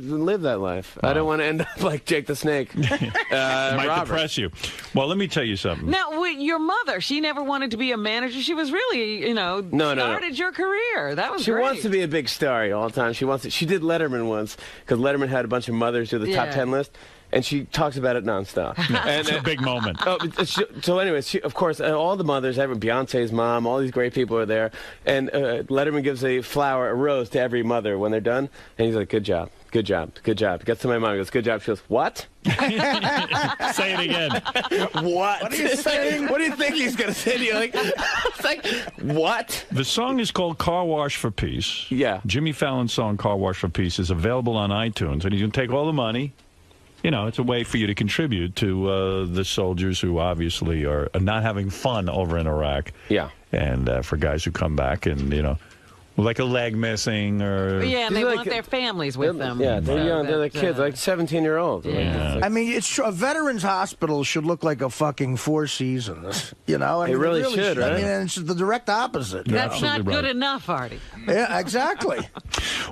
live that life. I don't want to end up like Jake the Snake. Might Robert. depress you. Well, let me tell you something. Now, your mother, she never wanted to be a manager. She was really, you know, started your career. That was She great. wants to be a big star all the time. She did Letterman once, because Letterman had a bunch of mothers do the top 10 list. And she talks about it nonstop. It's a big moment. So anyways, of course, all the mothers, Beyonce's mom, all these great people are there. And Letterman gives a rose to every mother when they're done. And he's like, good job, good job, good job. Gets to my mom, he goes, good job. She goes, what? Say it again. What? What are you saying? What do you think he's going to say to you? Like, it's like, what? The song is called Car Wash for Peace. Yeah. Jimmy Fallon's song, Car Wash for Peace, is available on iTunes. And he's going to take all the money. You know, it's a way for you to contribute to the soldiers who obviously are not having fun over in Iraq. Yeah. And for guys who come back and, you know, like a leg missing or... Yeah, and they want their families with them. Yeah, they're young. They're like kids, like 17-year-olds. Yeah. I mean, it's true. A veterans hospital should look like a fucking Four Seasons. You know, I mean, it really should, right? I mean, it's the direct opposite. That's not good enough, Artie. Yeah, exactly.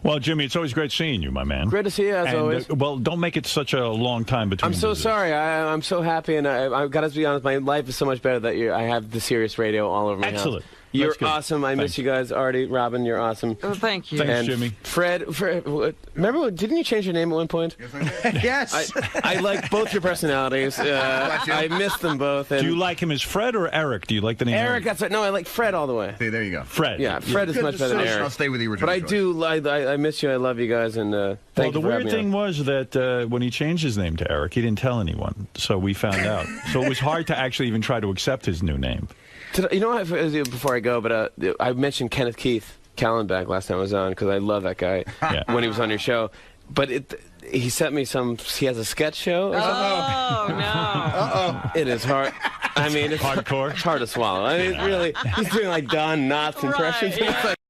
Well, Jimmy, it's always great seeing you, my man. Great to see you, as always. Well, don't make it such a long time between I'm so visits. sorry. I'm so happy, and I've got to be honest, my life is so much better that I have the Sirius radio all over my house. Excellent. You're awesome. I miss you guys. Artie, Robin, you're awesome. Oh, thank you. Thanks, and Jimmy. Fred, remember, didn't you change your name at one point? Yes. I like both your personalities. I miss them both. And do you like him as Fred or Eric? Do you like the name Eric? That's right. No, I like Fred all the way. See, there you go. Fred. Yeah, Fred is much better than Eric. I'll stay with the original But I choice. do. I miss you. I love you guys. And thank you the for weird having me thing on. was that when he changed his name to Eric, he didn't tell anyone. So we found out. So it was hard to actually even try to accept his new name. You know what, before I go, but I mentioned Kenneth Keith Callenbach last time I was on because I love that guy when he was on your show. But he sent me he has a sketch show. Or Oh, no. Uh-oh. It is hard. I mean, it's hardcore. It's hard to swallow. I mean, really, he's doing like Don Knotts impressions. Right, yeah.